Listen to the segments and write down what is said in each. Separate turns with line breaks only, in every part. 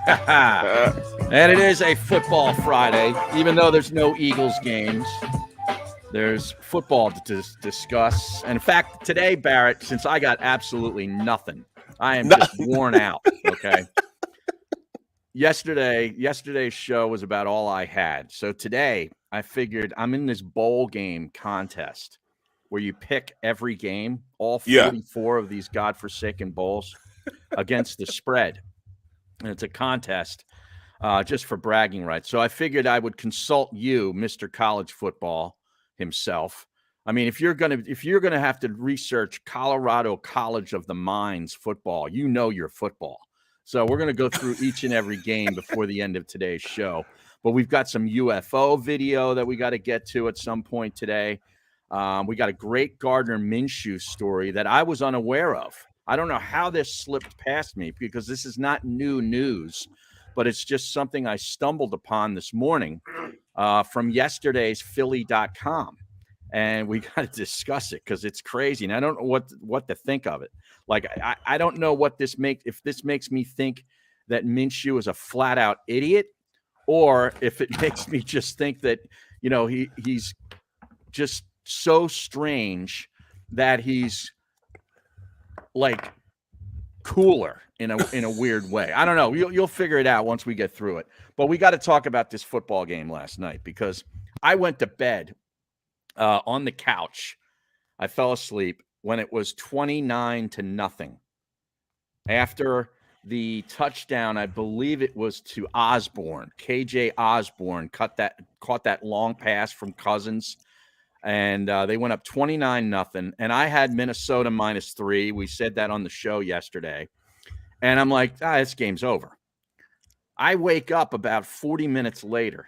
And it is a football Friday, even though there's no Eagles games. There's football to discuss. And in fact, today, Barrett, since I got absolutely nothing, I am just worn out, okay? Yesterday's show was about all I had. So today, I figured I'm in this bowl game contest where you pick every game, all 44 of these godforsaken bowls against the spread. And it's a contest just for bragging rights. So I figured I would consult you, Mr. College Football himself. I mean, if you're gonna have to research Colorado College of the Mines football, you know your football. So we're gonna go through each and every game before the end of today's show. But we've got some UFO video that we got to get to at some point today. We got a great Gardner Minshew story that I was unaware of. I don't know how this slipped past me because this is not new news, but it's just something I stumbled upon this morning from yesterday's Philly.com. And we got to discuss it because it's crazy. And I don't know what to think of it. Like, I don't know if this makes me think that Minshew is a flat out idiot, or if it makes me just think that, you know, he's just so strange that he's like cooler in a weird way. I don't know. You'll figure it out once we get through it. But we got to talk about this football game last night because I went to bed on the couch. I fell asleep when it was 29-0 after the touchdown. I believe it was to Osborne. KJ Osborne caught that long pass from Cousins. And they went up 29-0. And I had Minnesota -3. We said that on the show yesterday. And I'm like, this game's over. I wake up about 40 minutes later,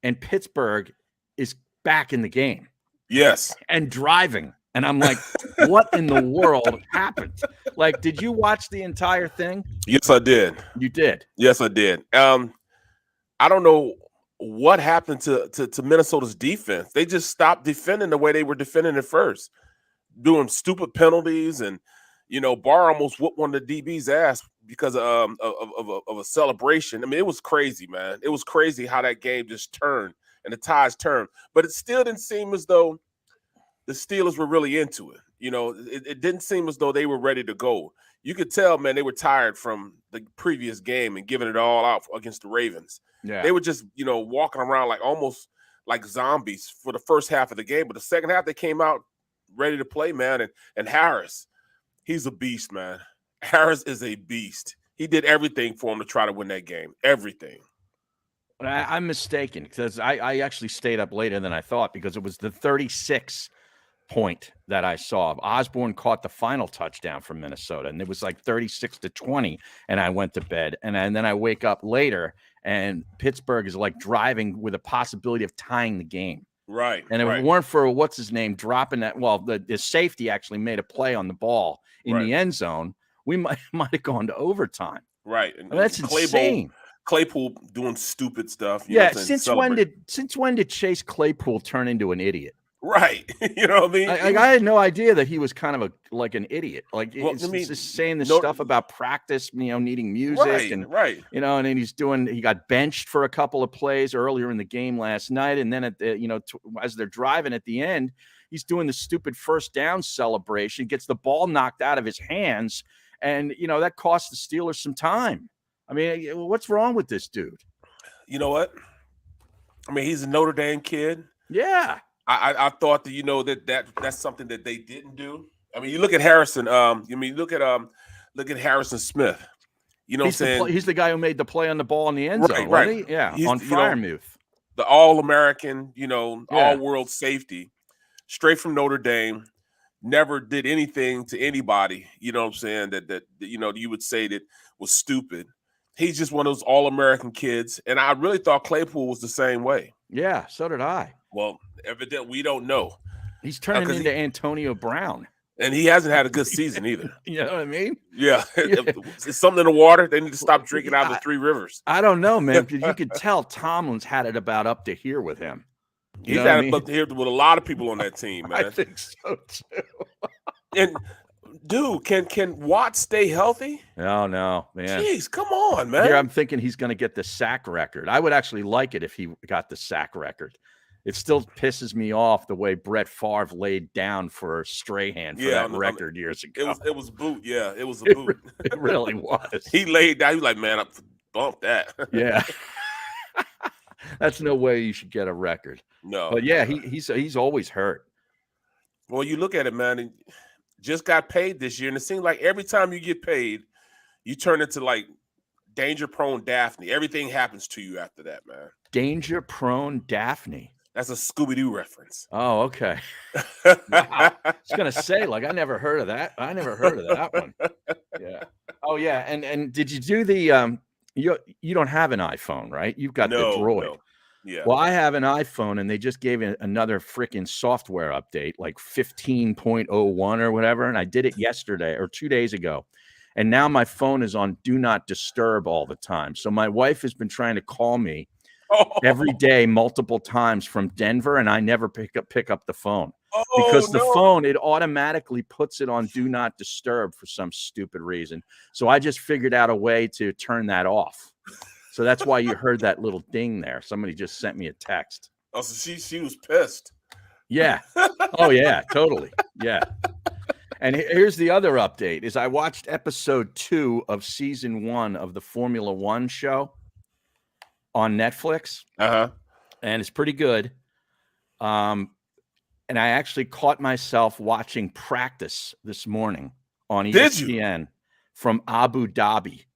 and Pittsburgh is back in the game.
Yes.
And driving. And I'm like, what in the world happened? Like, did you watch the entire thing?
Yes, I did.
You did?
Yes, I did. I don't know what happened to Minnesota's defense. They just stopped defending the way they were defending at first, doing stupid penalties. And, you know, Barr almost whooped one of the DB's ass because of a celebration. I mean, it was crazy, man. It was crazy how that game just turned and the tides turned. But it still didn't seem as though the Steelers were really into it. You know, it didn't seem as though they were ready to go. You could tell, man, they were tired from the previous game and giving it all out against the Ravens.
Yeah.
They were just, you know, walking around like almost like zombies for the first half of the game. But the second half, they came out ready to play, man. And Harris, he's a beast, man. Harris is a beast. He did everything for him to try to win that game. Everything.
I'm mistaken because I actually stayed up later than I thought because it was the 36 point that I saw. Osborne caught the final touchdown from Minnesota, and it was like 36-20, and I went to bed. And then I wake up later, and Pittsburgh is like driving with a possibility of tying the game.
Right.
And if it weren't for what's his name dropping that, well, the safety actually made a play on the ball in the end zone. We might have gone to overtime.
Right. And
that's insane.
Claypool doing stupid stuff.
Since when did Chase Claypool turn into an idiot?
Right. You know what I mean?
I had no idea that he was kind of like an idiot. Like, it's just saying this stuff about practice, you know, needing music. You know, and then he got benched for a couple of plays earlier in the game last night. And then as they're driving at the end, he's doing the stupid first down celebration, gets the ball knocked out of his hands. And, you know, that cost the Steelers some time. I mean, what's wrong with this dude?
You know what? I mean, he's a Notre Dame kid.
Yeah.
I thought that, you know, that's something that they didn't do. I mean, you look at Harrison. Look at Harrison Smith. You know what I'm saying?
He's the guy who made the play on the ball in the end zone,
right?
He? Yeah, on Freiermuth.
The All-American, you know, all-world safety, straight from Notre Dame. Never did anything to anybody. You know what I'm saying? That you know, you would say that was stupid. He's just one of those All-American kids, and I really thought Claypool was the same way.
Yeah, so did I.
Well, evidently we don't know.
He's turning into Antonio Brown.
And he hasn't had a good season either.
You know what I mean?
Yeah. It's something in the water. They need to stop drinking out of the Three Rivers.
I don't know, man. You could tell Tomlin's had it about up to here with him.
He's had it up to here with a lot of people on that team, man.
I think so, too.
And Dude, can Watt stay healthy?
Oh, no, man.
Jeez, come on, man.
Here I'm thinking he's going to get the sack record. I would actually like it if he got the sack record. It still pisses me off the way Brett Favre laid down for Strahan for that record years ago.
It was boot. Yeah, it was a boot.
It really was.
He laid down. He was like, man, I bumped that.
Yeah. That's no way you should get a record.
No.
But yeah, he's always hurt.
Well, you look at it, man, and just got paid this year, and it seems like every time you get paid, you turn into like danger-prone Daphne. Everything happens to you after that, man.
Danger-prone Daphne.
That's a Scooby-Doo reference.
Oh, okay. Wow. I was gonna say, like, I never heard of that. I never heard of that one. Yeah. Oh, yeah. And did you do the you don't have an iPhone, right? You've got the Droid.
No. Yeah.
Well, I have an iPhone, and they just gave it another freaking software update, like 15.01 or whatever. And I did it yesterday or 2 days ago. And now my phone is on Do Not Disturb all the time. So my wife has been trying to call me every day, multiple times from Denver, and I never pick up the phone because the phone, it automatically puts it on Do Not Disturb for some stupid reason. So I just figured out a way to turn that off. So that's why you heard that little ding there. Somebody just sent me a text.
Oh, so she was pissed.
Yeah. Oh, yeah, totally. Yeah. And here's the other update is I watched episode 2 of season 1 of the Formula One show on Netflix. And it's pretty good. And I actually caught myself watching practice this morning on ESPN from Abu Dhabi.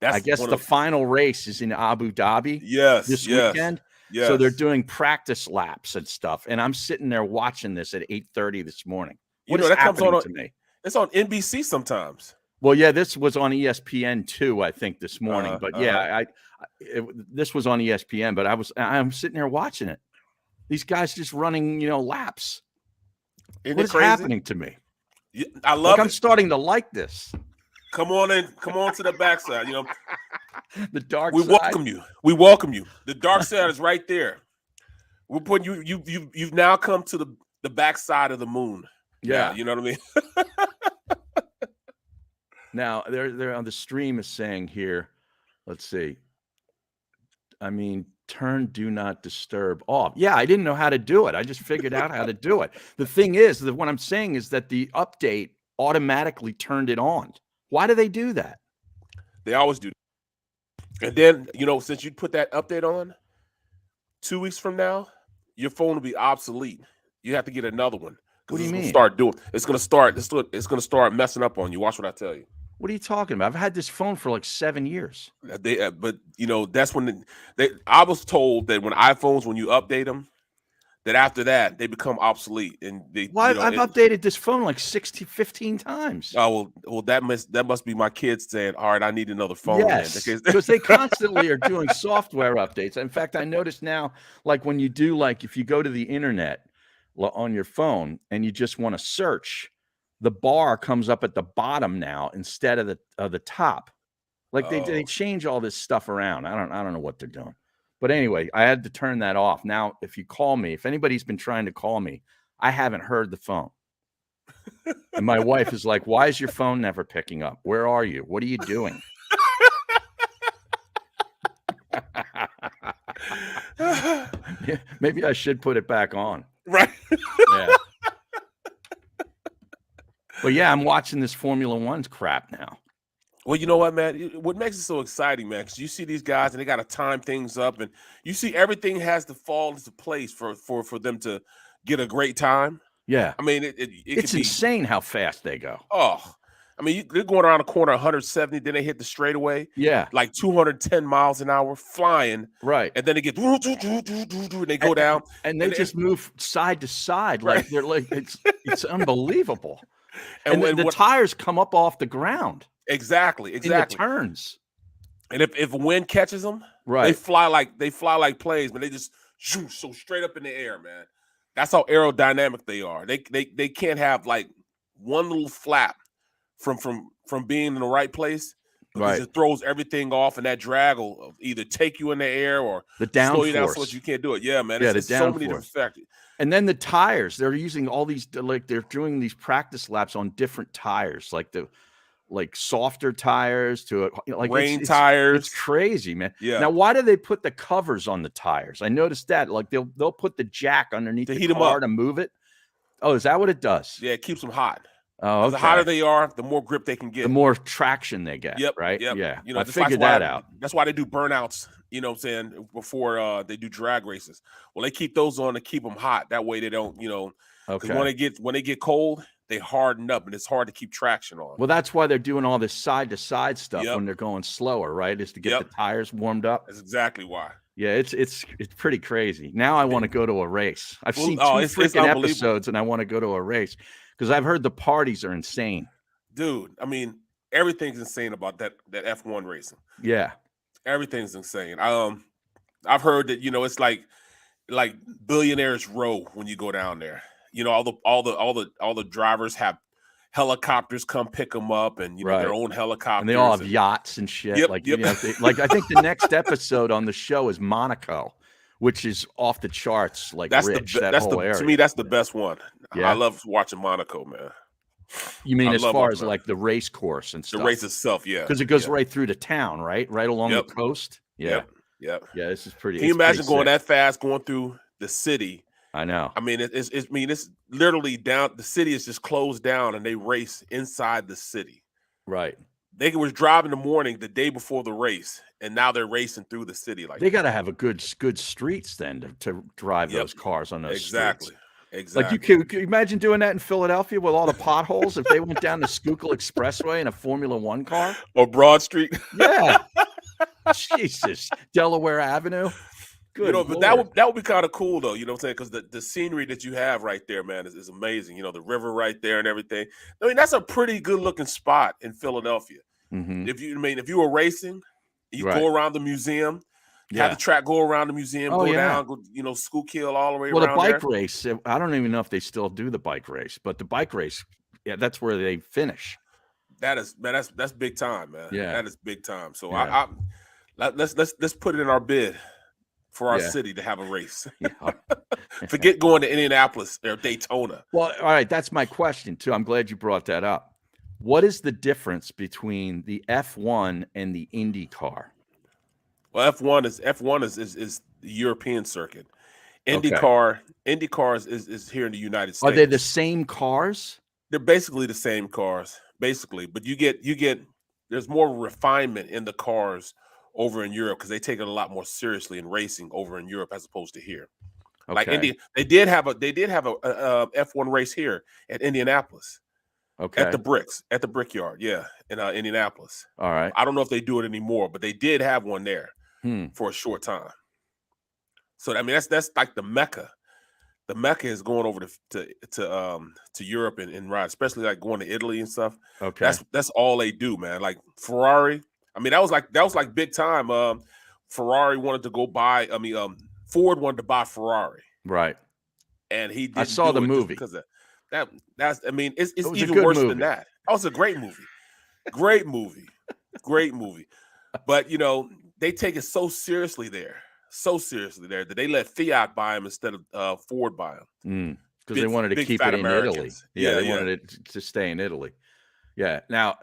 I guess the final race is in Abu Dhabi this weekend. Yes. So they're doing practice laps and stuff. And I'm sitting there watching this at 8:30 this morning. What is happening to me?
It's on NBC sometimes.
Well, yeah, this was on ESPN too, I think, this morning. But yeah, this was on ESPN. But I'm sitting there watching it. These guys just running, laps. What is happening to me?
Yeah, I love it.
I'm starting to like this.
Come on in. Come on to the backside.
The dark
side. We welcome you. The dark side is right there. We're putting you. You've now come to the backside of the moon.
Yeah,
you know what I mean.
Now they're on the stream is saying here. Let's see. I mean, turn Do Not Disturb off. Yeah, I didn't know how to do it. I just figured out how to do it. The thing is that what I'm saying is that the update automatically turned it on. Why do they do that?
They always do. And then, since you put that update on, 2 weeks from now, your phone will be obsolete. You have to get another one.
What do you mean?
It's going to start messing up on you. Watch what I tell you.
What are you talking about? I've had this phone for like 7 years.
But that's when I was told that when you update them, that after that they become obsolete. And I've updated this phone like 15 times. Oh well, that must be my kids saying, "All right, I need another phone."
Yes, because they constantly are doing software updates. In fact, I notice now, like when you do, like if you go to the internet on your phone and you just want to search, the bar comes up at the bottom now instead of the top. Like they change all this stuff around. I don't know what they're doing. But anyway, I had to turn that off. Now, if you call me, if anybody's been trying to call me, I haven't heard the phone. And my wife is like, "Why is your phone never picking up? Where are you? What are you doing?" Yeah, maybe I should put it back on.
Right.
Yeah. But yeah, I'm watching this Formula One's crap now.
Well, you know what, man? What makes it so exciting, man, because you see these guys and they got to time things up, and you see everything has to fall into place for them to get a great time.
Yeah.
I mean,
it's insane how fast they go.
Oh, I mean, they're going around a corner 170, then they hit the straightaway.
Yeah.
Like 210 miles an hour flying.
Right.
And then they get, and they go down.
And they just move side to side. Like they're like, it's unbelievable. And the tires come up off the ground.
Exactly.
In the turns.
And if wind catches them,
right,
they fly like planes, but they just shoot so straight up in the air, man. That's how aerodynamic they are. They can't have like one little flap from being in the right place. because it throws everything off, and that drag will either take you in the air or
the
slow you down
downforce.
so much you can't do it. Yeah, man.
Yeah,
It's so many different factors.
And then the tires, they're using all these, like they're doing these practice laps on different tires, like softer tires to like
rain tires.
It's crazy, man.
Yeah.
Now, why do they put the covers on the tires? I noticed that. Like they'll put the jack underneath the car to move it. Oh, is that what it does?
Yeah, it keeps them hot.
Oh, okay.
The hotter they are, the more grip they can get.
The more traction they get.
Yep.
Right.
Yep.
Yeah.
You know,
I figured that out.
That's why they do burnouts. You know what I'm saying? Before they do drag races. Well, they keep those on to keep them hot. That way they don't, you know.
Okay.
When they get cold, they harden up, and it's hard to keep traction on.
Well, that's why they're doing all this side-to-side stuff when they're going slower, right? Is to get the tires warmed up.
That's exactly why.
Yeah, it's pretty crazy. Now I want to go to a race. I've seen two freaking episodes, and I want to go to a race because I've heard the parties are insane.
Dude, I mean, everything's insane about that F1 racing.
Yeah,
everything's insane. I've heard that, you know, it's like Billionaires Row when you go down there. You know, all the drivers have helicopters come pick them up, and you know their own helicopters,
and they all have yachts and shit.
Yep,
You know, like I think the next episode on the show is Monaco, which is off the charts. Like
that's
rich,
to me that's the best one. Yeah. I love watching Monaco, man.
You mean as far as like the race course and stuff?
The race itself, yeah,
because it goes right through the town, right along the coast. Yeah,
yeah.
This is pretty.
Can you imagine going that fast, going through the city?
I know.
I mean, it's literally down. The city is just closed down, and they race inside the city.
Right.
They was driving in the morning the day before the race, and now they're racing through the city. Like
they got to have a good streets then to drive those cars on those streets.
Exactly.
Like you can imagine doing that in Philadelphia with all the potholes if they went down the Schuylkill Expressway in a Formula One car
or Broad Street.
Yeah. Jesus, Delaware Avenue. Good,
you know, but that would be kind of cool though. You know what I'm saying? Because the scenery that you have right there, man, is amazing. You know, the river right there and everything. I mean, that's a pretty good looking spot in Philadelphia.
Mm-hmm.
If you were racing, you go around the museum, have the track go around the museum, go down, go, you know, Schuylkill all the way around.
Well, the bike race, I don't even know if they still do the bike race, but the bike race, that's where they finish.
That is, man, that's big time, man.
Yeah,
that is big time. So let's put it in our bid for our city to have a race. Forget going to Indianapolis or Daytona.
Well, all right, that's my question too. I'm glad you brought that up. What is the difference between the F1 and the Indy Car?
Well, F1 is the European circuit. Indy Car is here in the United States.
Are they the same cars?
They're basically the same cars, basically, but you get there's more refinement in the cars over in Europe because they take it a lot more seriously in racing over in Europe as opposed to here. Like Indy, they did have a F1 race here at Indianapolis.
Okay.
At the Brickyard, in Indianapolis.
All right.
I don't know if they do it anymore, but they did have one there for a short time. So I mean, that's like the Mecca. The Mecca is going over to Europe and ride, especially like going to Italy and stuff.
Okay.
That's all they do, man. Like Ferrari. I mean, that was like big time. Ferrari wanted to go buy. I mean, Ford wanted to buy Ferrari.
Right.
And he didn't
I saw the movie
because of that's. I mean, it's even worse than that. That was a great movie. Great movie. Great movie. But you know, they take it so seriously there that they let Fiat buy them instead of Ford buy them.
Because they wanted to keep it in Italy. Yeah, they wanted it to stay in Italy. Yeah. Now,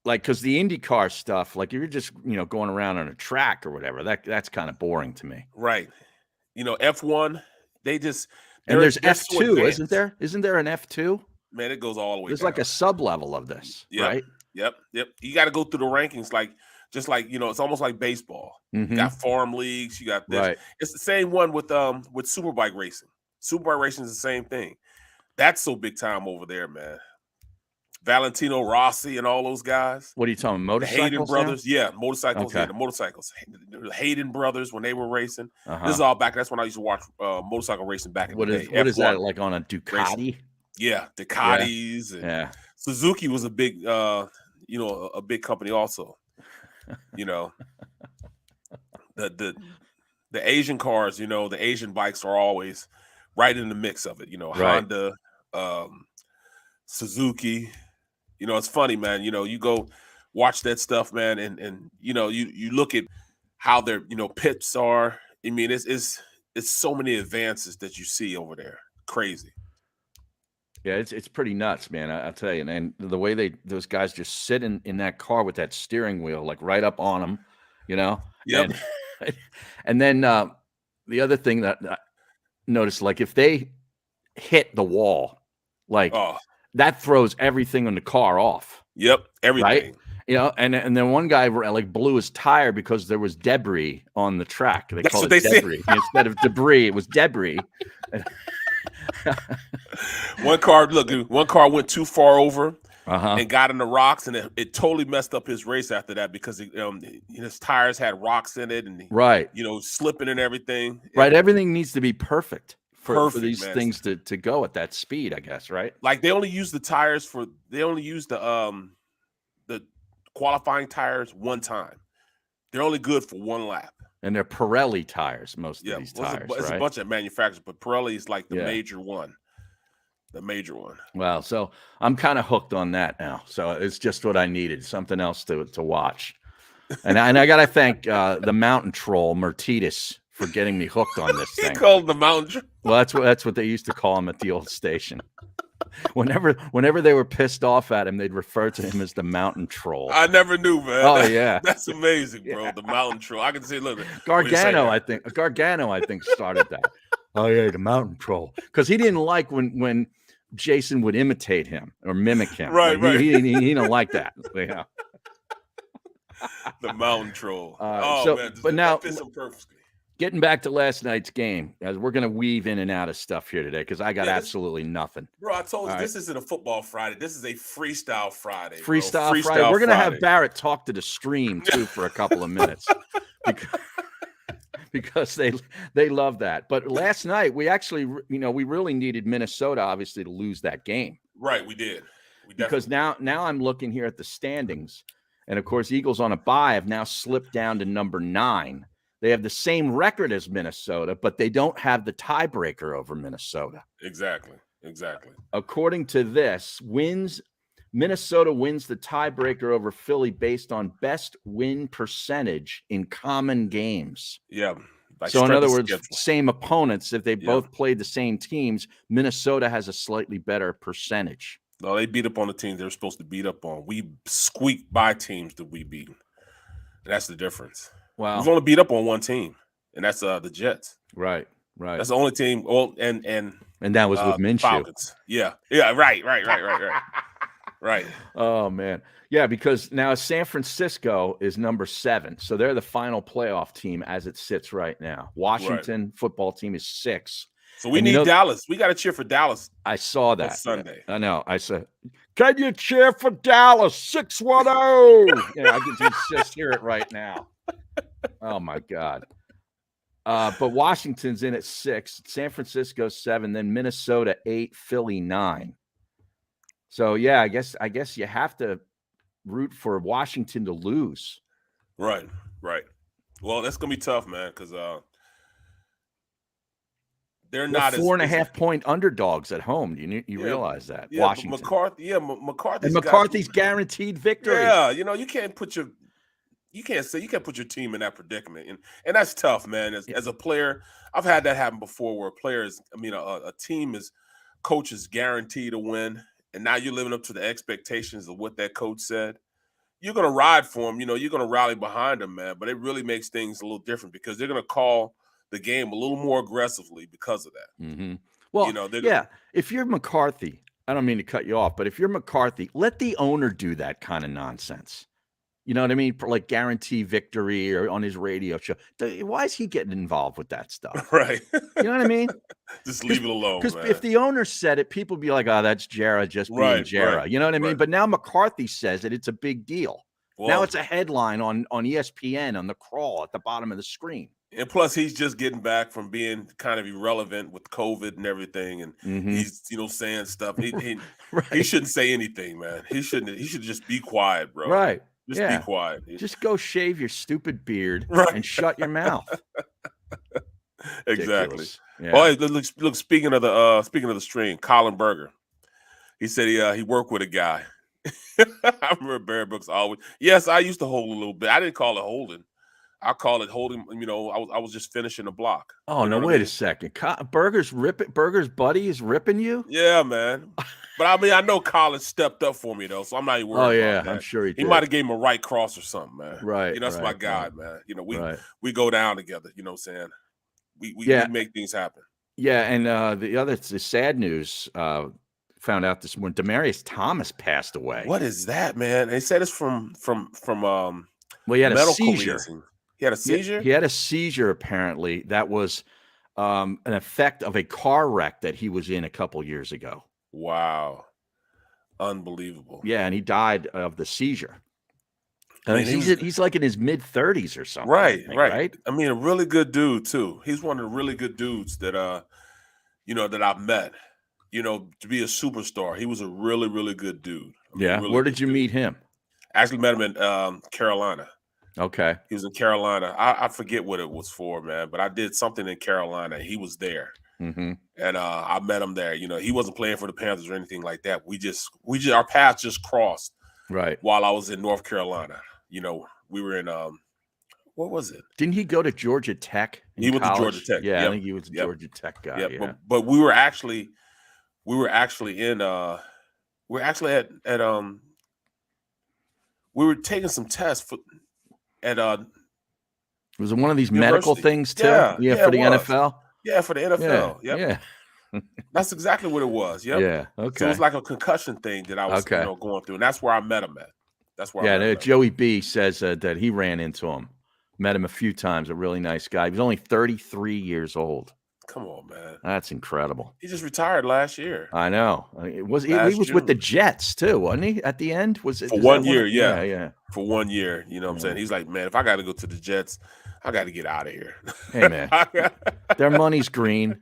like, because the IndyCar stuff, like if you're just, you know, going around on a track or whatever, that's kind of boring to me.
Right. You know, F1, they just
and there's F2, isn't there? Isn't there an F2?
Man, it goes all the way.
There's like a sub level of this, right?
Yep. You got to go through the rankings, just like you know, it's almost like baseball. You got farm leagues, you got this.
Right.
It's the same one with superbike racing. Superbike racing is the same thing. That's so big time over there, man. Valentino Rossi and all those guys.
What are you talking about? Motorcycles?
The Hayden brothers.
Now?
Yeah, motorcycles. Okay. Yeah, the motorcycles. The Hayden brothers when they were racing. This is all back. That's when I used to watch motorcycle racing back in the day. What
is that, like on a Ducati?
Racing. Yeah, Ducatis. And Suzuki was a big, a big company also. You know, the Asian cars, you know, the Asian bikes are always right in the mix of it. You know, Honda, Suzuki. You know, it's funny, man. You know, you go watch that stuff, man. And you look at how their pits are. I mean, it's so many advances that you see over there. Crazy.
Yeah, it's pretty nuts, man. I'll tell you. And the way those guys just sit in that car with that steering wheel, like right up on them,
Yep.
And then the other thing that I noticed, like if they hit the wall, like that throws everything on the car off.
Yep, everything.
Right? And then one guy like blew his tire because there was debris on the track. They call it debris instead of debris. It was debris.
One car went too far over and got in the rocks, and it totally messed up his race after that because his tires had rocks in it, and slipping and everything.
Right, everything needs to be perfect for these things to go at that speed, I guess. Right,
like they only use the qualifying tires one time. They're only good for one lap.
And they're Pirelli tires, most of these tires.
It's a bunch of manufacturers, but Pirelli is like the major one. The major one.
Well, so I'm kind of hooked on that now. So it's just what I needed, something else to watch. And I got to thank the mountain troll, Mertitas, for getting me hooked on this thing.
He called the mountain troll.
Well, that's what they used to call him at the old station. Whenever they were pissed off at him, they'd refer to him as the mountain troll.
I never knew, man.
Oh yeah,
that's amazing, bro. The mountain troll. I can see. Look,
Gargano, I think started that. Oh yeah, the mountain troll, because he didn't like when Jason would imitate him or mimic him.
Right.
He didn't like that.
The mountain troll.
Man, but now fits him perfectly. Getting back to last night's game, as we're going to weave in and out of stuff here today because I got absolutely nothing.
Bro, I told you this isn't a football Friday. This is a freestyle Friday.
Freestyle Friday. We're going to have Barrett talk to the stream too for a couple of minutes because they love that. But last night we actually, we really needed Minnesota obviously to lose that game.
Right, we did.
Because now I'm looking here at the standings, and of course Eagles on a bye have now slipped down to number 9. They have the same record as Minnesota, but they don't have the tiebreaker over Minnesota.
Exactly.
According to this, Minnesota wins the tiebreaker over Philly based on best win percentage in common games.
Yeah.
So in other words, same opponents, if they both played the same teams, Minnesota has a slightly better percentage.
No, they beat up on the teams they're supposed to beat up on. We squeaked by teams that we beat. That's the difference.
Wow.
We've only beat up on one team, and that's the Jets.
Right.
That's the only team. Well, and
that was with Minshew.
Falcons. Yeah. Right. Right.
Oh man, yeah. Because now San Francisco is number 7, so they're the final playoff team as it sits right now. Washington football team is 6.
So we need Dallas. We got to cheer for Dallas.
I saw that
Sunday.
I know. I said, "Can you cheer for Dallas 610?" I can just hear it right now. Oh my God. But Washington's in at 6, San Francisco 7, then Minnesota 8, Philly 9. So yeah, I guess you have to root for Washington to lose.
Right. Well, that's gonna be tough, man, because they're not
4.5 point underdogs at home. You realize that?
Yeah,
Washington.
McCarthy's
guaranteed victory.
Yeah, you can't put your team in that predicament, and that's tough, man. As a player, I've had that happen before, where a team coach is guaranteed to win, and now you're living up to the expectations of what that coach said. You're gonna ride for him, you're gonna rally behind him, man. But it really makes things a little different because they're gonna call the game a little more aggressively because of that.
Mm-hmm. Well, if you're McCarthy, I don't mean to cut you off, but if you're McCarthy, let the owner do that kind of nonsense. You know what I mean? Like guarantee victory or on his radio show. Why is he getting involved with that stuff?
Right.
You know what I mean?
Just leave it alone.
Because if the owner said it, people would be like, "Oh, that's Jera just being Jera." Right, you know what I mean? Right. But now McCarthy says it; it's a big deal. Well, now it's a headline on ESPN on the crawl at the bottom of the screen.
And plus, he's just getting back from being kind of irrelevant with COVID and everything, and he's saying stuff. He shouldn't say anything, man. He should just be quiet, bro.
Right.
Just be quiet.
Just go shave your stupid beard and shut your mouth.
Exactly. Yeah. Oh, hey, look. Speaking of the stream, Colin Berger, he said he worked with a guy, I remember Barrett Brooks always. Yes, I used to hold a little bit. I didn't call it holding. I call it holding. You know, I was just finishing the block.
Oh,
you know
no,
what
wait
I mean?
a second. Burger's buddy is ripping you?
Yeah, man. But I mean, I know Collins stepped up for me though, so I'm not even worried about that.
I'm sure he
He
did.
might have gave him a right cross or something, man.
Right.
You know, that's my
right,
guy,
right.
man. You know,
Right.
we go down together. You know what I'm saying? We
Yeah.
make things happen.
Yeah, and the sad news found out this morning. Demarius Thomas passed away.
What is that, man? They said it's from
well, he had a
medical
seizure.
reason. He had a seizure?
He had a seizure, apparently. That was an effect of a car wreck that he was in a couple years ago.
Wow. Unbelievable.
Yeah, and he died of the seizure. I mean, he's like in his mid-30s or something.
Right. I mean, a really good dude too. He's one of the really good dudes that you know, that I've met. You know, to be a superstar. He was a really, really good dude.
Really where did you meet him?
Actually met him in Carolina.
Okay.
He was in Carolina. I forget what it was for, man, but I did something in Carolina. He was there. And I met him there. You know, he wasn't playing for the Panthers or anything like that. We just our paths just crossed while I was in North Carolina. You know, we were in what was it?
Didn't he go to Georgia Tech?
He went to Georgia Tech.
Yeah, I think he was a Georgia Tech guy.
Yeah. But we were actually in we're actually at we were taking some tests at
was it one of these medical things too?
Yeah,
for the NFL?
Yeah, for the NFL.
Yeah.
That's exactly what it was. Yep.
Yeah. Okay.
So it was like a concussion thing that I was going through, and that's where I met him at. That's where
Joey B says that he ran into him, met him a few times. A really nice guy. He was only 33 years old.
Come on, man.
That's incredible.
He just retired last year.
I know. He was with the Jets too, wasn't he? At the end, was it
for 1 year?
Yeah.
For 1 year, you know what I'm saying? He's like, man, if I got to go to the Jets, I got to get out of here.
Hey, man, their money's green.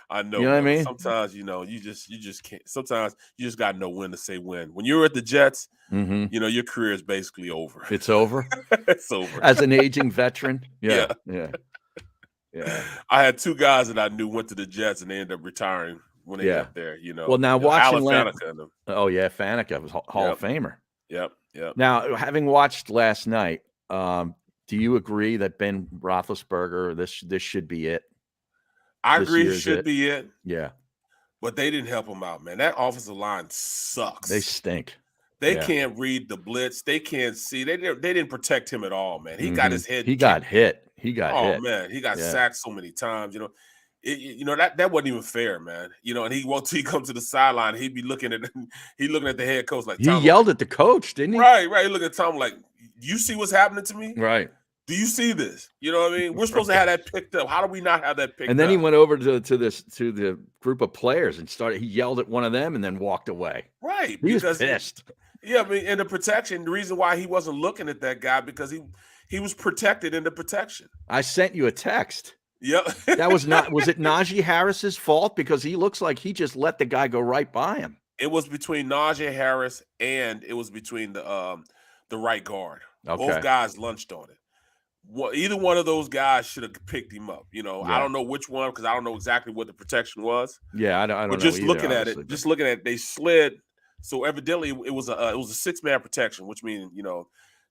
I know.
You know what I mean?
Sometimes, you know, you just can't. Sometimes you just got to know when to say when. When you're at the Jets, you know, your career is basically over.
It's over.
It's over.
As an aging veteran. Yeah.
I had two guys that I knew went to the Jets and they ended up retiring when they got there. You know.
Well, now watching
Faneca.
Oh yeah, Faneca was Hall of Famer.
Yep.
Now, having watched last night, do you agree that Ben Roethlisberger, this should be it?
I agree, should be it.
Yeah.
But they didn't help him out, man. That offensive line sucks.
They stink.
They can't read the blitz. They can't see. They didn't protect him at all, man. He got his head.
He got hit. Oh
man, he got sacked so many times. You know, you know that wasn't even fair, man. You know, and he comes to the sideline. He'd be looking at the head coach like
Tom, he yelled at the coach, didn't he?
Right. He looked at Tom like, "You see what's happening to me?
Right?
Do you see this? You know what I mean? We're supposed to have that picked up. How do we not have that picked up?"
And then he went over to the group of players and he yelled at one of them and then walked away.
Right.
He was pissed.
Yeah, I mean, and the reason why he wasn't looking at that guy because he was protected in the protection.
I sent you a text.
Yep.
Was it Najee Harris's fault? Because he looks like he just let the guy go right by him.
It was between Najee Harris and it was between the right guard.
Okay.
Both guys lunched on it. Either one of those guys should have picked him up. You know, I don't know which one because I don't know exactly what the protection was.
Yeah, I don't know.
But just looking at it, they slid. So evidently it was a 6-man protection, which means, you know,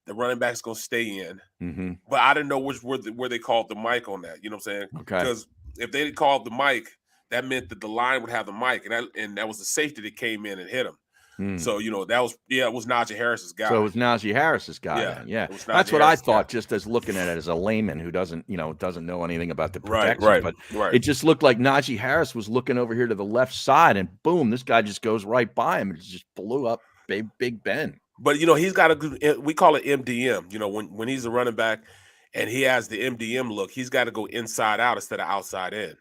the running back's going to stay in. But I didn't know where they called the mic on that. You know what I'm saying?
Okay.
Because if they called the mic, that meant that the line would have the mic, and that was the safety that came in and hit him. So, you know, it was Najee Harris's guy.
So it was Najee Harris's guy. Yeah. That's what I thought, just as looking at it as a layman who doesn't know anything about the protection. But it just looked like Najee Harris was looking over here to the left side, and boom, this guy just goes right by him and just blew up Big Ben.
But, you know, he's got we call it MDM. You know, when he's a running back and he has the MDM look, he's got to go inside out instead of outside in.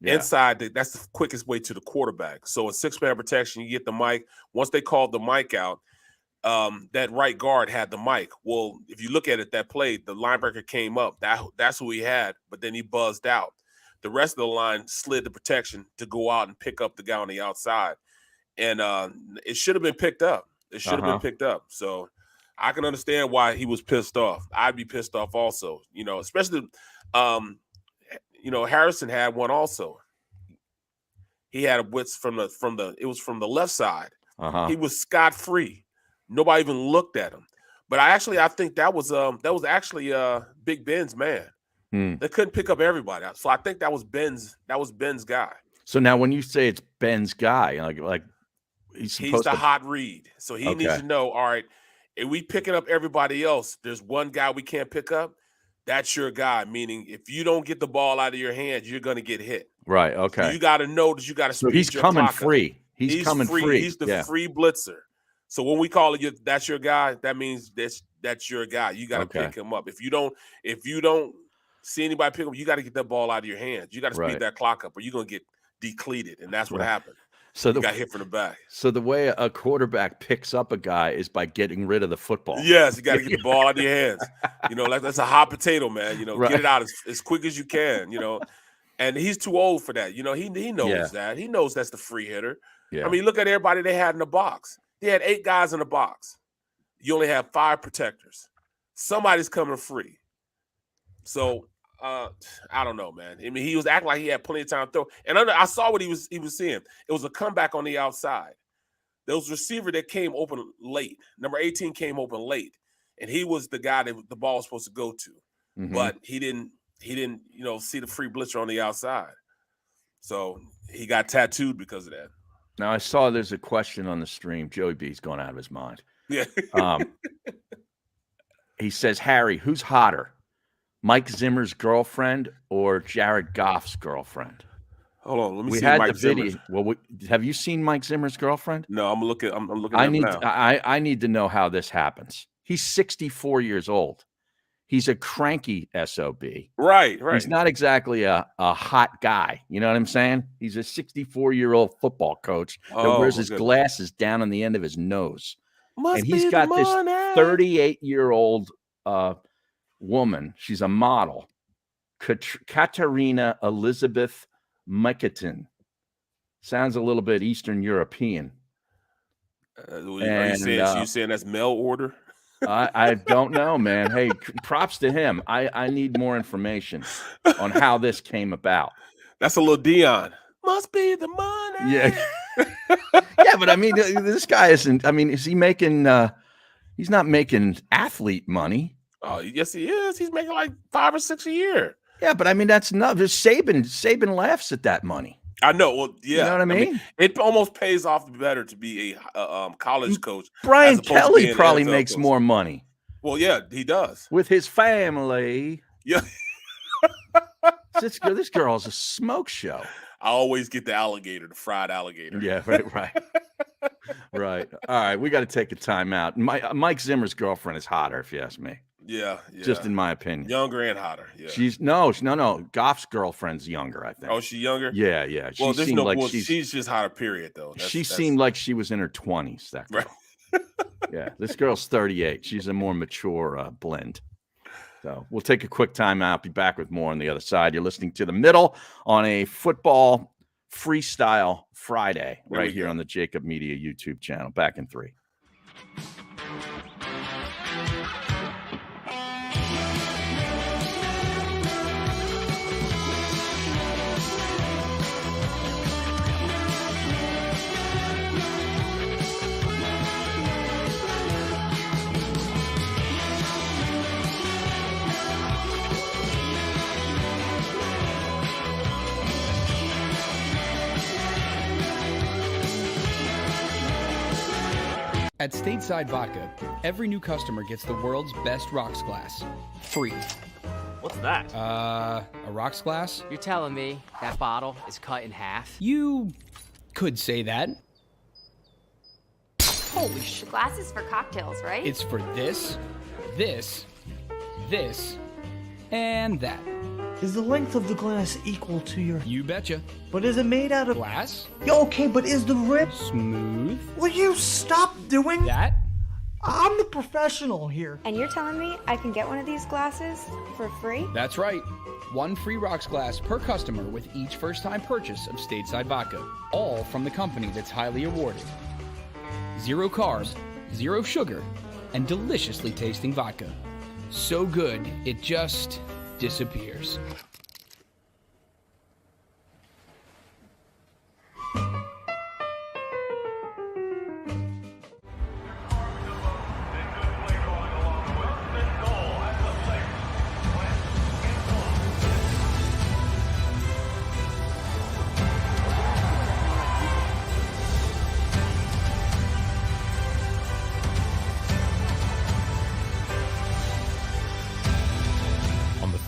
Yeah. Inside, that's the quickest way to the quarterback. So in 6-man protection, you get the mic. Once they called the mic out, that right guard had the mic. Well, if you look at it, that play, the linebacker came up. That's who he had, but then he buzzed out. The rest of the line slid the protection to go out and pick up the guy on the outside. And it should have been picked up. It should have been picked up. So I can understand why he was pissed off. I'd be pissed off also, you know, especially you know, Harrison had one also. He had a blitz from the left side. He was scot-free. Nobody even looked at him. But I think that was actually Big Ben's man. They couldn't pick up everybody. So I think that was Ben's guy.
So now when you say it's Ben's guy, like he's
the hot read. So he needs to know, all right, if we picking up everybody else, there's one guy we can't pick up. That's your guy, meaning if you don't get the ball out of your hands, you're going to get hit.
Right, okay.
So you got to know that you got to speed
he's
your
coming
clock
free.
up.
He's coming free.
He's the free blitzer. So when we call it that's your guy, that means that's your guy. You got to pick him up. If you don't see anybody pick up, you got to get that ball out of your hands. You got to speed that clock up or you're going to get depleted, and that's what happened. So you got hit from the back.
So the way a quarterback picks up a guy is by getting rid of the football.
Yes, you got to get the ball out of your hands. Like that's a hot potato, man. Get it out as quick as you can. And he's too old for that. He knows that. He knows that's the free hitter. Yeah. I mean, look at everybody they had in the box. They had 8 guys in the box. You only have 5 protectors. Somebody's coming free. So I don't know, man. I mean, he was acting like he had plenty of time to throw. And I saw what he was seeing. It was a comeback on the outside. There was a receiver that came open late. Number 18 came open late, and he was the guy that the ball was supposed to go to. But he didn't see the free blitzer on the outside. So he got tattooed because of that.
Now I saw there's a question on the stream. Joey B's going out of his mind.
Yeah.
He says, Harry, who's hotter? Mike Zimmer's girlfriend or Jared Goff's girlfriend?
Hold on, let me see Mike Zimmer's.
Well, have you seen Mike Zimmer's girlfriend?
No, I'm looking. I'm looking. I
need to know how this happens. He's 64 years old. He's a cranky SOB.
Right.
He's not exactly a hot guy. You know what I'm saying? He's a 64-year-old football coach that wears his glasses down on the end of his nose. And he's got this 38-year-old woman. She's a model, Katerina Elizabeth Miketin. Sounds a little bit Eastern European.
Are you saying that's mail order?
I don't know, man. Hey, props to him. I need more information on how this came about.
That's a little Dion. Must be the money.
Yeah. Yeah, but I mean, this guy isn't. I mean, is he making? He's not making athlete money.
Oh, yes, he is. He's making like 5 or 6 a year.
Yeah, but I mean, that's not. Saban laughs at that money.
I know. Well, yeah,
you know what I mean?
It almost pays off better to be a college coach.
Brian Kelly probably makes more money.
Well, yeah, he does
with his family.
Yeah,
this girl's a smoke show.
I always get the fried alligator.
Yeah, right. Right. All right, we got to take a timeout. Mike Zimmer's girlfriend is hotter, if you ask me.
Yeah.
Just in my opinion.
Younger and hotter. Yeah.
She's no. Goff's girlfriend's younger, I think.
Oh, she younger?
Yeah.
Well, she's just hotter, period, though.
She seemed like she was in her 20s, that girl. Right. Yeah. This girl's 38. She's a more mature blend. So we'll take a quick time out. Be back with more on the other side. You're listening to The Middle on a football freestyle Friday right here on the JAKIB Media YouTube channel. Back in 3.
At Stateside Vodka, every new customer gets the world's best rocks glass, free.
What's that?
A rocks glass?
You're telling me that bottle is cut in half?
You could say that.
Holy shit. Glass is for cocktails, right?
It's for this, and that.
Is the length of the glass equal to your...
You betcha.
But is it made out of...
Glass?
Yeah, okay, but is the rip...
Smooth?
Will you stop doing...
That?
I'm the professional here.
And you're telling me I can get one of these glasses for free?
That's right. 1 free rocks glass per customer with each first-time purchase of Stateside Vodka. All from the company that's highly awarded. 0 carbs, 0 sugar, and deliciously tasting vodka. So good, it just... disappears.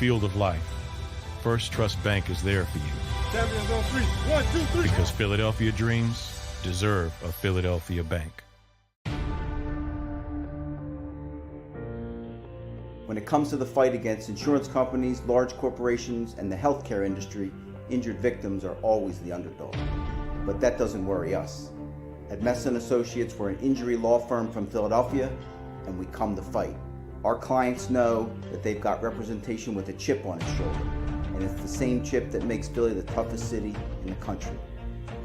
field of life, First Trust Bank is there for you. Champions on 3. 1, 2, 3. Because Philadelphia dreams deserve a Philadelphia bank.
When it comes to the fight against insurance companies, large corporations, and the healthcare industry, injured victims are always the underdog. But that doesn't worry us. At Messa & Associates, we're an injury law firm from Philadelphia, and we come to fight. Our clients know that they've got representation with a chip on its shoulder, and it's the same chip that makes Philly the toughest city in the country.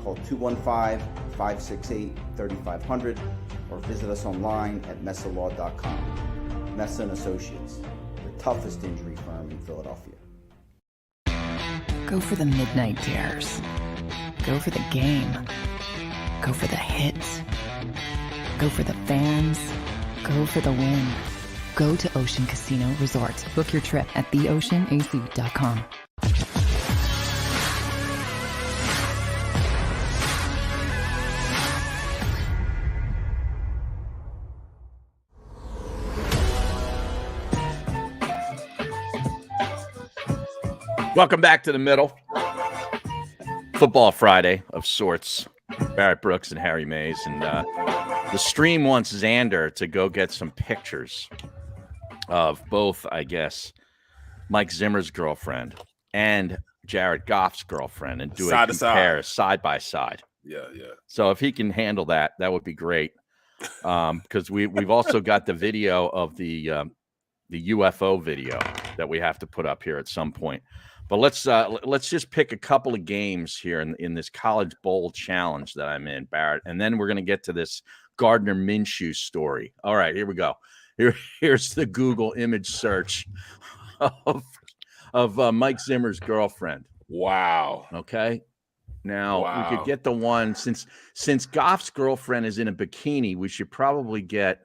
Call 215-568-3500 or visit us online at messalaw.com. Messa & Associates, the toughest injury firm in Philadelphia.
Go for the midnight dares. Go for the game. Go for the hits. Go for the fans. Go for the win. Go to Ocean Casino Resort. Book your trip at theoceanac.com.
Welcome back to the middle. Football Friday of sorts. Barrett Brooks and Harry Mays. And the stream wants Xander to go get some pictures of both, I guess, Mike Zimmer's girlfriend and Jared Goff's girlfriend and do a compare side by side.
Yeah.
So if he can handle that, that would be great. Because we've also got the video of the UFO video that we have to put up here at some point. But let's just pick a couple of games here in this College Bowl challenge that I'm in, Barrett, and then we're going to get to this Gardner Minshew story. All right, here we go. Here's the Google image search of Mike Zimmer's girlfriend.
Wow.
Okay. Now we could get the one since Goff's girlfriend is in a bikini. We should probably get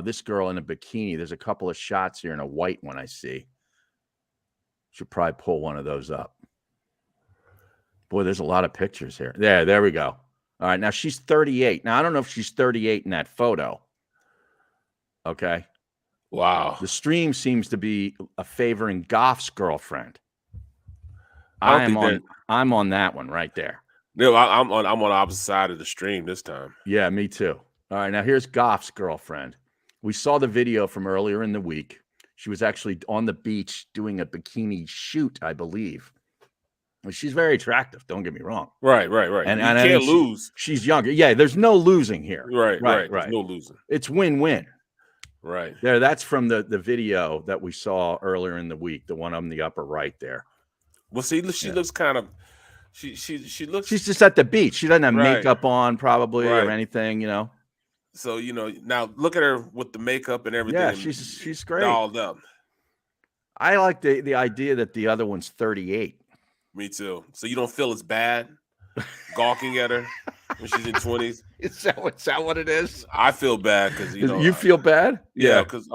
this girl in a bikini. There's a couple of shots here in a white one I see. Should probably pull one of those up. Boy, there's a lot of pictures here. There we go. All right, now she's 38. Now, I don't know if she's 38 in that photo. Okay.
Wow.
The stream seems to be favoring Goff's girlfriend. I'm on that one right there.
No, I'm on the opposite side of the stream this time.
Yeah, me too. All right, now here's Goff's girlfriend. We saw the video from earlier in the week. She was actually on the beach doing a bikini shoot, I believe. She's very attractive. Don't get me wrong.
Right. And you can't lose.
She's younger. Yeah, there's no losing here.
Right. There's no losing.
It's win-win.
Right.
There, that's from the video that we saw earlier in the week, the one on the upper right there.
Well, see, she looks kind of she looks.
She's just at the beach. She doesn't have makeup on probably or anything, you know.
So, now look at her with the makeup and everything.
Yeah, she's great.
Dolled up. I
like the idea that the other one's 38.
Me too. So you don't feel as bad gawking at her when she's in 20s?
Is that what it is?
I feel bad because,
You feel bad?
Yeah, because,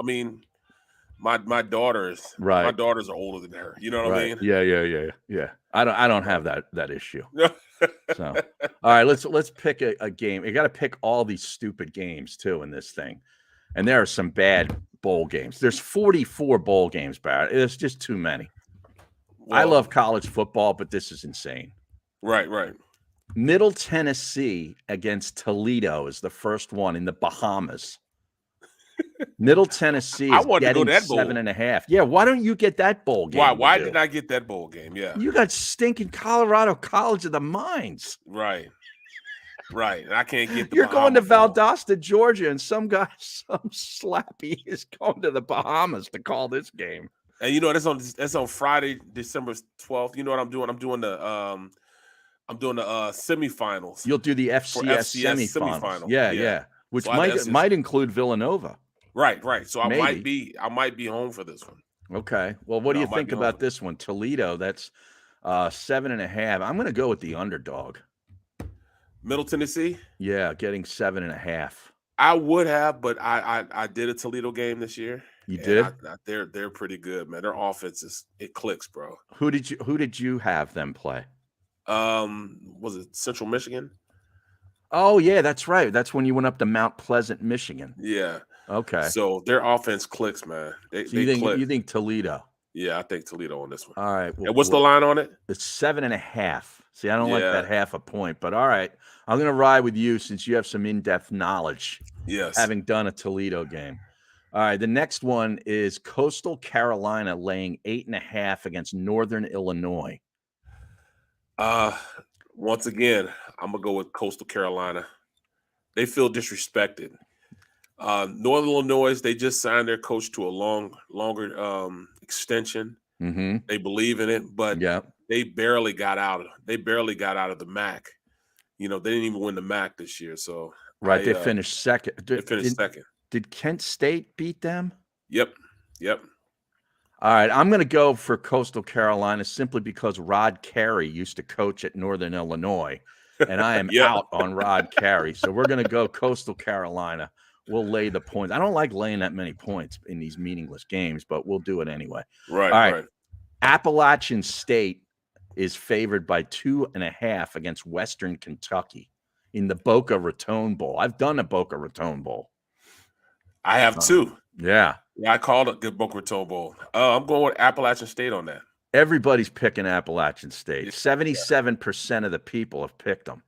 my daughters, my daughters are older than her. You know what I mean?
Yeah. I don't have that issue. So, all right, let's pick a game. You got to pick all these stupid games too in this thing, and there are some bad bowl games. There's 44 bowl games, Barrett. It's just too many. Well, I love college football, but this is insane.
Right.
Middle Tennessee against Toledo is the first one in the Bahamas. Middle Tennessee is getting 7.5. Yeah, why don't you get that bowl game?
Why did I get that bowl game? Yeah.
You got stinking Colorado College of the Mines.
Right. And I can't get the
You're going to Valdosta, Georgia, and some slappy is going to the Bahamas to call this game.
And that's on Friday, December 12th. You know what I'm doing? I'm doing the semifinals.
You'll do the FCS semifinals. Yeah. Which might include Villanova.
Right. So I might be home for this one.
Okay. Well, what do you think about this one? Toledo, that's 7.5. I'm going to go with the underdog.
Middle Tennessee?
Yeah, getting 7.5.
I would have, but I did a Toledo game this year.
You did?
They're pretty good, man. Their offense it clicks, bro.
Who did you have them play?
Was it Central Michigan?
Oh yeah, that's right. That's when you went up to Mount Pleasant, Michigan.
Yeah.
Okay.
So their offense clicks, man. You
think Toledo?
Yeah, I think Toledo on this one.
All right.
And what's the line on it?
It's 7.5. See, I don't like that half a point, but all right. I'm going to ride with you since you have some in-depth knowledge.
Yes.
Having done a Toledo game. All right. The next one is Coastal Carolina laying 8.5 against Northern Illinois.
Once again, I'm going to go with Coastal Carolina. They feel disrespected. Northern Illinois, they just signed their coach to a longer extension.
Mm-hmm.
They believe in it, but they barely got out. They barely got out of the MAC. They didn't even win the MAC this year. So
they finished second.
They finished second.
Did Kent State beat them?
Yep.
All right, I'm going to go for Coastal Carolina simply because Rod Carey used to coach at Northern Illinois, and I am out on Rod Carey. So we're going to go Coastal Carolina. We'll lay the points. I don't like laying that many points in these meaningless games, but we'll do it anyway.
Right.
All right. Appalachian State is favored by 2.5 against Western Kentucky in the Boca Raton Bowl. I've done a Boca Raton Bowl.
I have too.
Yeah,
I called it the Boca Raton Bowl. I'm going with Appalachian State on that.
Everybody's picking Appalachian State. 77% of the people have picked them.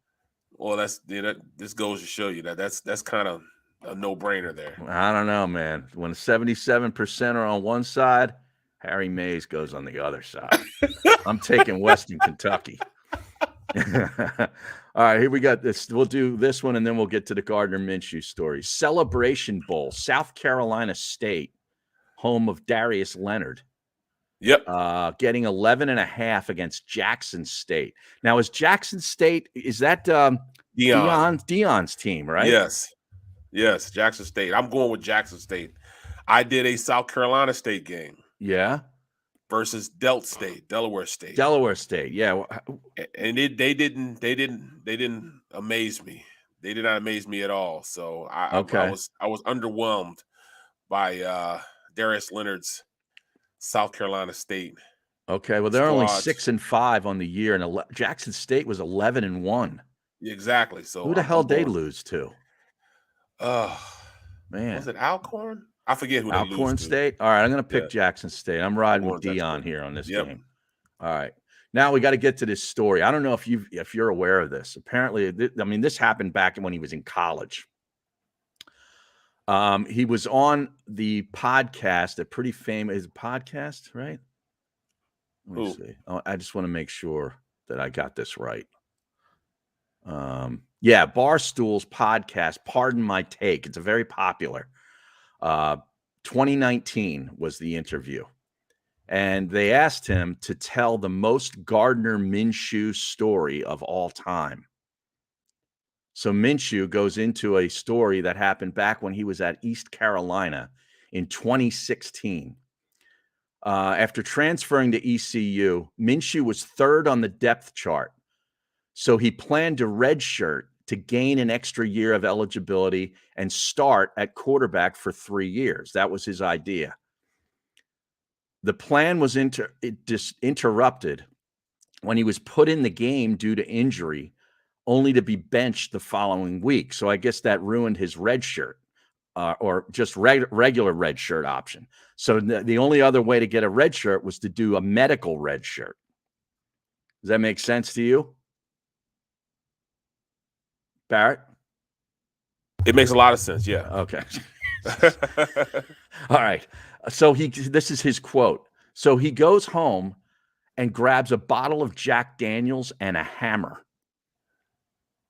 Well, this goes to show you that's kind of a no-brainer there.
I don't know, man. When 77% are on one side, Harry Mays goes on the other side. I'm taking Western Kentucky. All right, here we got this. We'll do this one, and then we'll get to the Gardner Minshew story. Celebration Bowl, South Carolina State, home of Darius Leonard.
Yep.
Getting 11.5 against Jackson State. Now, is Jackson State, is that Deion's team, right?
Yes, Jackson State. I'm going with Jackson State. I did a South Carolina State game.
Yeah.
Versus Delaware State.
Delaware State, yeah.
And they didn't amaze me. They did not amaze me at all. So I was underwhelmed by Darius Leonard's South Carolina State.
Okay, well they're only 6-5 on the year, and Jackson State was 11-1.
Exactly. So
who the hell did they lose to?
Man, was it Alcorn? I forget who
Alcorn State. All right, I'm going to pick Jackson State. I'm riding with Deion here on this game. All right, now we got to get to this story. I don't know if you're aware of this. Apparently, this happened back when he was in college. He was on the podcast, a pretty famous podcast, right? Let me see. Oh, I just want to make sure that I got this right. Barstool's podcast, Pardon My Take. It's a very popular. 2019 was the interview, and they asked him to tell the most Gardner Minshew story of all time. So Minshew goes into a story that happened back when he was at East Carolina in 2016. After transferring to ECU, Minshew was third on the depth chart. So he planned to redshirt to gain an extra year of eligibility and start at quarterback for 3 years. That was his idea. The plan was interrupted when he was put in the game due to injury, only to be benched the following week. So I guess that ruined his red shirt or just regular red shirt option. So the only other way to get a red shirt was to do a medical red shirt. Does that make sense to you, Barrett?
It makes a lot of sense. Yeah.
Okay. All right. So this is his quote. So he goes home and grabs a bottle of Jack Daniels and a hammer.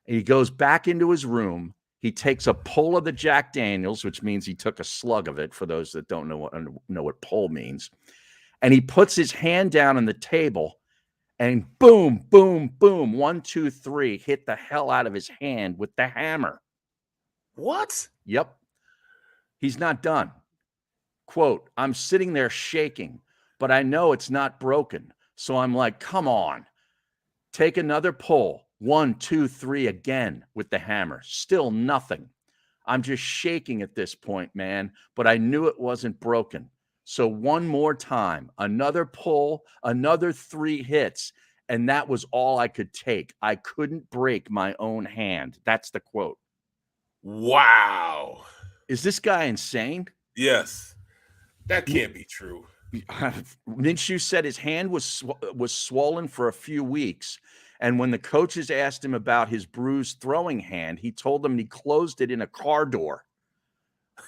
He goes back into his room. He takes a pull of the Jack Daniels, which means he took a slug of it for those that don't know what pull means. And he puts his hand down on the table and boom, boom, boom, 1, 2, 3, hit the hell out of his hand with the hammer.
What?
Yep. He's not done. Quote, I'm sitting there shaking, but I know it's not broken. So I'm like, come on, take another pull. 1, 2, 3 again with the hammer. Still nothing. I'm just shaking at this point, man, but I knew it wasn't broken. So one more time, another pull, another 3 hits, and that was all I could take. I couldn't break my own hand. That's the quote.
Wow.
Is this guy insane?
Yes. That can't be true.
Minshew said his hand was swollen for a few weeks. And when the coaches asked him about his bruised throwing hand, he told them he closed it in a car door.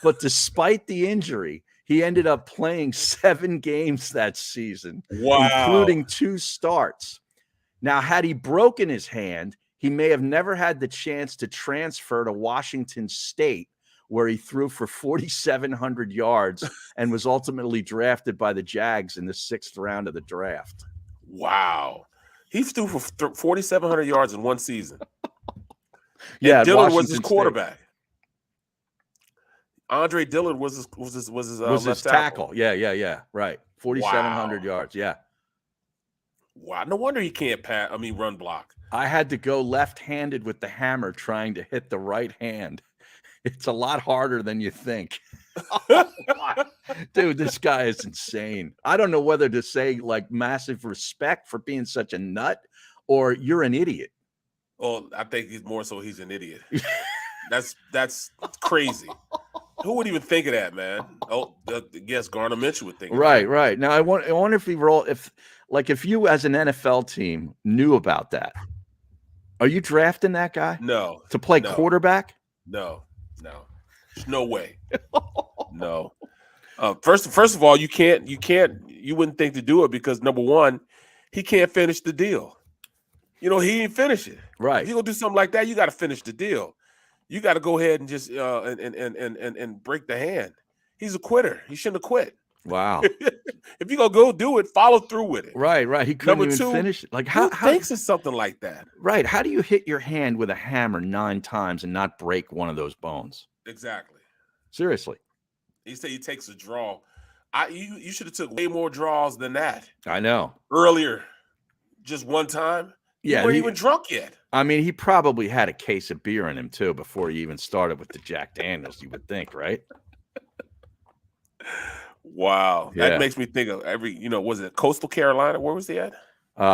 But despite the injury, he ended up playing 7 games that season, including 2 starts. Now, had he broken his hand, he may have never had the chance to transfer to Washington State, where he threw for 4,700 yards and was ultimately drafted by the Jags in the 6th round of the draft.
Wow. He threw for 4,700 yards in one season.
Yeah,
Dillard was
Washington
his quarterback.
State.
Andre Dillard was his left
tackle. Yeah. Right. 4,700 yards. Yeah.
Wow. No wonder he can't run block.
I had to go left-handed with the hammer trying to hit the right hand. It's a lot harder than you think. Dude, this guy is insane. I don't know whether to say like massive respect for being such a nut or you're an idiot.
Well, I think he's an idiot. That's crazy. Who would even think of that, man? Oh, I guess Gardner Minshew would think of that.
Right. Now I wonder if you as an NFL team knew about that. Are you drafting that guy?
No.
To play quarterback?
No. There's no way. No. First of all, you wouldn't think to do it because number one, he can't finish the deal. He didn't finish it.
Right.
If you're gonna do something like that, you got to finish the deal. You got to go ahead and just and break the hand. He's a quitter. He shouldn't have quit.
Wow.
If you're gonna go do it, follow through with it.
Right. He couldn't even finish it. Like
who thinks of something like that?
Right. How do you hit your hand with a hammer 9 times and not break one of those bones?
Exactly.
Seriously.
He said he takes a draw. You should have took way more draws than that.
I know.
Earlier, just one time.
Yeah,
you weren't even drunk yet.
I mean, he probably had a case of beer in him too before he even started with the Jack Daniels. You would think, right?
Wow, that makes me think of was it Coastal Carolina? Where was he at?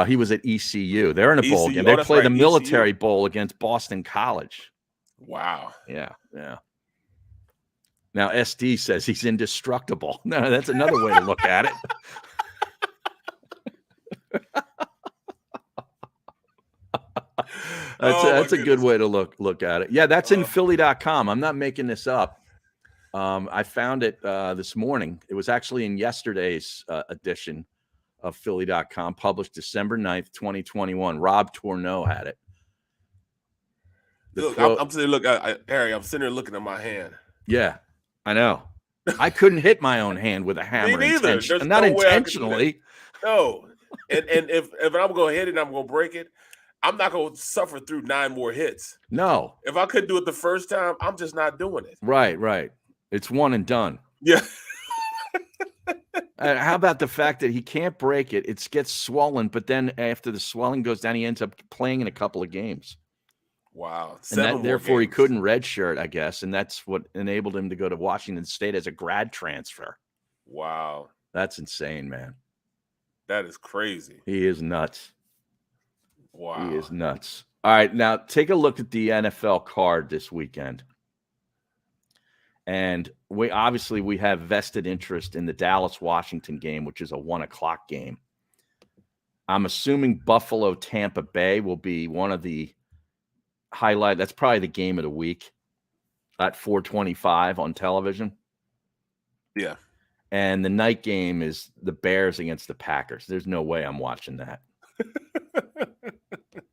He was at ECU. They're in a bowl game. They play the Military Bowl against Boston College.
Wow.
Yeah. Now SD says he's indestructible. No, that's another way to look at it. That's a good way to look at it. Yeah, that's in Philly.com. I'm not making this up. I found it this morning. It was actually in yesterday's edition of Philly.com, published December 9th, 2021. Rob Tourneau had it.
I'm sitting Harry, I'm sitting there looking at my hand.
Yeah, I know. I couldn't hit my own hand with a hammer.
Me neither.
Not intentionally.
No. And if I'm going to hit it and I'm going to break it, I'm not going to suffer through 9 more hits.
No.
If I couldn't do it the first time, I'm just not doing it.
Right. It's one and done.
Yeah.
How about the fact that he can't break it? It gets swollen, but then after the swelling goes down, he ends up playing in a couple of games.
Wow.
And therefore, he couldn't redshirt, I guess. And that's what enabled him to go to Washington State as a grad transfer.
Wow.
That's insane, man.
That is crazy.
He is nuts.
Wow.
He is nuts. All right, now take a look at the NFL card this weekend. And we have vested interest in the Dallas-Washington game, which is a 1:00 game. I'm assuming Buffalo-Tampa Bay will be one of the highlight. That's probably the game of the week at 4:25 on television.
Yeah.
And the night game is the Bears against the Packers. There's no way I'm watching that.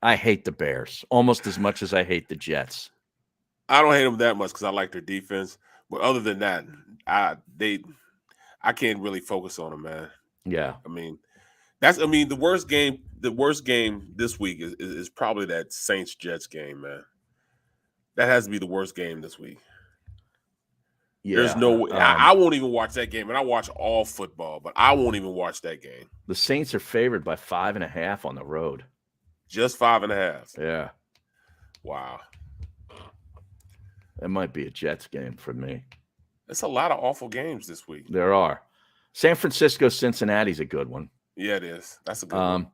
I hate the Bears almost as much as I hate the Jets.
I don't hate them that much because I like their defense. But other than that, I can't really focus on them, man.
Yeah.
The worst game. The worst game this week is probably that Saints-Jets game, man. That has to be the worst game this week. Yeah. There's no way. I won't even watch that game, and I watch all football, but I won't even watch that game.
The Saints are favored by 5.5 on the road.
Just 5.5.
Yeah.
Wow.
It might be a Jets game for me.
It's a lot of awful games this week.
There are. San Francisco-Cincinnati's a good one.
Yeah, it is. That's a good one.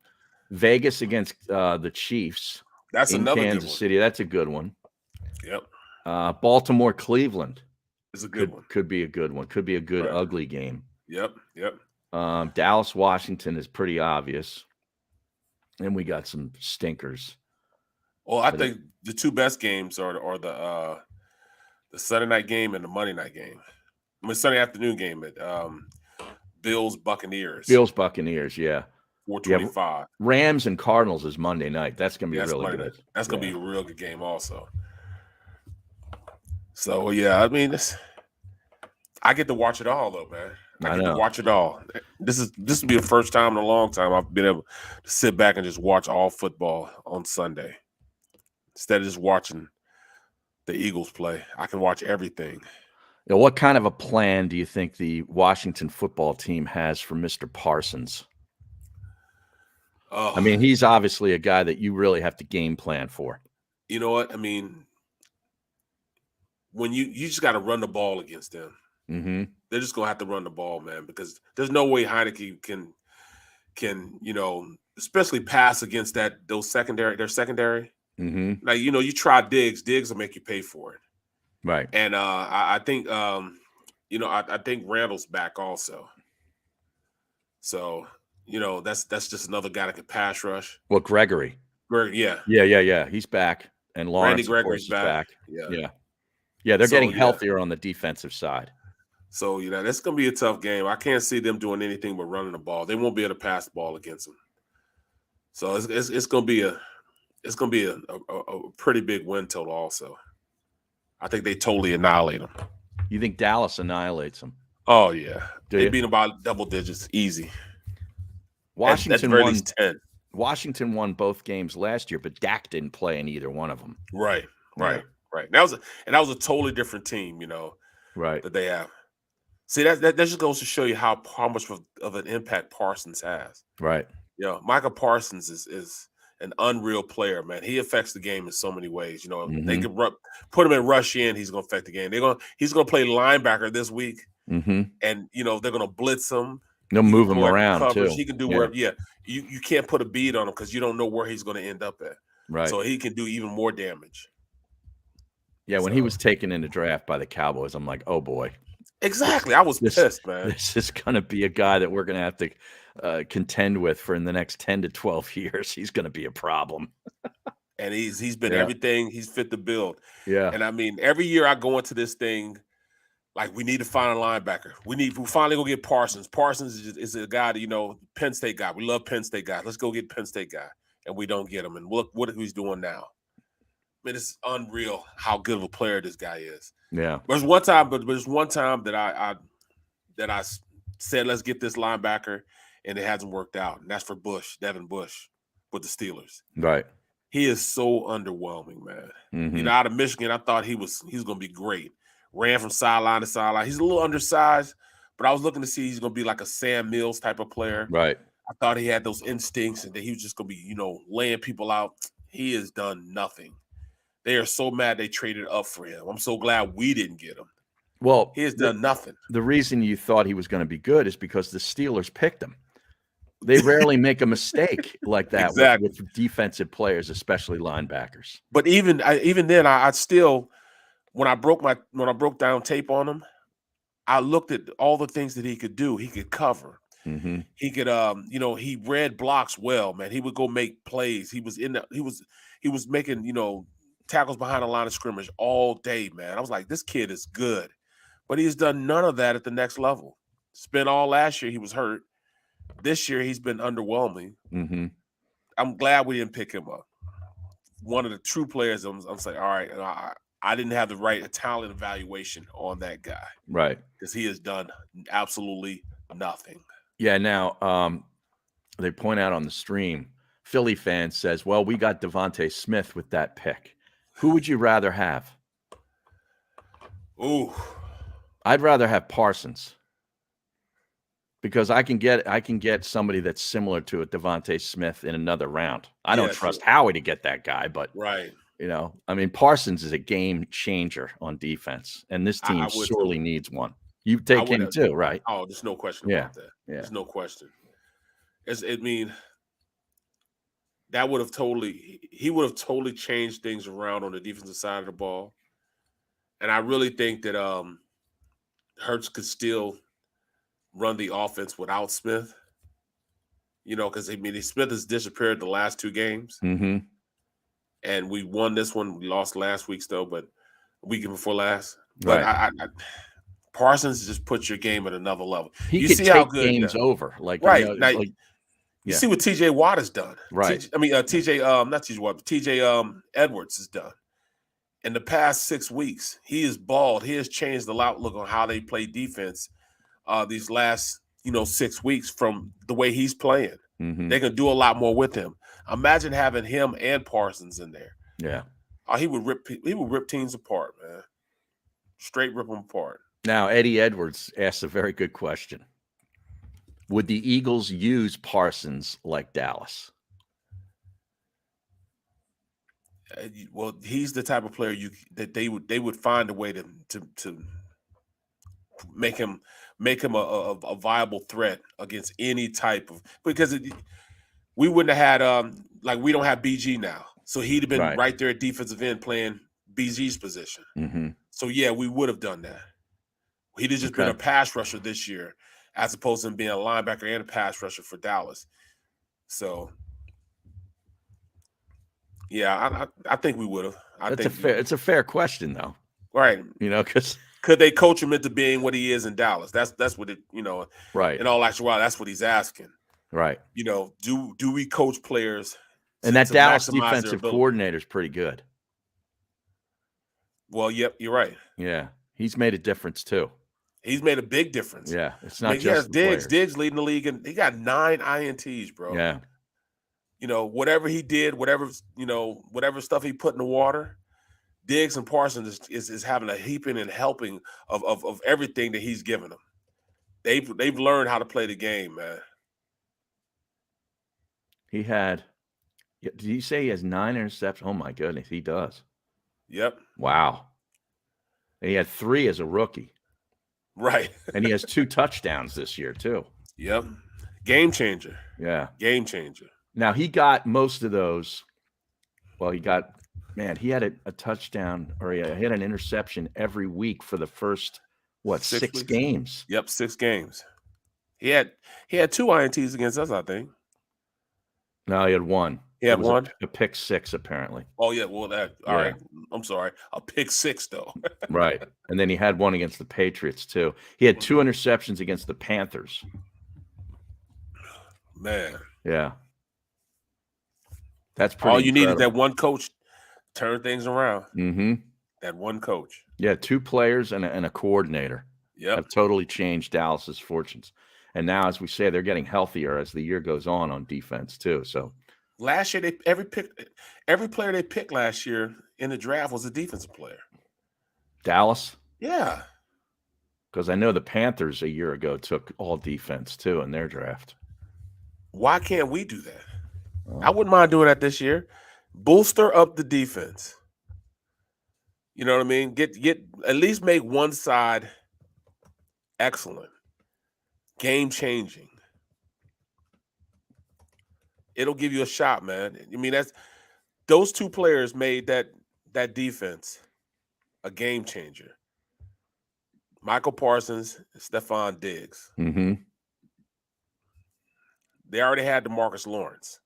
Vegas against the Chiefs.
That's another
Kansas
good one.
City. That's a good one.
Yep.
Baltimore-Cleveland.
It's a good one.
Could be a good one. Could be a good ugly game.
Yep.
Dallas, Washington is pretty obvious. And we got some stinkers.
Well, I think the two best games are the Sunday night game and the Monday night game. I mean, Sunday afternoon game at Bills Buccaneers.
Bills Buccaneers, yeah.
425.
Yeah, Rams and Cardinals is Monday night. That's gonna be really good.
Night. That's gonna be a real good game, also. So yeah, I mean, I get to watch it all, though, man. I get to watch it all. This will be the first time in a long time I've been able to sit back and just watch all football on Sunday instead of just watching the Eagles play. I can watch everything.
You know, what kind of a plan do you think the Washington football team has for Mr. Parsons? I mean, he's obviously a guy that you really have to game plan for.
You know what? I mean, when you just got to run the ball against them.
Mm-hmm.
They're just gonna have to run the ball, man, because there's no way Heineke can especially pass against their secondary.
Mm-hmm.
Like, you try Diggs will make you pay for it.
Right.
And I think I think Randall's back also. So, that's just another guy that can pass rush.
Well, Gregory.
Yeah.
Yeah. He's back. And Lawrence,
Randy Gregory's
of course, is back.
Yeah.
They're getting healthier on the defensive side.
So, that's going to be a tough game. I can't see them doing anything but running the ball. They won't be able to pass the ball against them. So it's going to be a pretty big win total also. I think they totally annihilate them.
You think Dallas annihilates them?
Oh, yeah. They beat them by double digits. Easy.
Washington
won.
won
10.
Washington won both games last year, but Dak didn't play in either one of them.
Right. That was a totally different team,
right,
that they have. See, that just goes to show you how much of an impact Parsons has.
Right.
Michael Parsons is an unreal player, man. He affects the game in so many ways. They can put him in rush in, he's going to affect the game. He's going to play linebacker this week,
mm-hmm.
and they're going to blitz him.
They'll move him around too.
He can do where you can't put a bead on him because you don't know where he's going to end up at.
Right.
So he can do even more damage.
Yeah, when he was taken in the draft by the Cowboys, I'm like, oh boy.
Exactly. I was pissed, man.
This is going to be a guy that we're going to have to contend with for in the next 10 to 12 years. He's going to be a problem.
And he's been everything. He's fit the build.
Yeah.
And I mean, every year I go into this thing like we need to find a linebacker. We finally go get Parsons. Parsons is a guy that, Penn State guy. We love Penn State guys. Let's go get Penn State guy. And we don't get him. And look what he's doing now. I mean, it's unreal how good of a player this guy is.
Yeah.
There's one time that I said, let's get this linebacker, and it hasn't worked out. And that's for Devin Bush with the Steelers.
Right.
He is so underwhelming, man.
Mm-hmm.
Out of Michigan, I thought he was going to be great. Ran from sideline to sideline. He's a little undersized, but I was looking to see he's going to be like a Sam Mills type of player.
Right.
I thought he had those instincts and that he was just going to be, laying people out. He has done nothing. They are so mad they traded up for him. I'm so glad we didn't get him.
Well,
he has done nothing.
The reason you thought he was going to be good is because the Steelers picked him. They rarely make a mistake like that
exactly.
with defensive players, especially linebackers.
But even then, I still, when I broke down tape on him, I looked at all the things that he could do. He could cover.
Mm-hmm.
He could, he read blocks well, man. He would go make plays. He was making, tackles behind the line of scrimmage all day, man. I was like, this kid is good. But he's done none of that at the next level. Spent all last year, he was hurt. This year, he's been underwhelming.
Mm-hmm.
I'm glad we didn't pick him up. One of the true players, I'm saying, all right, I didn't have the right talent evaluation on that guy.
Right.
Because he has done absolutely nothing.
Yeah, now they point out on the stream, Philly fan says, well, we got Devontae Smith with that pick. Who would you rather have?
Ooh.
I'd rather have Parsons because I can get somebody that's similar to a Devontae Smith in another round. I don't trust Howie to get that guy, but
right.
I mean, Parsons is a game changer on defense, and this team sorely needs one. You take him too, right?
Oh, there's no question about that.
Yeah.
There's no question. That would have he would have totally changed things around on the defensive side of the ball. And I really think that Hurts could still run the offense without Smith. You know, because Smith has disappeared the last 2 games,
and
we won this one. We lost last week, though, but week before last. But
right.
Parsons just puts your game at another level.
You see how good games over, like
right.
You know,
now, you see what T.J. Watt has done,
right?
T.J. Not T.J. Watt, but T.J. Edwards has done. In the past 6 weeks, he is balled. He has changed the outlook on how they play defense. These last 6 weeks from the way he's playing, they can do a lot more with him. Imagine having him and Parsons in there.
Yeah,
he would rip teams apart, man. Straight rip them apart.
Now, Eddie Edwards asked a very good question. Would the Eagles use Parsons like Dallas?
Well, he's the type of player that they would find a way to make him a viable threat against any type of, because we wouldn't have had we don't have BG now, so he'd have been right there at defensive end playing BG's position. So yeah, we would have done that. He'd have just been a pass rusher this year, as opposed to him being a linebacker and a pass rusher for Dallas. So yeah, I think we would have.
It's a fair question, though,
right?
Because
could they coach him into being what he is in Dallas? That's what it,
right.
In all actuality, that's what he's asking.
Right.
Do we coach players?
And that Dallas defensive coordinator is pretty good.
Well, yep, you're right.
Yeah, he's made a difference too.
He's made a big difference.
Yeah, it's not just
Diggs. Diggs leading the league, and he got 9 INTs, bro.
Yeah.
Whatever he did, whatever stuff he put in the water, Diggs and Parsons is having a heaping and helping of everything that he's given them. They've learned how to play the game, man.
He had. Did you say he has 9 interceptions? Oh my goodness, he does.
Yep.
Wow. And he had 3 as a rookie.
Right.
And he has 2 touchdowns this year too.
Yep. Game changer.
Yeah.
Game changer.
Now he got most of those. Well, he had a touchdown, or he had an interception every week for the first 6 games.
Yep, 6 games. He had 2 INTs against us, I think.
No, he had 1.
He had 1?
A pick 6, apparently.
Oh, yeah. Well, all right. I'm sorry. A pick 6, though.
Right. And then he had 1 against the Patriots, too. He had 2 interceptions against the Panthers.
Man.
Yeah. That's pretty
all you
incredible.
Needed that one coach turn things around.
Mm-hmm.
That one coach.
Yeah, 2 players and a coordinator.
Yep.
Have totally changed Dallas's fortunes. And now, as we say, they're getting healthier as the year goes on defense, too. So
last year, every player they picked last year in the draft was a defensive player.
Dallas?
Yeah.
Because I know the Panthers a year ago took all defense, too, in their draft.
Why can't we do that? I wouldn't mind doing that this year. Bolster up the defense. You know what I mean? Get at least make one side excellent. Game changing. It'll give you a shot, man. I mean, those 2 players made that defense a game changer. Michael Parsons and Stephon Diggs.
Mm-hmm.
They already had DeMarcus Lawrence.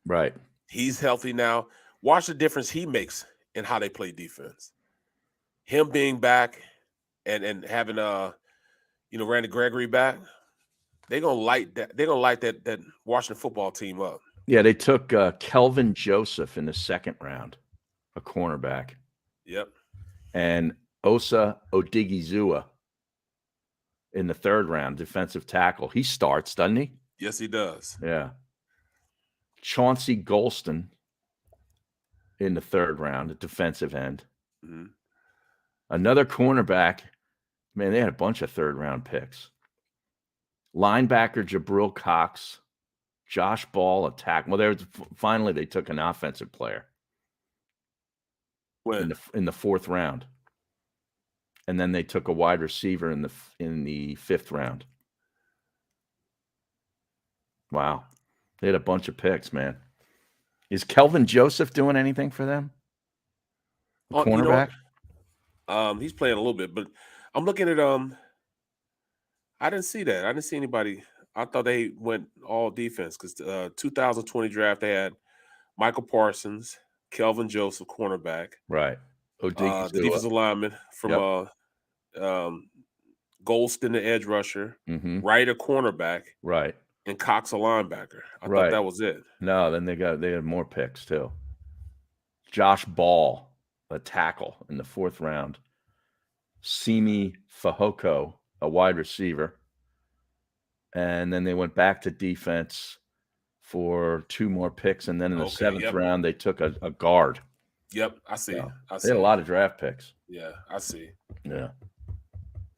Right.
He's healthy now. Watch the difference he makes in how they play defense. Him being back and having Randy Gregory back, they're gonna light that Washington football team up.
Yeah, they took Kelvin Joseph in the 2nd round, a cornerback.
Yep.
And Osa Odigizua in the 3rd round, defensive tackle. He starts, doesn't he?
Yes, he does.
Yeah. Chauncey Golston in the 3rd round, a defensive end.
Mm-hmm.
Another cornerback. Man, they had a bunch of 3rd-round picks. Linebacker Jabril Cox, Josh Ball, attack. Well, finally they took an offensive player.
When?
In the 4th round. And then they took a wide receiver in the 5th round. Wow. They had a bunch of picks, man. Is Kelvin Joseph doing anything for them? Cornerback?
He's playing a little bit, but I'm looking at I didn't see that. I didn't see anybody. I thought they went all defense because 2020 draft they had Michael Parsons, Kelvin Joseph, cornerback,
Right.
the defensive lineman from Golston, the edge rusher, Wright, a cornerback,
right,
and Cox, a linebacker. I thought that was it.
No, then they had more picks too. Josh Ball, a tackle in the 4th round. Simi Fahoko, a wide receiver. And then they went back to defense for 2 more picks. And then in the 7th round, they took a guard.
Yep, I see.
So they had a lot of draft picks.
Yeah, I see.
Yeah.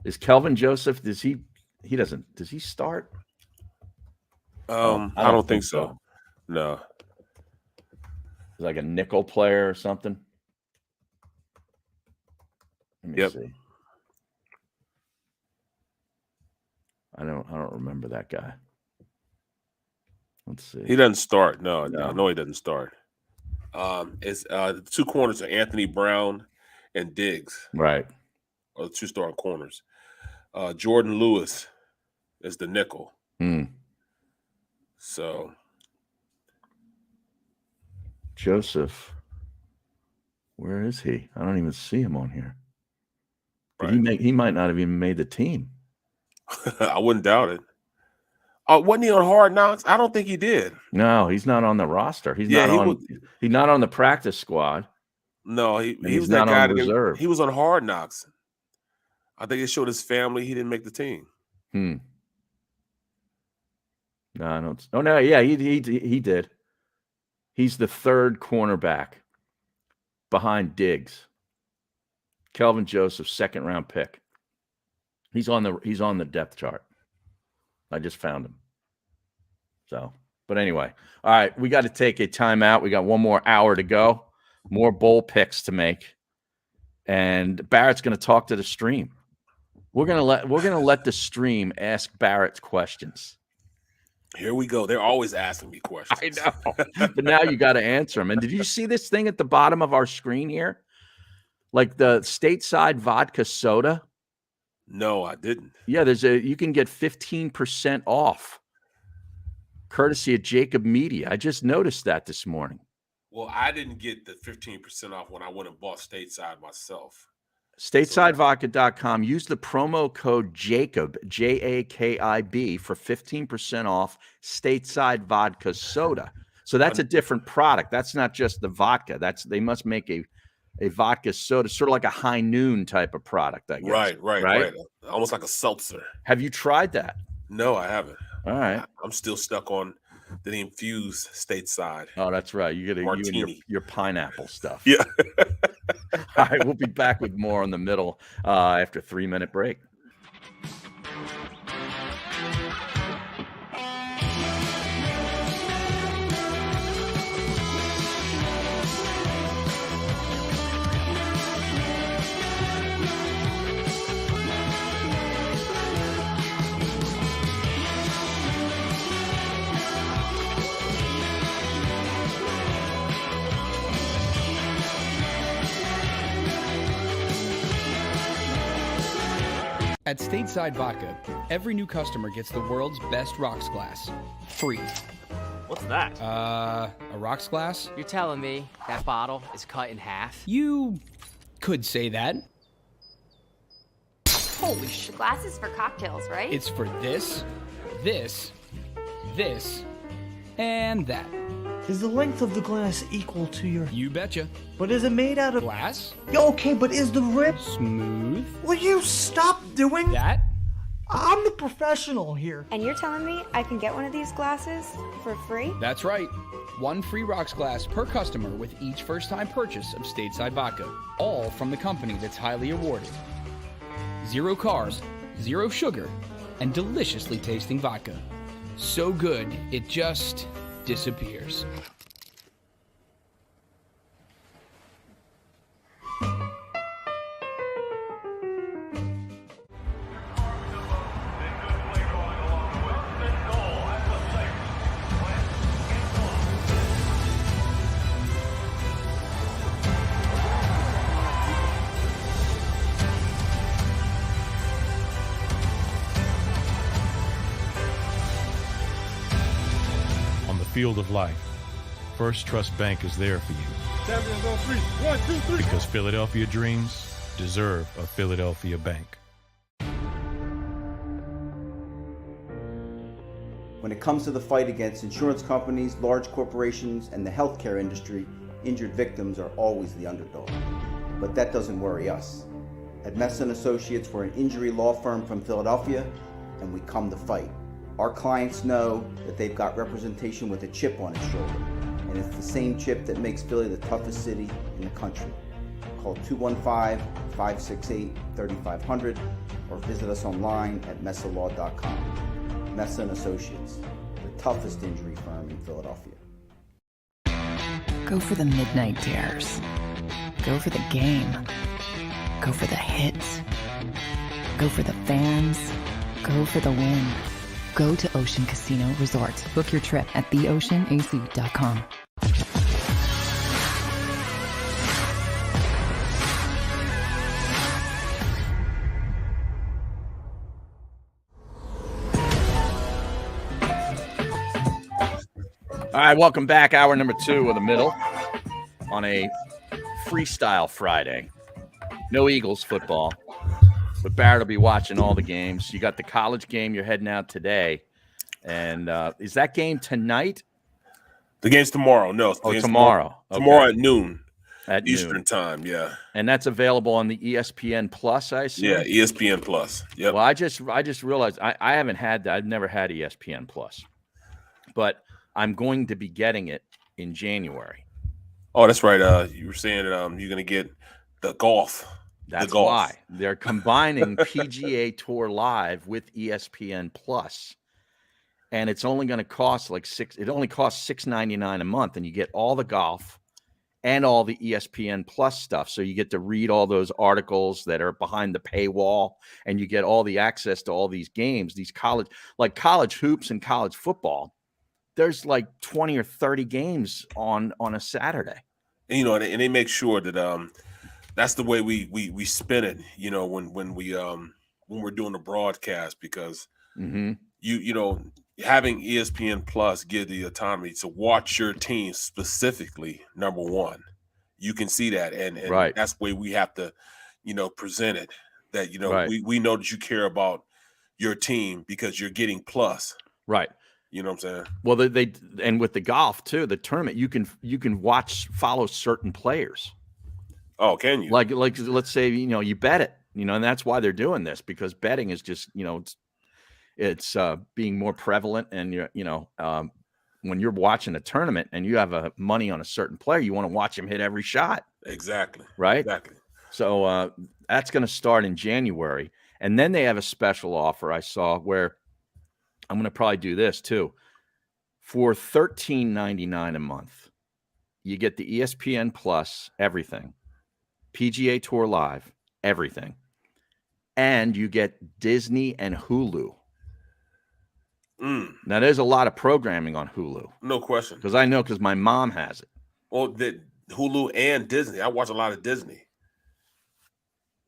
Is Kelvin Joseph, does he start?
I don't think so. No.
Like a nickel player or something? Let me see. I don't remember that guy. Let's see.
He doesn't start. No, he doesn't start. It's the 2 corners are Anthony Brown and Diggs.
Right.
Or the 2 starting corners. Jordan Lewis is the nickel. So
Joseph, where is he? I don't even see him on here. He might not have even made the team.
I wouldn't doubt it. Wasn't he on Hard Knocks? I don't think he did.
No, he's not on the roster. He's not on the practice squad.
No, he was
not
that guy
on reserve.
He was on Hard Knocks. I think it showed his family. He didn't make the team.
No, I don't. Oh no, yeah, he did. He's the 3rd cornerback behind Diggs. Kelvin Joseph, 2nd round pick. He's on the depth chart. I just found him. So, but anyway, all right, we got to take a timeout. We got 1 more hour to go. More bowl picks to make, and Barrett's going to talk to the stream. We're gonna let the stream ask Barrett questions.
Here we go. They're always asking me questions.
I know, but now you got to answer them. And did you see this thing at the bottom of our screen here? Like the stateside vodka soda?
No, I didn't.
Yeah, you can get 15% off, courtesy of JAKIB Media. I just noticed that this morning.
Well, I didn't get the 15% off when I went and bought stateside myself.
StatesideVodka.com. Use the promo code JAKIB, JAKIB, for 15% off stateside vodka soda. So that's a different product. That's not just the vodka. They must make a vodka soda, sort of like a High Noon type of product, I guess.
Right. Almost like a seltzer.
Have you tried that?
No, I haven't.
All right.
I'm still stuck on the infused stateside.
Oh, that's right. You get
martini.
Your pineapple stuff.
Yeah.
All right, we'll be back with more in the middle after a 3-minute break.
At Stateside Vodka, every new customer gets the world's best rocks glass, free.
What's that?
A rocks glass?
You're telling me that bottle is cut in half?
You could say that.
Holy sh! The glass is for cocktails, right?
It's for this, and that.
Is the length of the glass equal to your...
You betcha.
But is it made out of...
Glass?
Yeah, okay, but is the rip...
Smooth?
Will you stop doing...
That?
I'm the professional here.
And you're telling me I can get one of these glasses for free?
That's right. 1 free rocks glass per customer with each first-time purchase of Stateside Vodka. All from the company that's highly awarded. 0 carbs, 0 sugar, and deliciously tasting vodka. So good, it just disappears.
field of life, First Trust Bank is there for you. Champions on 3. 1, 2, 3. Because Philadelphia dreams deserve a Philadelphia bank.
When it comes to the fight against insurance companies, large corporations, and the healthcare industry, injured victims are always the underdog. But that doesn't worry us. At Messa & Associates, we're an injury law firm from Philadelphia, and we come to fight. Our clients know that they've got representation with a chip on its shoulder, and it's the same chip that makes Philly the toughest city in the country. Call 215-568-3500 or visit us online at messalaw.com. Messa & Associates, the toughest injury firm in Philadelphia.
Go for the midnight dares. Go for the game. Go for the hits. Go for the fans. Go for the win. Go to Ocean Casino Resort. Book your trip at theoceanac.com.
All right, welcome back. Hour number 2 of the middle on a freestyle Friday. No Eagles football, but Barrett will be watching all the games. You got the college game you're heading out today. And is that game tonight?
The game's tomorrow. No,
tomorrow.
Tomorrow at noon.
At
Eastern time, yeah.
And that's available on the ESPN Plus, I assume?
Yeah, ESPN Plus. Yep.
Well, I just realized I haven't had that. I've never had ESPN Plus. But I'm going to be getting it in January.
Oh, that's right. You were saying that you're going to get the golf.
That's why. They're combining PGA Tour Live with ESPN Plus. And it's only going to cost it only costs $6.99 a month, and you get all the golf and all the ESPN Plus stuff. So you get to read all those articles that are behind the paywall, and you get all the access to all these games, these college hoops and college football. There's like 20 or 30 games on a Saturday. And,
and they make sure that that's the way we spin it, when we're doing the broadcast, because having ESPN Plus give the autonomy to watch your team specifically, number one. You can see that, and
right.
That's the way we have to, present it, that
right.
we know that you care about your team because you're getting Plus.
Right.
You know what I'm saying?
Well, they and with the golf too, the tournament, you can follow certain players.
Oh, can you?
Like let's say you bet it, and that's why they're doing this, because betting is just it's being more prevalent, and when you're watching a tournament and you have money on a certain player, you want to watch him hit every shot.
Exactly.
Right.
Exactly.
So that's going to start in January, and then they have a special offer I saw where I'm going to probably do this too. For $13.99 a month, you get the ESPN Plus, everything, PGA Tour Live, everything, and you get Disney and Hulu. Now, there's a lot of programming on Hulu.
No question.
Because my mom has it.
Well, the Hulu and Disney. I watch a lot of Disney.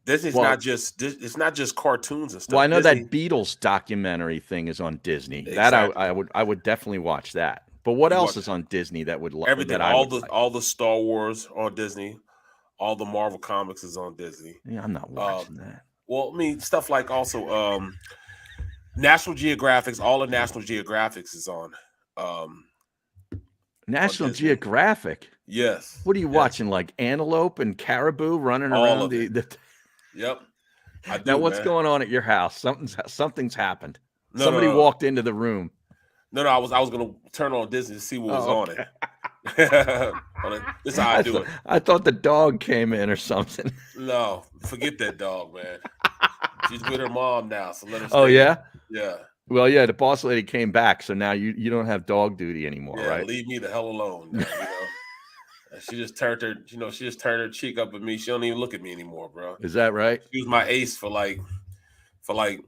Disney's not just cartoons and stuff.
Well, I know
Disney,
that Beatles documentary thing is on Disney.
Exactly.
That I would definitely watch that. But what else is on Disney that would love
everything? All the Star Wars on Disney, all the Marvel comics is on Disney.
Yeah, I'm not watching that.
Well, I mean, stuff like also National Geographics. All the National Geographics is on.
National Geographic.
Yes.
What are you watching? Like antelope and caribou running
all
around
of
the
Yep.
Now, what's going on at your house? Something's happened. Somebody walked into the room.
No, I was going to turn on Disney to see what was on it. This is how I do it.
I thought the dog came in or something.
No, forget that dog, man. She's with her mom now, so let her stay.
Oh, yeah?
Yeah.
Well, yeah, the boss lady came back, so now you don't have dog duty anymore, right?
Leave me the hell alone. Now, She just turned her cheek up at me. She don't even look at me anymore, bro.
Is that right?
She was my ace for like 3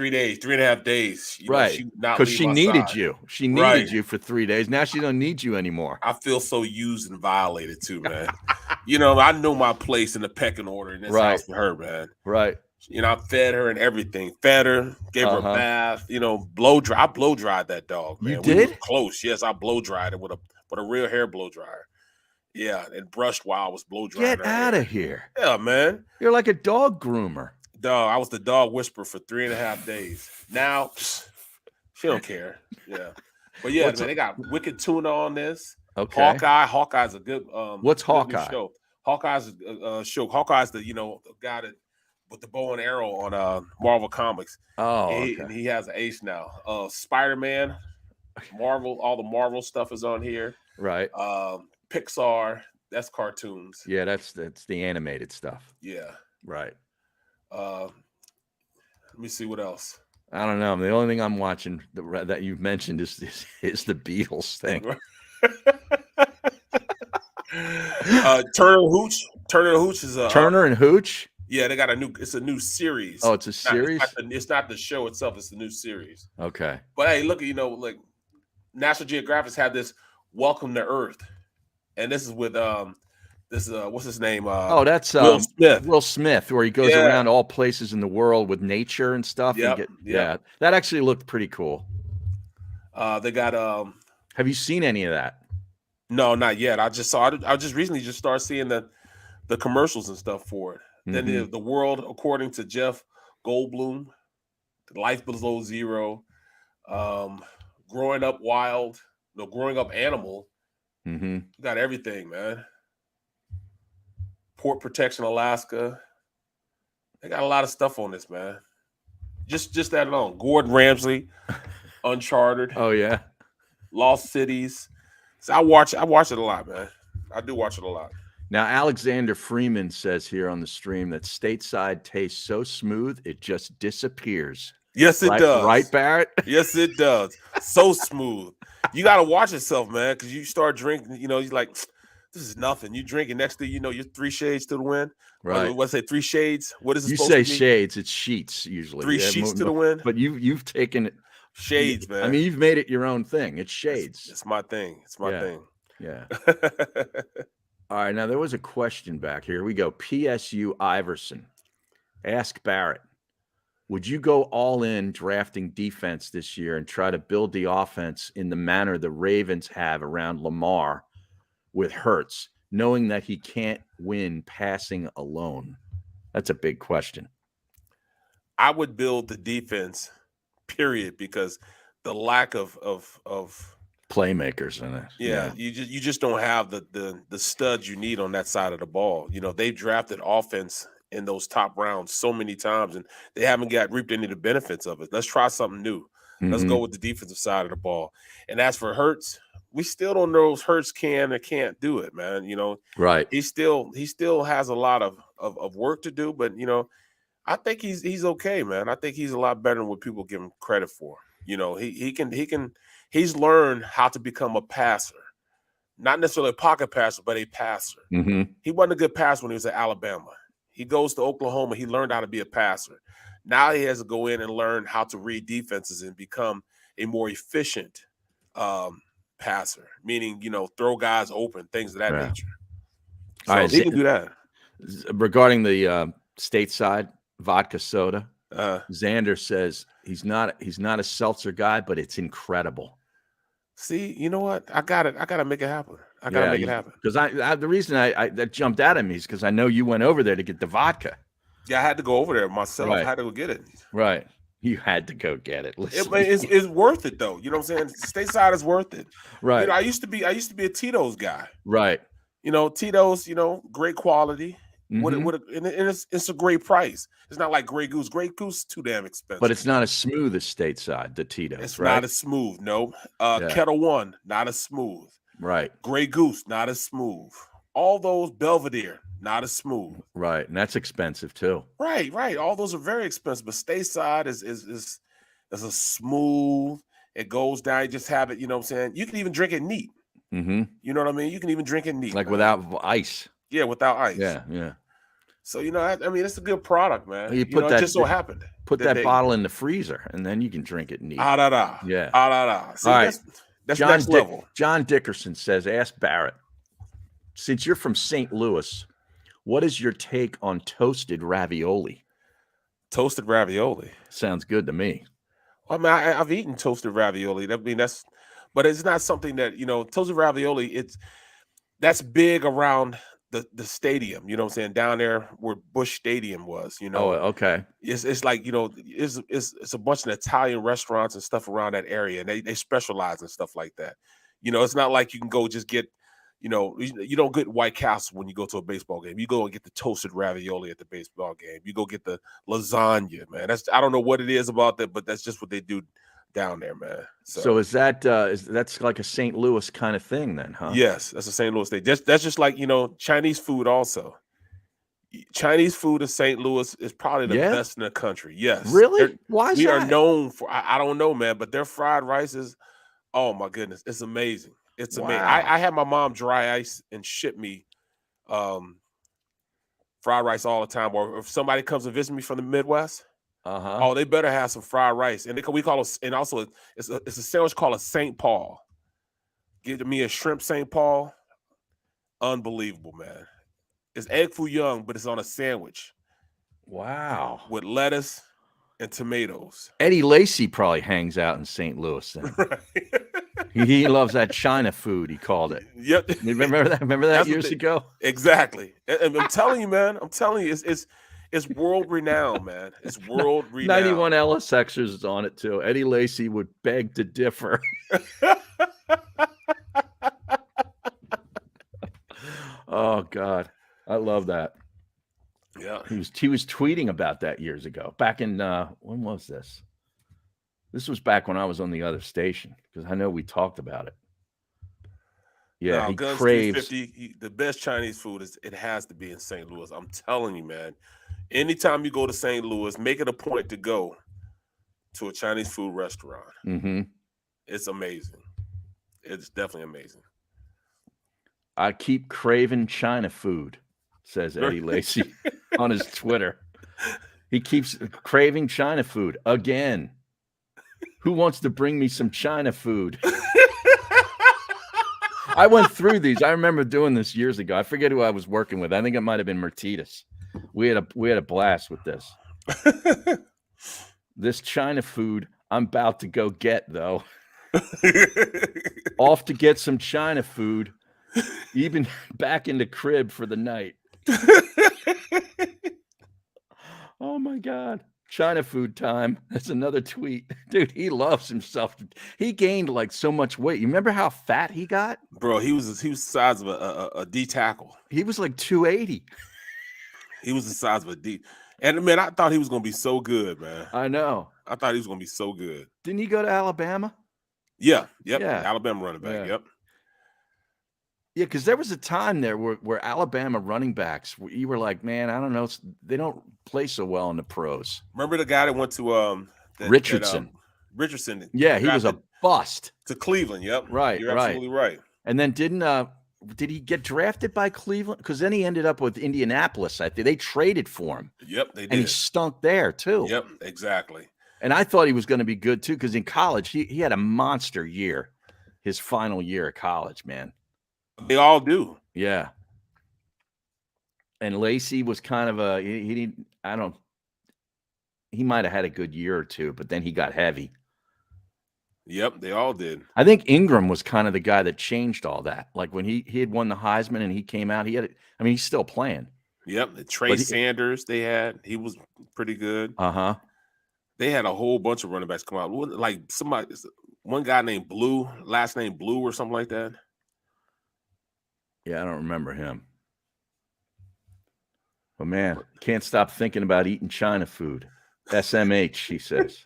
days, 3.5 days.
Right. Because she needed you. She needed you for 3 days. Now she don't need you anymore.
I feel so used and violated too, man. I know my place in the pecking order in this house for her, man.
Right.
You know, I fed her and everything. Fed her, gave her a bath. You know, blow dry. I blow dried that dog. Man.
You did?
We were close. Yes, I blow dried it with a real hair blow dryer. Yeah, and brushed while I was blow drying.
Get out of here.
Yeah, man.
You're like a dog groomer.
Dog, I was the dog whisperer for 3.5 days. Now, she don't care. Yeah. But yeah, man, they got wicked tuna on this.
Okay.
Hawkeye's a good
what's
good
Hawkeye?
Show. Hawkeye's a show. Hawkeye's the guy that with the bow and arrow on Marvel Comics.
Oh,
and he has an ace now. Spider-Man, Marvel, all the Marvel stuff is on here.
Right.
Pixar, that's cartoons.
Yeah, that's the animated stuff.
Yeah.
Right.
Let me see what else.
I don't know. The only thing I'm watching that you've mentioned is the Beatles thing.
Turner and Hooch is a
Turner and Hooch.
Yeah, they got it's a new series.
Oh, it's a series.
It's not the show itself. It's the new series.
Okay.
But hey, look, like National Geographic's had this Welcome to Earth, and this is with what's his name?
That's
Will Smith.
Will Smith, where he goes around all places in the world with nature and stuff.
Yep,
Yeah, that actually looked pretty cool.
They got
Have you seen any of that?
No, not yet. I just recently started seeing the commercials and stuff for it.
Mm-hmm.
Then the world, according to Jeff Goldblum, Life Below Zero, Growing Up Wild, Growing Up Animal.
Mm-hmm.
You got everything, man. Port Protection Alaska. They got a lot of stuff on this, man. Just that alone. Gordon Ramsay, Uncharted.
Oh yeah.
Lost Cities. So I watch it a lot, man. I do watch it a lot.
Now, Alexander Freeman says here on the stream that stateside tastes so smooth it just disappears.
Yes, it does.
Right, Barrett?
Yes, it does. So smooth. You got to watch yourself, man, because you start drinking, you're like, this is nothing. You drink it, next thing you know, you're 3 shades to the wind.
Right.
What's it, 3 shades? What is it
you
supposed
say
to be?
Shades, it's sheets usually.
3 sheets to the wind?
But you've taken it.
Shades, man.
I mean, you've made it your own thing. It's shades.
It's my thing. It's my thing.
Yeah. All right. Now, there was a question back here. We go. PSU Iverson. Ask Barrett. Would you go all in drafting defense this year and try to build the offense in the manner the Ravens have around Lamar with Hurts, knowing that he can't win passing alone? That's a big question.
I would build the defense, period, because the lack of
playmakers in it.
Yeah, you just don't have the studs you need on that side of the ball. They've drafted offense in those top rounds so many times, and they haven't reaped any of the benefits of it. Let's try something new. Mm-hmm. Let's go with the defensive side of the ball. And as for Hurts, we still don't know if Hurts can or can't do it, man.
Right.
He still has a lot of work to do, but I think he's okay, man. I think he's a lot better than what people give him credit for. He's learned how to become a passer, not necessarily a pocket passer, but a passer.
Mm-hmm.
He wasn't a good passer when he was at Alabama. He goes to Oklahoma. He learned how to be a passer. Now he has to go in and learn how to read defenses and become a more efficient passer, meaning, throw guys open, things of that nature. So
all right,
he can do that.
Regarding the stateside vodka soda, Xander says he's not a seltzer guy, but it's incredible.
See, you know what? I got to make it happen. I got to make it happen.
Because the reason I that jumped out at me is because I know you went over there to get the vodka.
Yeah, I had to go over there myself.
Right.
I had to go get it.
Right. You had to go get it.
It's worth it though. You know what I'm saying? Stateside is worth it.
Right.
I used to be a Tito's guy.
Right.
Tito's, great quality.
Mm-hmm.
And it's a great price. It's not like Grey Goose. Grey Goose is too damn expensive.
But it's not as smooth as stateside, the Tito's.
It's
right?
not as smooth. No. Kettle One, not as smooth.
Right.
Grey Goose, not as smooth. All those Belvedere, not as smooth.
Right. And that's expensive too.
Right. All those are very expensive. But stateside is a smooth. It goes down. You just have it, you know what I'm saying? You can even drink it neat.
Mm-hmm.
You know what I mean? You can even drink it neat.
Like without ice.
Yeah, without ice.
Yeah.
So, it's a good product, man.
You put that,
it just so happened.
Put that bottle in the freezer, and then you can drink it neat.
Yeah. See,
all right.
That's next level.
John Dickerson says, ask Barrett, since you're from St. Louis, what is your take on toasted ravioli?
Toasted ravioli.
Sounds good to me.
I mean, I've eaten toasted ravioli. I mean, but it's not something that, toasted ravioli, that's big around the stadium, you know what I'm saying, down there where Busch Stadium was,
Oh, okay.
It's like, it's a bunch of Italian restaurants and stuff around that area, and they specialize in stuff like that. It's not like you can go just get, you don't get White Castle when you go to a baseball game. You go and get the toasted ravioli at the baseball game. You go get the lasagna, man. I don't know what it is about that, but that's just what they do down there, man.
So is that's like a St. Louis kind of thing then, huh?
Yes, that's a St. Louis thing. That's just like, Chinese food also. Chinese food in St. Louis is probably the best in the country. Yes.
Really? Why is
we
that?
are known for, I don't know, man, but their fried rice is, oh my goodness, it's amazing. It's amazing. I had my mom dry ice and ship me fried rice all the time. Or if somebody comes and visit me from the Midwest, oh, they better have some fried rice. And we call it, and also it's a sandwich called a St. Paul. Give me a shrimp St. Paul. Unbelievable, man. It's egg foo young, but it's on a sandwich.
Wow.
With lettuce and tomatoes.
Eddie Lacy probably hangs out in St. Louis then.
Right.
He loves that China food, he called it.
Yep.
You remember that? Remember that years ago?
Exactly. And I'm telling you, man, it's world renowned, man. It's world renowned.
91 LSXers is on it too. Eddie Lacy would beg to differ. Oh God. I love that.
Yeah.
He was tweeting about that years ago. Back in when was this? This was back when I was on the other station, because I know we talked about it. Yeah,
no,
he
Guns
craves
350, the best Chinese food it has to be in St. Louis. I'm telling you, man. Anytime you go to St. Louis, make it a point to go to a Chinese food restaurant.
Mm-hmm.
It's amazing. It's definitely amazing.
I keep craving China food, says Eddie Lacy on his Twitter. He keeps craving China food again. Who wants to bring me some China food? I went through these. I remember doing this years ago. I forget who I was working with. I think it might have been Mertitas. We had a blast with this. This China food I'm about to go get, though. Off to get some China food. Even back in the crib for the night. Oh my God. China food time. That's another tweet. Dude, he loves himself. He gained like so much weight. You remember how fat he got?
Bro, he was the size of a D tackle.
He was like 280.
He was the size of a D. And man, I thought he was gonna be so good, man.
I know.
I thought he was gonna be so good.
Didn't he go to Alabama?
Yeah. Yep.
Yeah.
Alabama running back.
Yeah.
Yep.
Yeah, because there was a time there where Alabama running backs, you were like, man, I don't know, they don't play so well in the pros.
Remember the guy that went to
Richardson?
Richardson.
Yeah, he was a bust.
To Cleveland. Yep.
Right.
You're absolutely right.
And then did he get drafted by Cleveland? Because then he ended up with Indianapolis. I think they traded for him.
Yep, they did.
And he stunk there too.
Yep, exactly.
And I thought he was going to be good too, because in college he had a monster year, his final year of college, man.
They all do.
Yeah. And Lacy was kind of he might have had a good year or two, but then he got heavy.
Yep, they all did.
I think Ingram was kind of the guy that changed all that. Like when he had won the Heisman and he came out, he's still playing.
Yep, Trey Sanders he was pretty good.
Uh-huh.
They had a whole bunch of running backs come out. Like one guy named Blue, last name Blue or something like that.
Yeah, I don't remember him. But man, can't stop thinking about eating China food. SMH, he says.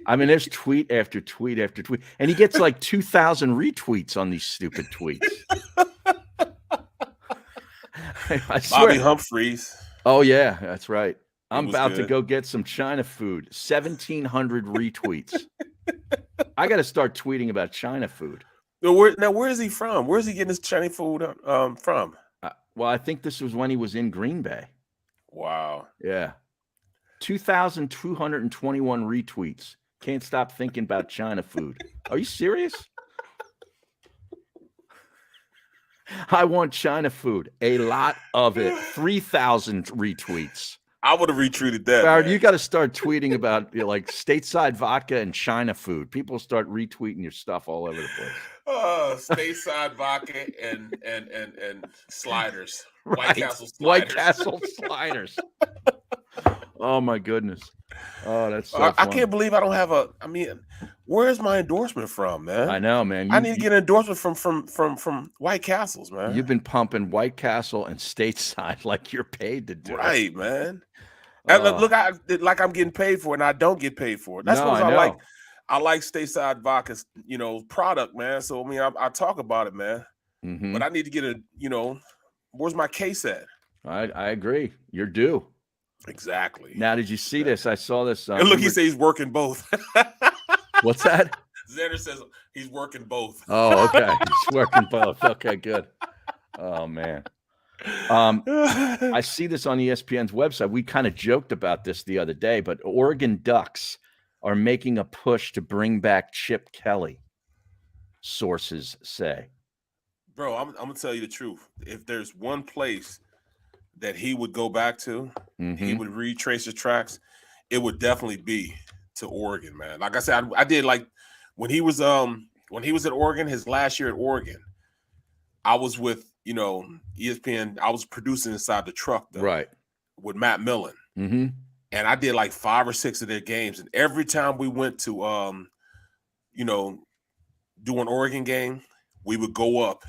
I mean, there's tweet after tweet after tweet. And he gets like 2,000 retweets on these stupid tweets. I swear.
Bobby Humphreys.
Oh, yeah, that's right. I'm about to go get some China food. 1,700 retweets. I got to start tweeting about China food.
Now, where is he from? Where is he getting his Chinese food from?
Well, I think this was when he was in Green Bay.
Wow.
Yeah. 2,221 retweets. Can't stop thinking about China food. Are you serious? I want China food. A lot of it. 3,000 retweets.
I would have retweeted that.
Barrett,
man.
you got to start tweeting about like stateside vodka and China food. People start retweeting your stuff all over the place.
Stateside vodka and sliders.
Right.
White Castle sliders.
White Castle sliders. Oh my goodness. Oh, that's so
I
fun.
can't believe I don't have a. I mean, where's my endorsement from, man?
I know, man.
I need to get an endorsement from White Castles, man.
You've been pumping White Castle and stateside like you're paid to do.
Right, man. And look, like I'm getting paid for it, and I don't get paid for it. That's what I like. I like stateside vodka's, product, man. So I mean, I talk about it, man.
Mm-hmm.
But I need to get where's my case at?
I agree. You're due.
Exactly.
Now, did you see this? I saw this.
And look, he says he's working both.
What's that?
Xander says he's working both.
Oh, okay. He's working both. Okay, good. Oh, man. I see this on ESPN's website. We kind of joked about this the other day, but Oregon Ducks are making a push to bring back Chip Kelly, sources say.
Bro, I'm going to tell you the truth. If there's one place that he would go back to, he would retrace his tracks, it would definitely be to Oregon, man. Like I said, I did like when he was at Oregon, his last year at Oregon, I was with, ESPN, I was producing inside the truck though,
right,
with Matt Millen.
Mm-hmm.
And I did like 5 or 6 of their games. And every time we went to do an Oregon game, we would go up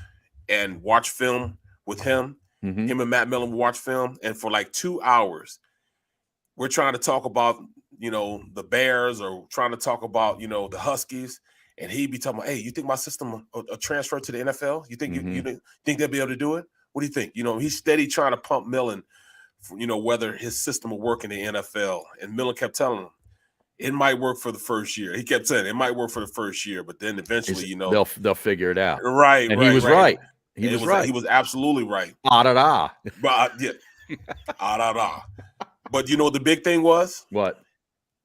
and watch film with him.
Mm-hmm.
Him and Matt Millen would watch film, and for like 2 hours, we're trying to talk about, the Bears or trying to talk about, the Huskies, and he'd be talking about, hey, you think my system will transfer to the NFL? You think you think they'll be able to do it? What do you think? He's steady trying to pump Millen, for, whether his system will work in the NFL. And Millen kept telling him, it might work for the first year. He kept saying it might work for the first year, but then eventually,
they'll figure it out.
Right.
And he was right. He was right.
He was absolutely right.
Ah-da-da.
But yeah. Ah-da-da. But the big thing was?
What?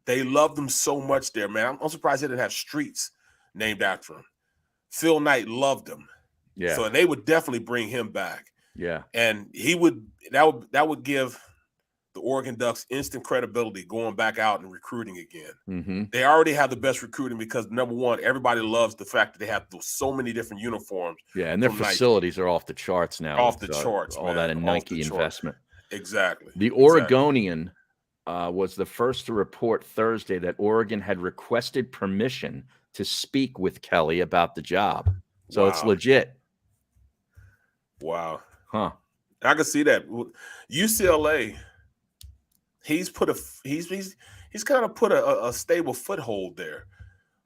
They loved him so much there, man. I'm surprised they didn't have streets named after him. Phil Knight loved him.
Yeah.
So they would definitely bring him back.
Yeah.
And that would give the Oregon Ducks instant credibility going back out and recruiting again.
Mm-hmm.
They already have the best recruiting because, number one, everybody loves the fact that they have so many different uniforms.
Yeah, and their facilities are off the charts now.
Off the charts,
all that in Nike investment.
Exactly.
The Oregonian was the first to report Thursday that Oregon had requested permission to speak with Kelly about the job. So it's legit.
Wow.
Huh.
I can see that. UCLA, he's kind of put a stable foothold there.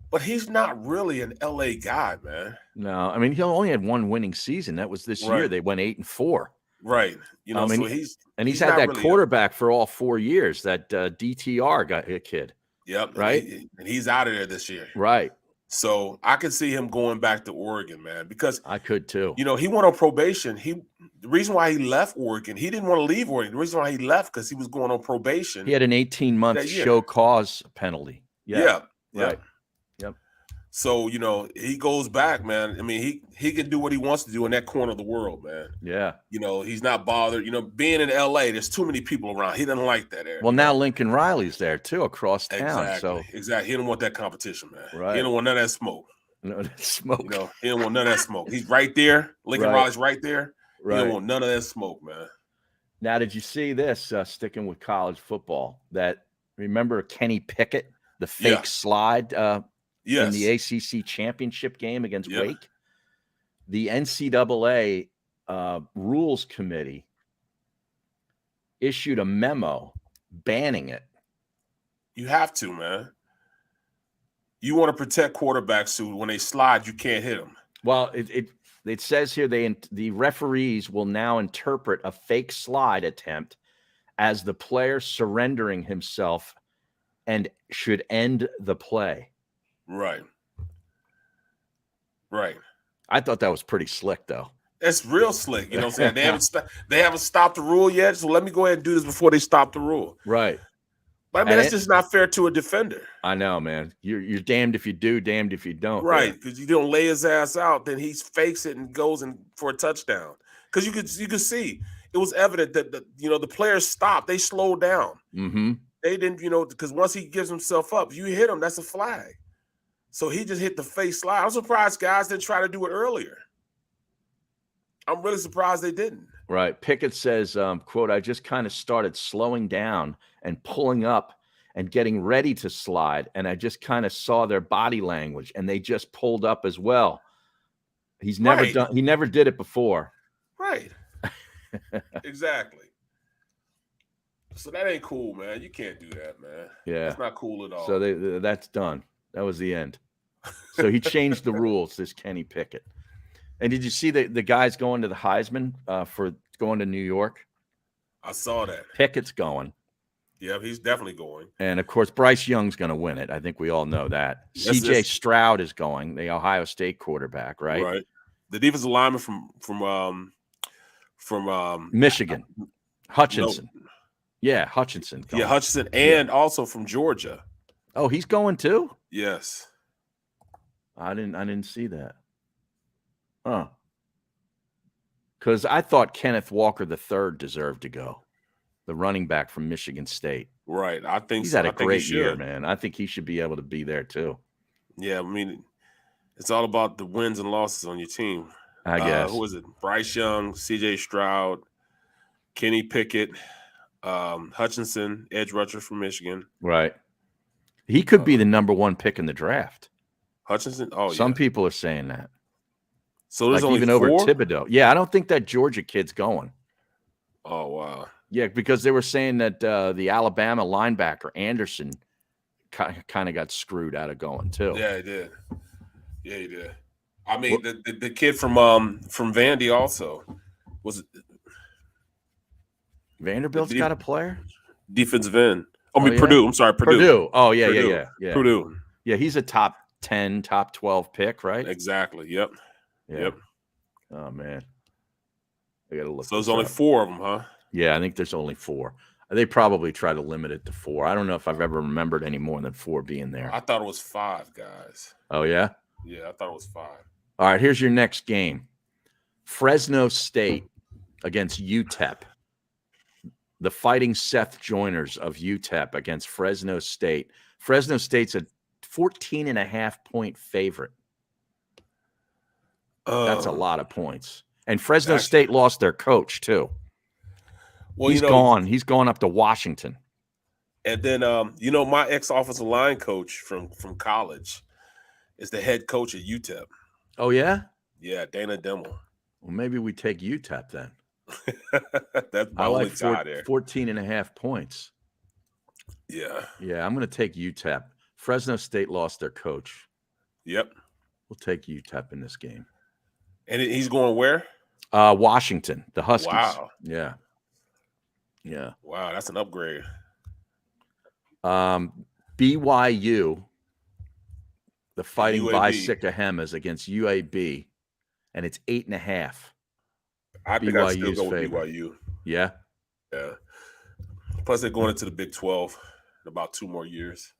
But he's not really an LA guy, man.
No, I mean, he only had one winning season. That was this year. They went 8-4.
Right.
I mean,
so
he's had that really quarterback for all 4 years, that DTR guy, a kid.
Yep.
Right.
And he's out of there this year.
Right.
So I could see him going back to Oregon, man, because
I could too.
He went on probation. The reason why he left Oregon, he didn't want to leave Oregon. The reason why he left because he was going on probation.
He had an 18-month show cause penalty.
Yeah.
Right. Yep.
So, he goes back, man. I mean, he can do what he wants to do in that corner of the world, man.
Yeah.
He's not bothered. Being in LA, there's too many people around. He doesn't like that area.
Well, now Lincoln Riley's there too, across town.
Exactly. He don't want that competition, man.
Right.
He don't want none of that smoke.
No, that smoke.
He don't want none of that smoke. He's right there. Lincoln Riley's right there. Right. He don't want none of that smoke, man.
Now, did you see this, sticking with college football, remember Kenny Pickett, the fake slide in the ACC championship game against Wake? The NCAA rules committee issued a memo banning it.
You have to, man. You want to protect quarterbacks, so when they slide, you can't hit them.
Well, it says here the referees will now interpret a fake slide attempt as the player surrendering himself and should end the play.
Right. Right.
I thought that was pretty slick, though.
That's real slick. You know what I'm saying? They haven't stopped the rule yet, so let me go ahead and do this before they stop the rule.
Right.
But I mean, that's just not fair to a defender.
I know, man. You're damned if you do, damned if you don't.
Right, because you don't lay his ass out, then he fakes it and goes in for a touchdown. Because you could see it was evident that the players stopped. They slowed down.
Mm-hmm.
They didn't, because once he gives himself up, if you hit him, that's a flag. So he just hit the face slide. I'm surprised guys didn't try to do it earlier. I'm really surprised they didn't.
Right. Pickett says, quote, I just kind of started slowing down and pulling up and getting ready to slide. And I just kind of saw their body language and they just pulled up as well. He never did it before.
Right. Exactly. So that ain't cool, man. You can't do that, man.
Yeah.
That's not cool at all.
So that's done. That was the end. So he changed the rules, this Kenny Pickett. And did you see the guys going to the Heisman for going to New York?
I saw that.
Pickett's going.
Yeah, he's definitely going.
And, of course, Bryce Young's going to win it. I think we all know that. C.J. Stroud is going, the Ohio State quarterback, right?
Right. The defensive lineman from
Michigan. Hutchinson. No. Yeah, Hutchinson.
Yeah, Hutchinson, and also from Georgia.
Oh, he's going too?
Yes.
I didn't see that. Huh. Because I thought Kenneth Walker III deserved to go, the running back from Michigan State.
Right. I think
he's had a great year, man. I think he should be able to be there too.
Yeah, I mean, it's all about the wins and losses on your team.
I guess.
Who was it? Bryce Young, C.J. Stroud, Kenny Pickett, Hutchinson, edge rusher from Michigan.
Right. He could be the number 1 pick in the draft.
Hutchinson? Oh,
Some people are saying that.
So there's only
even
4?
Over Thibodeau. Yeah, I don't think that Georgia kid's going.
Oh, wow.
Yeah, because they were saying that the Alabama linebacker, Anderson, kind of got screwed out of going too.
Yeah, he did. Yeah, he did. I mean, the kid from Vandy also. Was it
Vanderbilt's got a player?
Defensive end. Purdue. I'm sorry, Purdue.
Purdue. Oh, yeah.
Purdue.
Yeah, he's a top 10, top 12 pick, right?
Exactly. Yep.
Yeah.
Yep.
Oh, man. I got to look.
So there's only 4 of them, huh?
Yeah, I think there's only 4. They probably try to limit it to 4. I don't know if I've ever remembered any more than 4 being there.
I thought it was 5 guys.
Oh, yeah?
Yeah, I thought it was 5.
All right, here's your next game. Fresno State against UTEP. The Fighting Seth Joiners of UTEP against Fresno State. Fresno State's a 14.5-point favorite. That's a lot of points. And Fresno State lost their coach, too. Well, he's gone. He's gone up to Washington.
And then, my ex-offensive line coach from college is the head coach at UTEP.
Oh, yeah?
Yeah, Dana Dimmel.
Well, maybe we take UTEP then.
That's my only tie there.
14.5 points.
Yeah.
Yeah, I'm going to take UTEP. Fresno State lost their coach.
Yep.
We'll take UTEP in this game.
And he's going where?
Washington, the Huskies.
Wow.
Yeah. Yeah.
Wow, that's an upgrade.
BYU, the Fighting Bicycahemas against UAB, and it's 8.5.
I think I'd still go with BYU.
Yeah?
Yeah. Plus, they're going into the Big 12 in about 2 more years.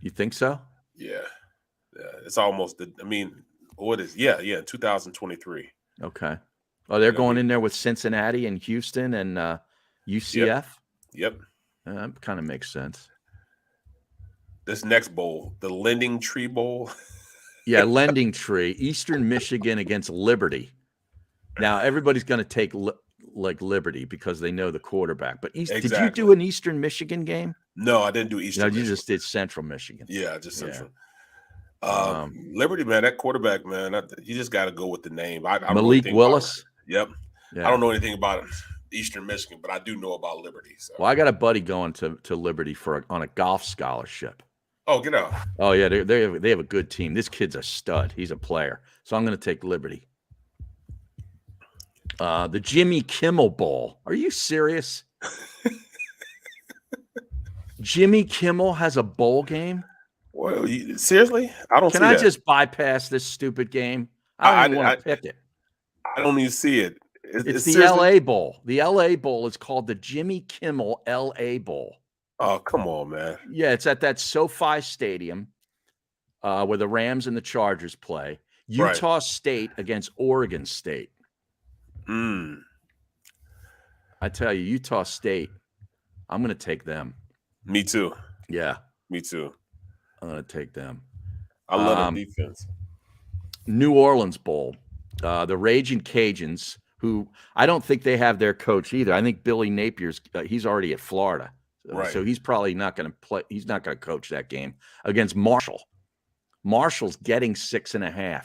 You think so?
Yeah. Yeah. It's almost, what is, yeah, 2023.
Okay. Oh, they're going in there with Cincinnati and Houston and UCF?
Yep.
That kind of makes sense.
This next bowl, the Lending Tree Bowl.
Yeah, Lending Tree. Eastern Michigan against Liberty. Now, everybody's going to take Liberty because they know the quarterback. But did you do an Eastern Michigan game?
No, I didn't do Eastern Michigan.
You just did Central Michigan.
Yeah, just Central. Yeah. Liberty, man, that quarterback, man, you just got to go with the name.
Malik Willis?
Yep. Yeah. I don't know anything about Eastern Michigan, but I do know about Liberty. So.
Well, I got a buddy going to Liberty on a golf scholarship.
Oh, get out.
Oh, yeah, they have a good team. This kid's a stud. He's a player. So I'm going to take Liberty. The Jimmy Kimmel Bowl. Are you serious? Jimmy Kimmel has a bowl game?
Well, seriously? I don't see that.
Can I just bypass this stupid game? I don't want to pick it.
I don't even see it.
It's the LA Bowl. The LA Bowl is called the Jimmy Kimmel LA Bowl.
Oh, come on, man.
Yeah, it's at that SoFi Stadium where the Rams and the Chargers play. Utah State against Oregon State. I tell you, Utah State, I'm going to take them.
Me too.
Yeah.
Me too.
I'm going to take them.
I love the defense.
New Orleans Bowl. The Raging Cajuns, who I don't think they have their coach either. I think Billy Napier's he's already at Florida.
Right.
So he's probably not going to play. He's not going to coach that game against Marshall. Marshall's getting 6.5.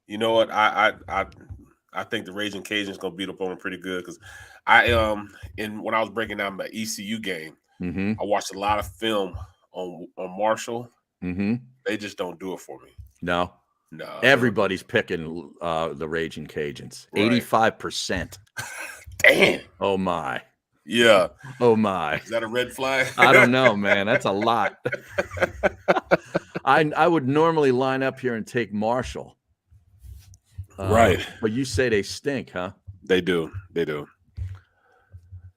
You know what? I think the Raging Cajuns going to beat up on them pretty good because when I was breaking down the ECU game, I watched a lot of film on Marshall. They just don't do it for me.
No. Everybody's picking the Raging Cajuns. 85%.
Damn.
Oh my.
Yeah.
Oh my.
Is that a red flag?
I don't know, man. That's a lot. I would normally line up here and take Marshall.
Right.
But you say they stink, huh?
They do. They do.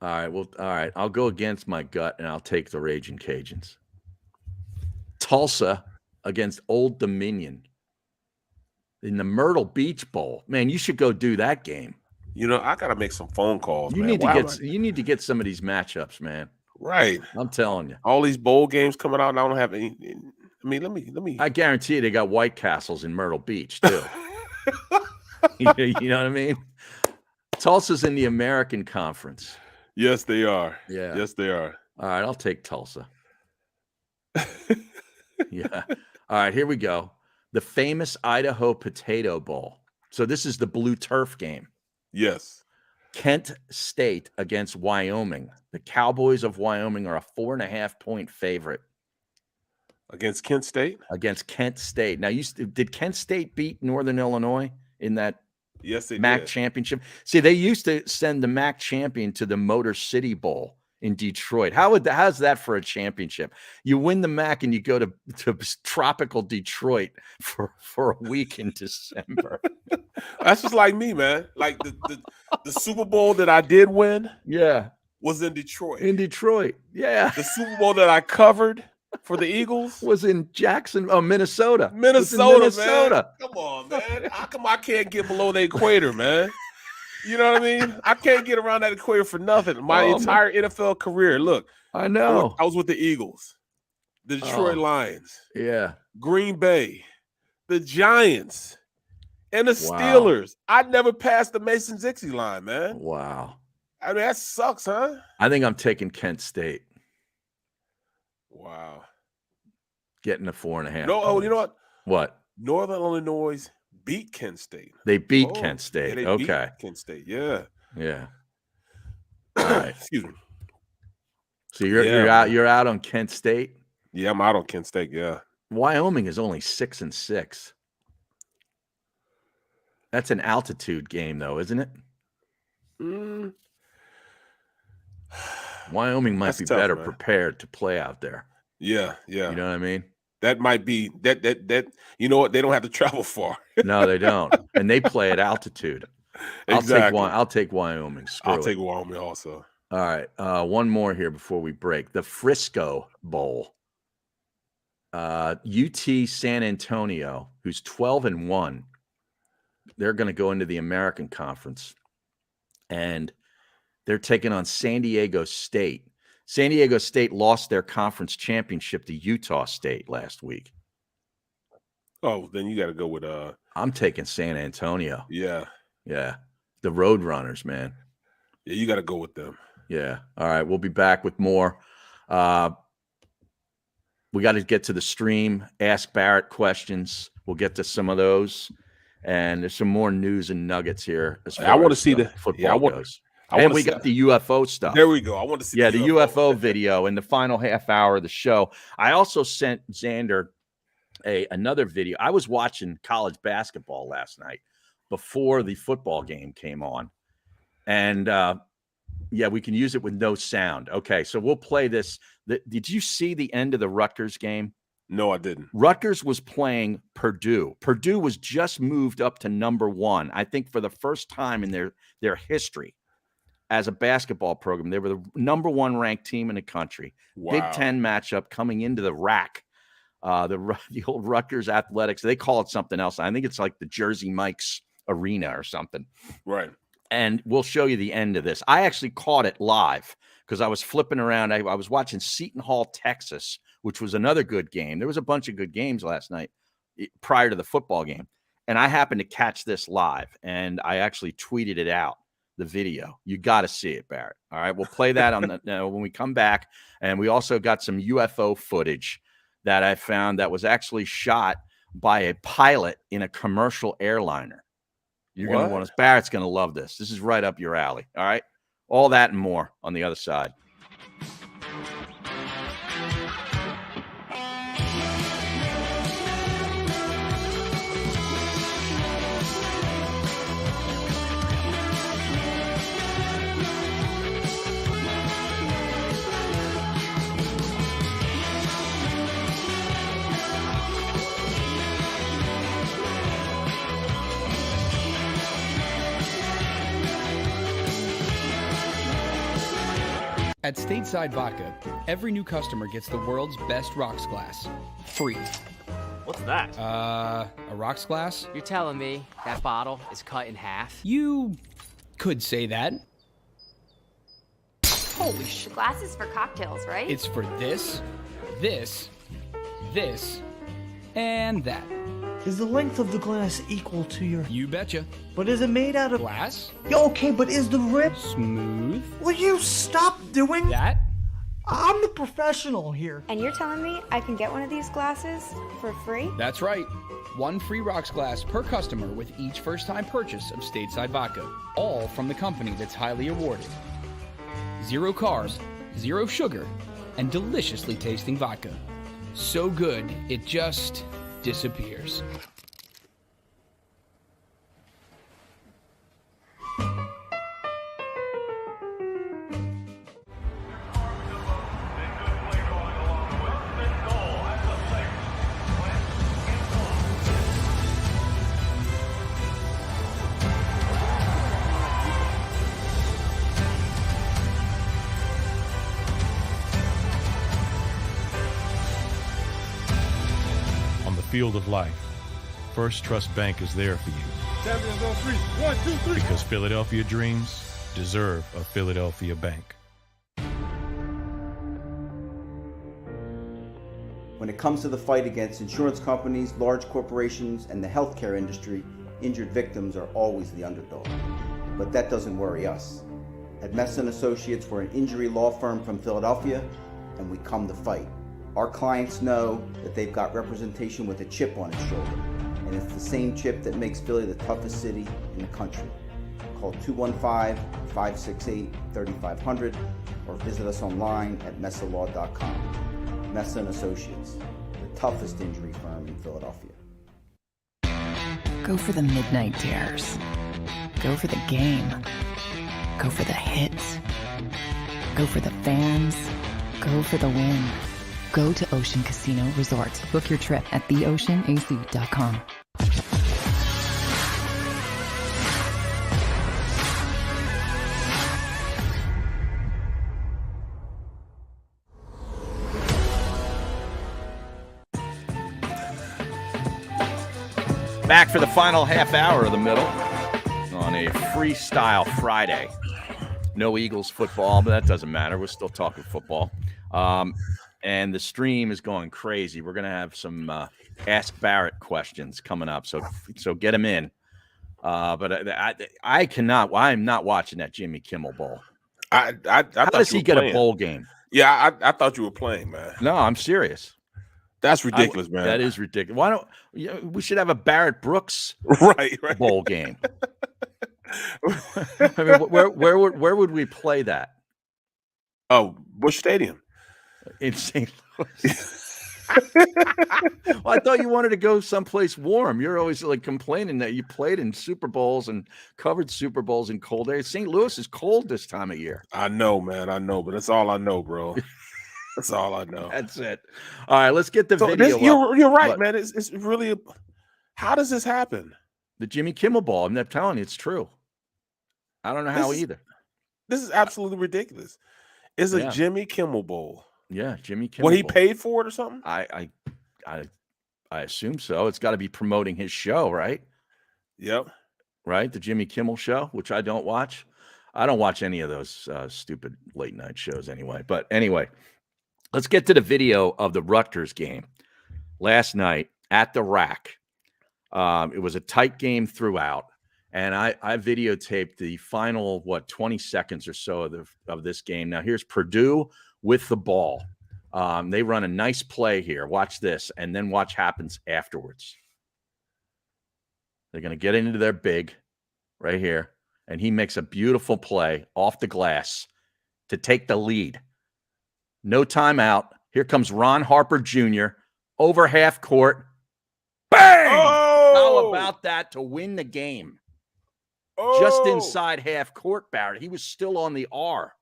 All right. Well, all right. I'll go against my gut and I'll take the Raging Cajuns. Tulsa against Old Dominion in the Myrtle Beach Bowl. Man, you should go do that game.
You know, I gotta make some phone calls.
You need to get some of these matchups, man.
Right.
I'm telling you.
All these bowl games coming out, and I don't have any. I mean, let me.
I guarantee you they got White Castles in Myrtle Beach too. You know what I mean? Tulsa's in the American Conference.
Yes, they are.
Yeah.
Yes, they are.
All right, I'll take Tulsa. Yeah. All right, here we go. The famous Idaho Potato Bowl. So this is the blue turf game.
Yes.
Kent State against Wyoming. The Cowboys of Wyoming are a 4.5-point favorite.
Against Kent State?
Against Kent State. Now, did Kent State beat Northern Illinois in that MAC championship? See, they used to send the MAC champion to the Motor City Bowl in Detroit. How's that for a championship? You win the MAC and you go to tropical Detroit for a week in December.
That's just like me, man. Like the Super Bowl that I did win, was in Detroit.
In Detroit, yeah.
The Super Bowl that I covered for the Eagles
was in Minnesota.
Minnesota. Come on, man. How come I can't get below the equator, man? You know what I mean? I can't get around that equator for nothing. My entire NFL career. Look,
I know.
I was with the Eagles, the Detroit Lions, Green Bay, the Giants, and the Steelers. I never passed the Mason-Dixie line, man.
Wow.
I mean, that sucks, huh?
I think I'm taking Kent State.
Wow.
Getting a 4.5.
No, you know what?
What?
Northern Illinois beat Kent State.
They beat Kent State.
Yeah, beat Kent State. Yeah.
Yeah. All right.
Excuse me.
So you're out on Kent State?
Yeah, I'm out on Kent State. Yeah.
Wyoming is only 6-6. That's an altitude game, though, isn't it? Wyoming might be better prepared to play out there.
Yeah, yeah.
You know what I mean?
That might be that. You know what? They don't have to travel far.
No, they don't, and they play at altitude.
Exactly.
I'll take Wyoming.
I'll take Wyoming also.
All right, one more here before we break. The Frisco Bowl. UT San Antonio, who's 12-1. They're going to go into the American Conference, and they're taking on San Diego State. San Diego State lost their conference championship to Utah State last week.
Oh, then you got to go with
I'm taking San Antonio.
Yeah.
Yeah. The Roadrunners, man.
Yeah, you got to go with them.
Yeah. All right, we'll be back with more. We got to get to the stream, ask Barrett questions. We'll get to some of those. And there's some more news and nuggets here as far
I want to
as
see the
football goes. And we got the UFO stuff.
There we go. I want to see
the UFO video in the final half hour of the show. I also sent Xander another video. I was watching college basketball last night before the football game came on. And we can use it with no sound. Okay, so we'll play this. Did you see the end of the Rutgers game?
No, I didn't.
Rutgers was playing Purdue. Purdue was just moved up to number 1, I think, for the first time in their history as a basketball program. They were the number 1 ranked team in the country.
Wow.
Big Ten matchup coming into the RAC. The old Rutgers Athletics. They call it something else. I think it's like the Jersey Mike's Arena or something.
Right.
And we'll show you the end of this. I actually caught it live because I was flipping around. I was watching Seton Hall, Texas, which was another good game. There was a bunch of good games last night prior to the football game. And I happened to catch this live, and I actually tweeted it out, the video. You got to see it, Barrett. All right, we'll play that on the when we come back. And we also got some UFO footage that I found that was actually shot by a pilot in a commercial airliner. You're going to want to, Barrett's going to love this. This is right up your alley. All right, all that and more on the other side.
At Stateside Vodka, every new customer gets the world's best rocks glass, free.
What's that?
A rocks glass?
You're telling me that bottle is cut in half?
You could say that.
Holy sh! Glasses for cocktails, right?
It's for this, this, and that.
Is the length of the glass equal to your...
You betcha.
But is it made out of...
Glass?
Yeah, okay, but is the rip...
Smooth?
Will you stop doing...
That?
I'm the professional here.
And you're telling me I can get one of these glasses for free?
That's right. One free rocks glass per customer with each first-time purchase of Stateside Vodka. All from the company that's highly awarded. 0 carbs, 0 sugar, and deliciously tasting vodka. So good, it just disappears.
Field of life, First Trust Bank is there for you.
Champions on 3. 1, 2, 3.
Because Philadelphia dreams deserve a Philadelphia bank.
When it comes to the fight against insurance companies, large corporations, and the healthcare industry, injured victims are always the underdog. But that doesn't worry us. At Messon Associates, we're an injury law firm from Philadelphia, and we come to fight. Our clients know that they've got representation with a chip on its shoulder, and it's the same chip that makes Philly the toughest city in the country. Call 215-568-3500 or visit us online at messalaw.com. Messon Associates, the toughest injury firm in Philadelphia.
Go for the midnight dares. Go for the game. Go for the hits. Go for the fans. Go for the win. Go to Ocean Casino Resort. Book your trip at theoceanac.com.
Back for the final half hour of the middle on a Freestyle Friday. No Eagles football, but that doesn't matter. We're still talking football. And the stream is going crazy. We're going to have some Ask Barrett questions coming up, so get them in. But I cannot. Well, I'm not watching that Jimmy Kimmel Bowl.
How
does he get a bowl game?
Yeah, I thought you were playing, man.
No, I'm serious.
That's ridiculous, man.
That is ridiculous. Why don't we should have a Barrett Brooks
right
bowl game? I mean, where would we play that?
Oh, Busch Stadium
in St. Louis. Well, I thought you wanted to go someplace warm. You're always like complaining that you played in Super Bowls and covered Super Bowls in cold areas. St. Louis is cold this time of year.
I know, man. I know, but that's all I know, bro. That's all I know.
That's it. All right, let's get the video.
You're right, man. It's really. How does this happen?
The Jimmy Kimmel Bowl. I'm telling you, it's true. I don't know how either.
This is absolutely ridiculous. It's a Jimmy Kimmel Bowl.
Yeah, Jimmy Kimmel.
Well, he paid for it or something?
I assume so. It's got to be promoting his show, right?
Yep.
right? The Jimmy Kimmel Show, which I don't watch. I don't watch any of those stupid late night shows anyway. But anyway, let's get to the video of the Rutgers game last night at the Rack. It was a tight game throughout, and I videotaped the final 20 seconds or so of this game. Now here's Purdue with the ball. They run a nice play here. Watch this, and then watch happens afterwards. They're going to get into their big right here, and he makes a beautiful play off the glass to take the lead. No timeout. Here comes Ron Harper Jr. over half court. Bang!
Oh!
How about that to win the game?
Oh!
Just inside half court, Barrett. He was still on the R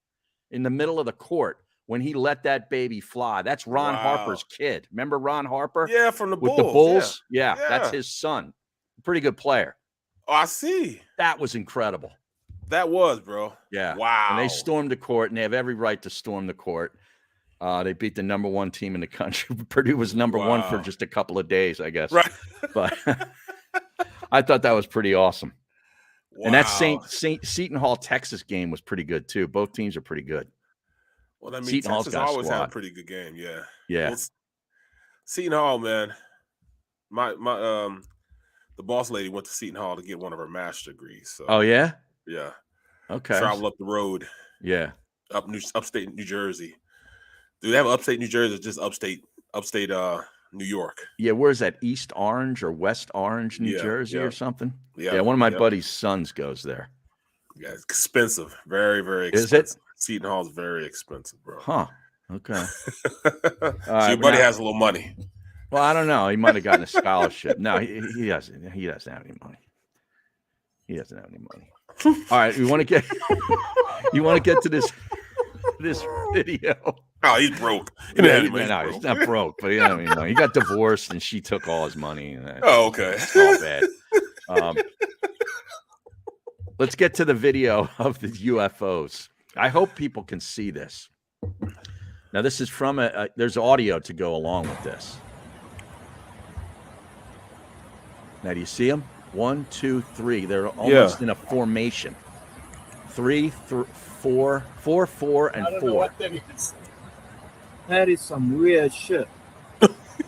in the middle of the court when he let that baby fly. That's Ron Harper's kid. Remember Ron Harper?
Yeah, from the Bulls.
With the Bulls?
Yeah,
that's his son. Pretty good player.
Oh, I see.
That was incredible.
That was, bro.
Yeah.
Wow.
And they stormed the court, and they have every right to storm the court. They beat the #1 team in the country. Purdue was number one for just a couple of days, I guess.
Right.
But I thought that was pretty awesome.
Wow.
And that Seton Hall, Texas game was pretty good, too. Both teams are pretty good.
Well, I mean,
Seton Hall's
Texas
got a
always had a
squad.
pretty good game. Yeah.
Yeah.
Well, Seton Hall, man. The boss lady went to Seton Hall to get one of her master's degrees. So.
Oh, yeah?
Yeah.
Okay.
Travel up the road.
Yeah.
Upstate New Jersey. Do they have upstate New Jersey or just upstate New York?
Yeah, where's that? East Orange or West Orange, New Jersey or something?
Yeah.
Yeah, one of my buddy's sons goes there.
Yeah, it's expensive. Very, very
Is
expensive.
it?
Seton Hall's very expensive, bro.
Huh. Okay.
So your buddy has a little money.
Well, I don't know. He might have gotten a scholarship. No, he doesn't. He doesn't have any money. He doesn't have any money. All right, you want to get to this video.
Oh, he's broke.
No, he's not broke, but he got divorced and she took all his money.
Oh, okay.
It's all bad. Let's get to the video of the UFOs. I hope people can see this. Now, this is from there's audio to go along with this. Now, do you see them? 1, 2, 3. They're almost in a formation. 3, 4, 4, and 4.
I don't know what that is. That is some weird shit.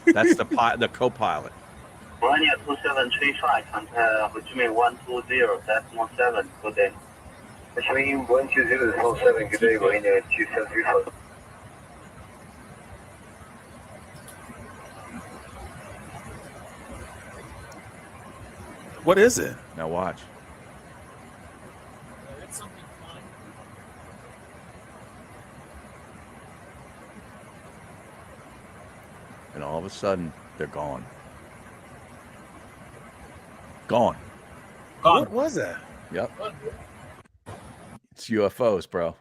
That's the co-pilot.
Ryanair 2735, contact Ho Chi Minh 120.17, good day. Ho Chi Minh 120.17, good day, Ryanair 2735.
What is it?
Now watch.
That's something funny.
And all of a sudden, they're gone. Gone.
What was that?
Yep. It's UFOs, bro.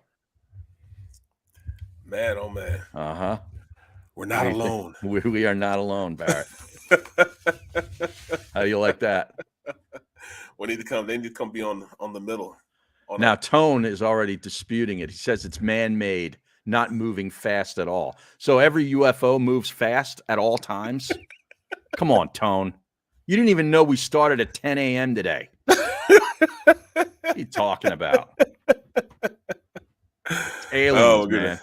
Man, oh man.
Uh-huh.
We're not alone.
We are not alone, Barrett. How do you like that?
They need to come be on the middle.
Now, Tone is already disputing it. He says it's man-made, not moving fast at all. So every UFO moves fast at all times? Come on, Tone. You didn't even know we started at 10 a.m. today. What are you talking about? It's aliens, man.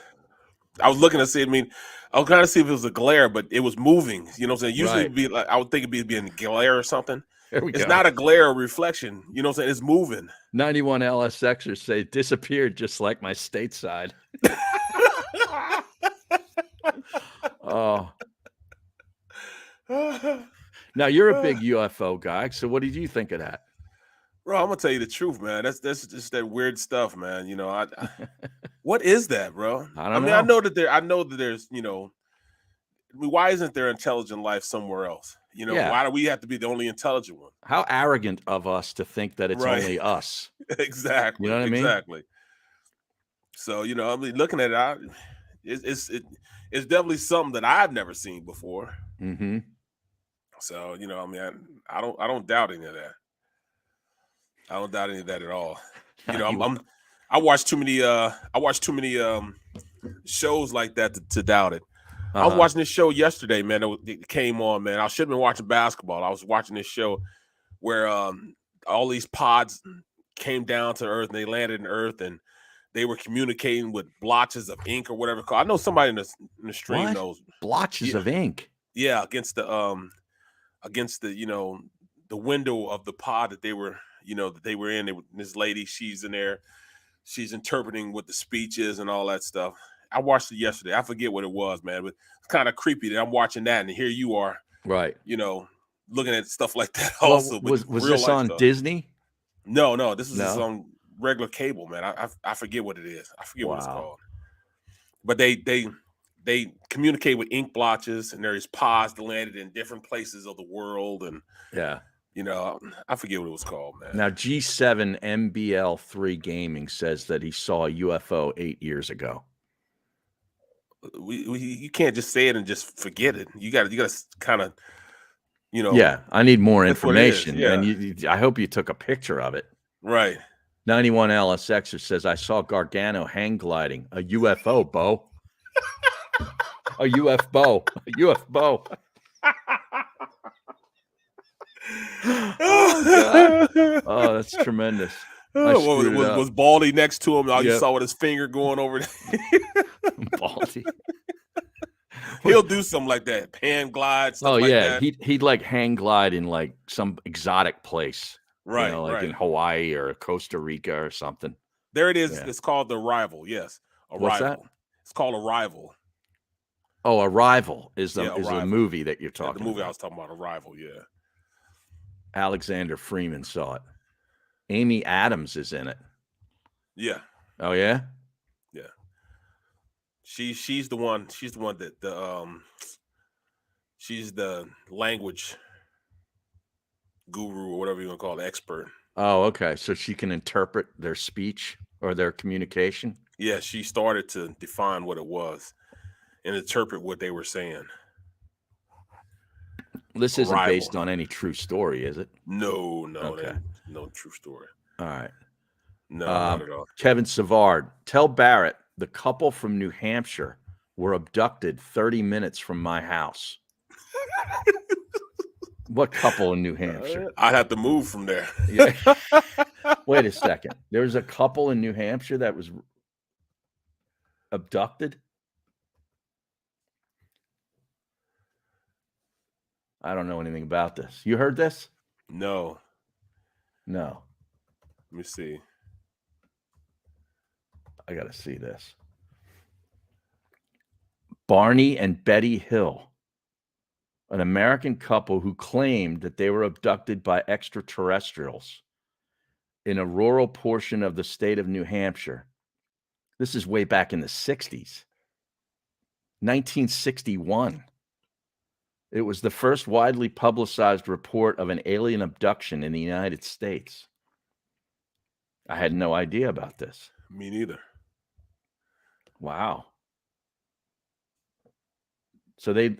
I was looking to see. I was trying to see if it was a glare, but it was moving. You know what I'm saying? Usually it'd be like, I would think it'd be a glare or something. It's not a glare or reflection. You know what I'm saying? It's moving.
91 LSXers say disappeared just like my stateside. Oh. Now you're a big UFO guy, so what did you think of that?
Bro, I'm gonna tell you the truth, man. That's just that weird stuff, man. You know, I what is that, bro?
I don't know.
I know that there's, why isn't there intelligent life somewhere else? Why do we have to be the only intelligent one?
How arrogant of us to think that it's only us.
Exactly.
You know what I mean?
Exactly. So, looking at it, it's definitely something that I've never seen before.
Mm-hmm.
So, I don't doubt any of that. I don't doubt any of that at all. I watch too many shows like that to doubt it. I was watching this show yesterday, man. It came on, man. I should have been watching basketball. I was watching this show where all these pods came down to Earth and they landed in Earth and they were communicating with blotches of ink or whatever. I know somebody in the stream knows.
Blotches of ink.
Yeah, against the the window of the pod that they were in. This lady, she's in there, she's interpreting what the speech is and all that stuff. I watched it yesterday. I forget what it was, man, but it's kind of creepy that I'm watching that and here you are,
right?
Looking at stuff like that. Also,
was this on stuff. Disney?
No, this is on regular cable, man. I forget what it is. I forget what it's called. But they communicate with ink blotches, and there's pods that landed in different places of the world, and I forget what it was called, man.
Now G7 MBL3 Gaming says that he saw a UFO 8 years ago.
You can't just say it and just forget it. You got to kind of,
Yeah, I need more information,
yeah.
and I hope you took a picture of it.
Right.
91 LSXer says, I saw Gargano hang gliding. A UFO, Bo. A UFO. A UFO. Oh, that's tremendous.
Was Baldy next to him? You saw with his finger going over
Baldy.
He'll do something like that. Pan glide.
Oh,
like
yeah.
That.
He'd like hang glide in like some exotic place.
Right.
Like in Hawaii or Costa Rica or something.
There it is. Yeah. It's called The Arrival. Yes. Arrival.
What's that?
It's called Arrival.
Oh, Arrival is the movie that you're talking about.
The movie I was talking about, Arrival, yeah.
Alexander Freeman saw it. Amy Adams is in it.
Yeah.
Oh, yeah?
Yeah. She's the one that she's the language guru or whatever you want to call it, expert.
Oh, okay. So she can interpret their speech or their communication?
Yeah, she started to define what it was and interpret what they were saying.
This isn't based on any true story, is it?
No,
okay.
No true story.
All right.
No, not at all.
Kevin Savard, tell Barrett the couple from New Hampshire were abducted 30 minutes from my house. What couple in New Hampshire?
I'd have to move from there.
Yeah. Wait a second. There's a couple in New Hampshire that was abducted? I don't know anything about this. You heard this?
No.
Let
me see.
I got to see this. Barney and Betty Hill, an American couple who claimed that they were abducted by extraterrestrials in a rural portion of the state of New Hampshire. This is way back in the 60s. 1961. It was the first widely publicized report of an alien abduction in the United States. I had no idea about this.
Me neither.
Wow. So they,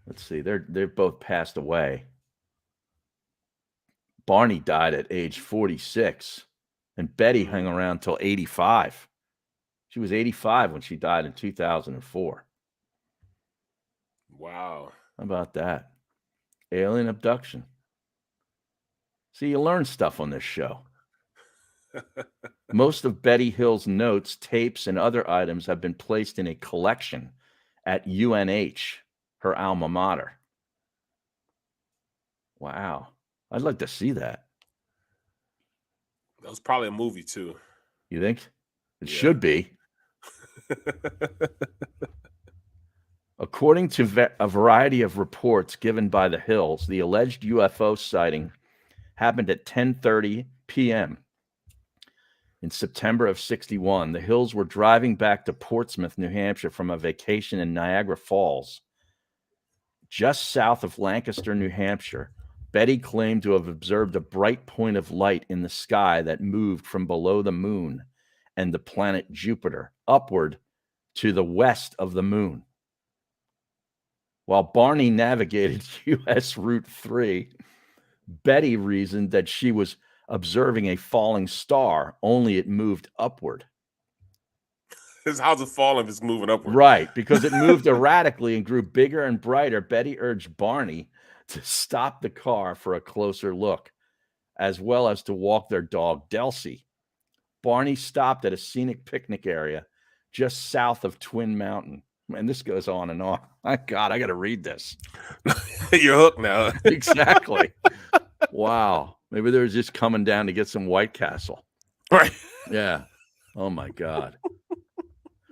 let's see, they've both passed away. Barney died at age 46, and Betty hung around till 85. She was 85 when she died in 2004.
Wow.
How about that? Alien abduction. See, you learn stuff on this show. Most of Betty Hill's notes, tapes, and other items have been placed in a collection at UNH, her alma mater. Wow. I'd like to see that.
That was probably a movie, too.
You think? It should be. According to a variety of reports given by the Hills, the alleged UFO sighting happened at 10:30 p.m. in September of 61. The Hills were driving back to Portsmouth, New Hampshire from a vacation in Niagara Falls, just south of Lancaster, New Hampshire. Betty claimed to have observed a bright point of light in the sky that moved from below the moon and the planet Jupiter upward to the west of the moon. While Barney navigated U.S. Route 3, Betty reasoned that she was observing a falling star, only it moved upward.
How's it falling if it's moving upward?
Right, because it moved erratically and grew bigger and brighter. Betty urged Barney to stop the car for a closer look. as well as to walk their dog, Delcy. Barney stopped at a scenic picnic area just south of Twin Mountain. And this goes on and on. My God, I got to read this.
You're hooked now.
Exactly. Wow. Maybe they're just coming down to get some White Castle.
Right.
Yeah. Oh, my God.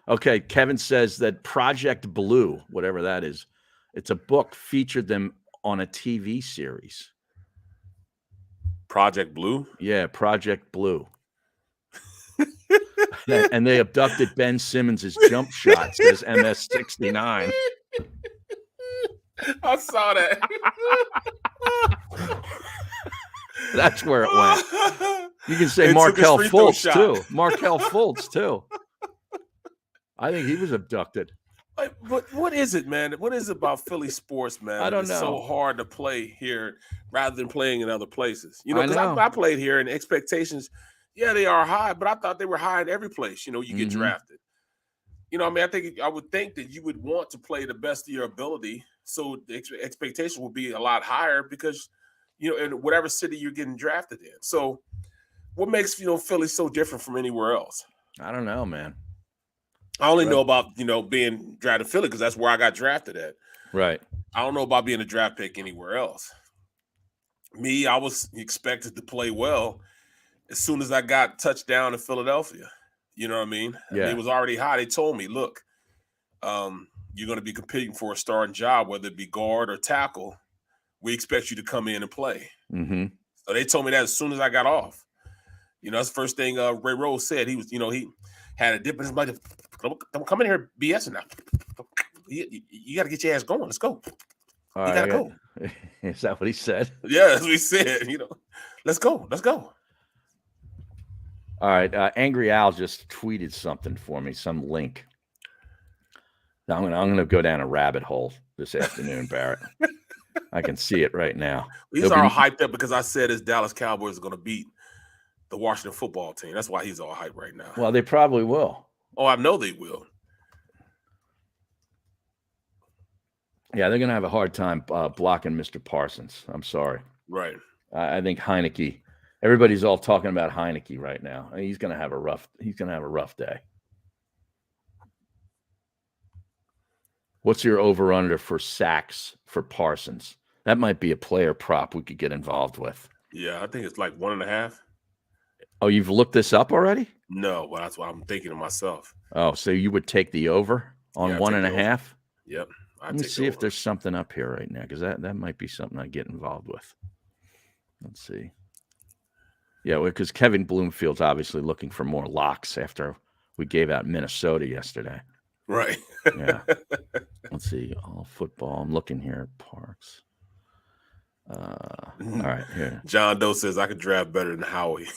Okay. Kevin says that Project Blue, whatever that is, it's a book, featured them on a TV series.
Project Blue?
Yeah, Project Blue. And they abducted Ben Simmons' jump shot, says MS69.
I saw that.
That's where it went. You can say Markel Fultz, too. Markel Fultz, too. I think he was abducted.
What is it, man? What is it about Philly sports, man?
I don't know.
It's so hard to play here rather than playing in other places. You know,
I
because
know.
I played here and expectations, yeah, they are high, but I thought they were high in every place. You know, you get drafted. You know, I mean, I would think that you would want to play the best of your ability, so the expectation would be a lot higher because, you know, in whatever city you're getting drafted in. So, what makes Philly so different from anywhere else?
I don't know, man.
I only know about being drafted in Philly because that's where I got drafted at.
Right.
I don't know about being a draft pick anywhere else. Me, I was expected to play well as soon as I got touched down in Philadelphia. You know what I mean?
Yeah.
It was already high. They told me, look, you're going to be competing for a starting job, whether it be guard or tackle. We expect you to come in and play.
Mm-hmm.
So they told me that as soon as I got off. You know, that's the first thing Ray Rose said. He was, he had a dip in his body. Don't come in here BSing now. You got to get your ass going. Let's go.
All
you
right,
got to go.
Is that what he said?
Yeah, that's what he said. Let's go. Let's go.
All right. Angry Al just tweeted something for me, some link. I'm gonna go down a rabbit hole this afternoon, Barrett. I can see it right now.
He's all hyped up because I said his Dallas Cowboys are going to beat the Washington football team. That's why he's all hyped right now.
Well, they probably will.
Oh, I know they will.
Yeah, they're going to have a hard time blocking Mr. Parsons. I'm sorry.
Right.
I think Heineke. Everybody's all talking about Heineke right now. He's going to have a rough day. What's your over/under for sacks for Parsons? That might be a player prop we could get involved with.
Yeah, I think it's like 1.5.
Oh, you've looked this up already?
No, but that's what I'm thinking to myself.
Oh, so you would take the over on 1.5?
Yep.
Let me see if there's something up here right now, because that might be something I get involved with. Let's see. Yeah, because Kevin Bloomfield's obviously looking for more locks after we gave out Minnesota yesterday.
Right.
Yeah. Let's see. All football. I'm looking here at Parks. All right, here.
John Doe says I could draft better than Howie.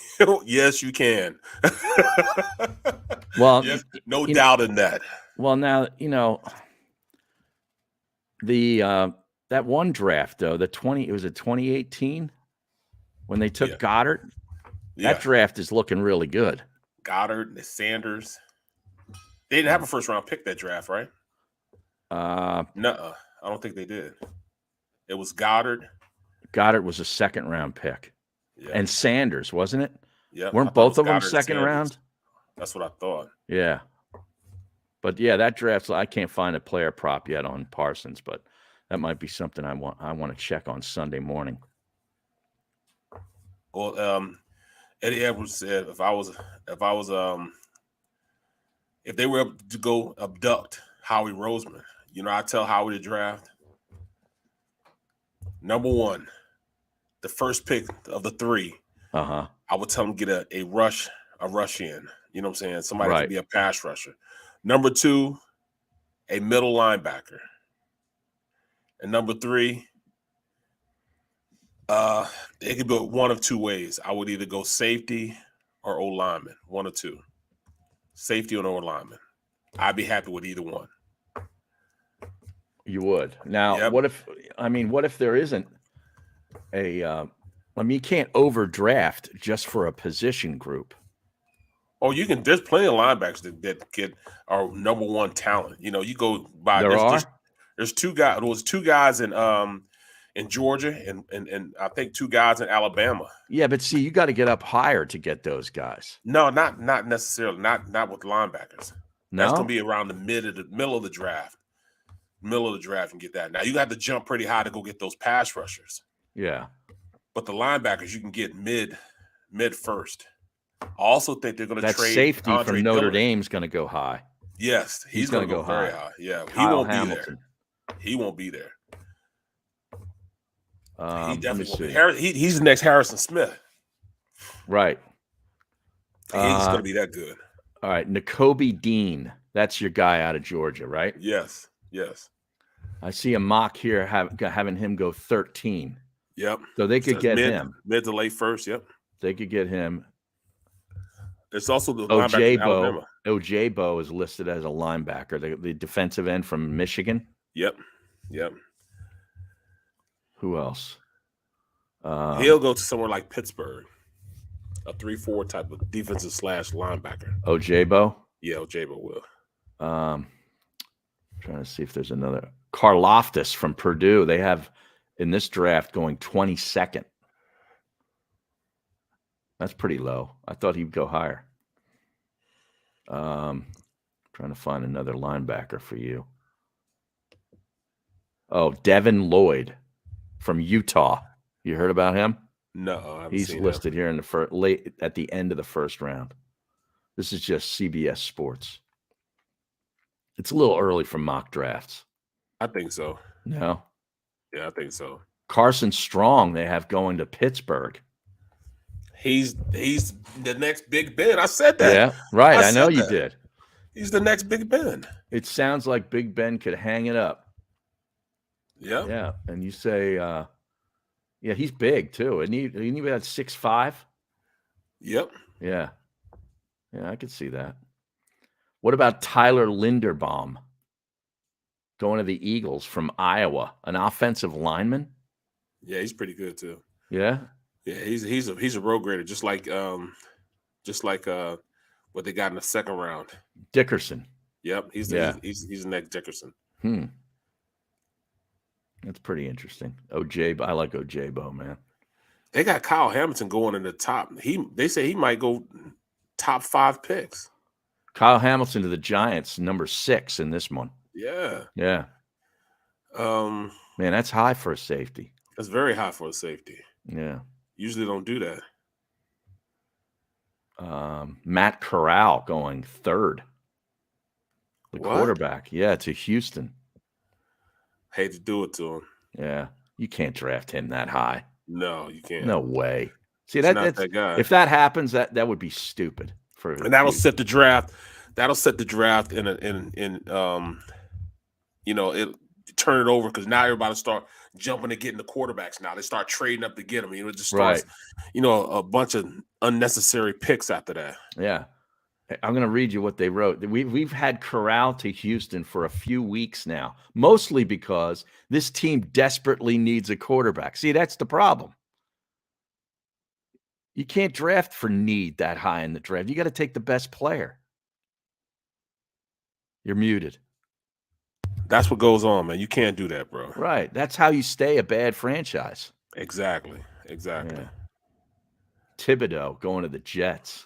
Yes, you can.
Well,
yes, no doubt in that.
Well, now the that one draft though, it was 2018 when they took Goddard. That draft is looking really good.
Goddard, the Sanders. They didn't have a first round pick that draft, right? No, I don't think they did. It was Goddard.
Goddard was a second round pick. Yeah. And Sanders, wasn't it?
Yeah.
Weren't both of them second round?
That's what I thought.
Yeah. But yeah, that draft, I can't find a player prop yet on Parsons, but that might be something I want to check on Sunday morning.
Well, Eddie Edwards said if they were able to go abduct Howie Roseman, I tell Howie to draft number 1, the first pick of the 3.
I
would tell him get a rush in. You know what I'm saying? Somebody could be a pass rusher. Number 2, a middle linebacker. And number 3, it could go one of two ways. I would either go safety or O-lineman, one or two. Safety or O-lineman. I'd be happy with either one.
You would. Now, what if there isn't you can't overdraft just for a position group.
Oh, you can. There's plenty of linebackers that are number 1 talent. You go by.
There's
2 guys. There was 2 guys in in Georgia, and I think 2 guys in Alabama.
Yeah, but see, you got to get up higher to get those guys.
No, not necessarily. Not with linebackers.
No?
That's going to be around the middle of the draft. Middle of the draft and get that. Now, you got to jump pretty high to go get those pass rushers.
Yeah.
But the linebackers, you can get mid first. I also think they're going to
that
trade
safety
Andre
from Notre
Dillon.
Dame's going to go high.
Yes, he's going to go very high. Yeah,
Kyle
he won't
Hamilton.
be there. He won't be there. He
Let me
definitely
see.
won't be. He's the next Harrison Smith.
Right.
He's going to be that good.
All right, Nakobe Dean. That's your guy out of Georgia, right?
Yes. Yes.
I see a mock here having him go 13.
Yep.
So they could get him.
Mid to late first, yep.
They could get him.
It's also the linebacker from Alabama.
Ojabo is listed as a linebacker, the defensive end from Michigan.
Yep. Yep.
Who else?
He'll go to somewhere like Pittsburgh, a 3-4 type of defensive / linebacker.
Ojabo?
Yeah, Ojabo will.
Trying to see if there's another. Karloftis from Purdue. They have in this draft going 22nd. That's pretty low. I thought he'd go higher. Trying to find another linebacker for you. Oh, Devin Lloyd from Utah. You heard about him?
No, I haven't
he's
seen
listed here in the late at the end of the first round. This is just CBS Sports. It's a little early for mock drafts.
I think so.
No.
Yeah, I think so.
Carson Strong, they have going to Pittsburgh.
He's the next Big Ben. I said that.
Yeah, right. I know you did.
He's the next Big Ben.
It sounds like Big Ben could hang it up.
Yeah.
Yeah. And you say, yeah, he's big too. Isn't he about 6'5"?
Yep.
Yeah. Yeah, I could see that. What about Tyler Linderbaum going to the Eagles from Iowa, an offensive lineman?
Yeah, he's pretty good too.
Yeah.
Yeah, he's a road grader, just like what they got in the second round.
Dickerson.
Yep, he's the next Dickerson.
That's pretty interesting. I like Ojabo, man.
They got Kyle Hamilton going in the top. They say he might go top 5 picks.
Kyle Hamilton to the Giants, number 6 in this one.
Yeah.
Yeah. Man, that's high for a safety.
That's very high for a safety.
Yeah.
Usually don't do that.
Matt Corral going 3rd. The quarterback. Yeah, to Houston.
Hate to do it to him.
Yeah. You can't draft him that high.
No, you can't.
No way. See,
that's that guy.
If that happens, that would be stupid.
And that'll set the draft. That'll set the draft in it turn it over because now everybody start jumping and getting the quarterbacks. Now they start trading up to get them. It just starts, a bunch of unnecessary picks after that.
Yeah. I'm going to read you what they wrote. We've had Corral to Houston for a few weeks now, mostly because this team desperately needs a quarterback. See, that's the problem. You can't draft for need that high in the draft. You got to take the best player. You're muted.
That's what goes on, man. You can't do that, bro.
Right. That's how you stay a bad franchise.
Exactly.
Yeah. Thibodeau going to the Jets.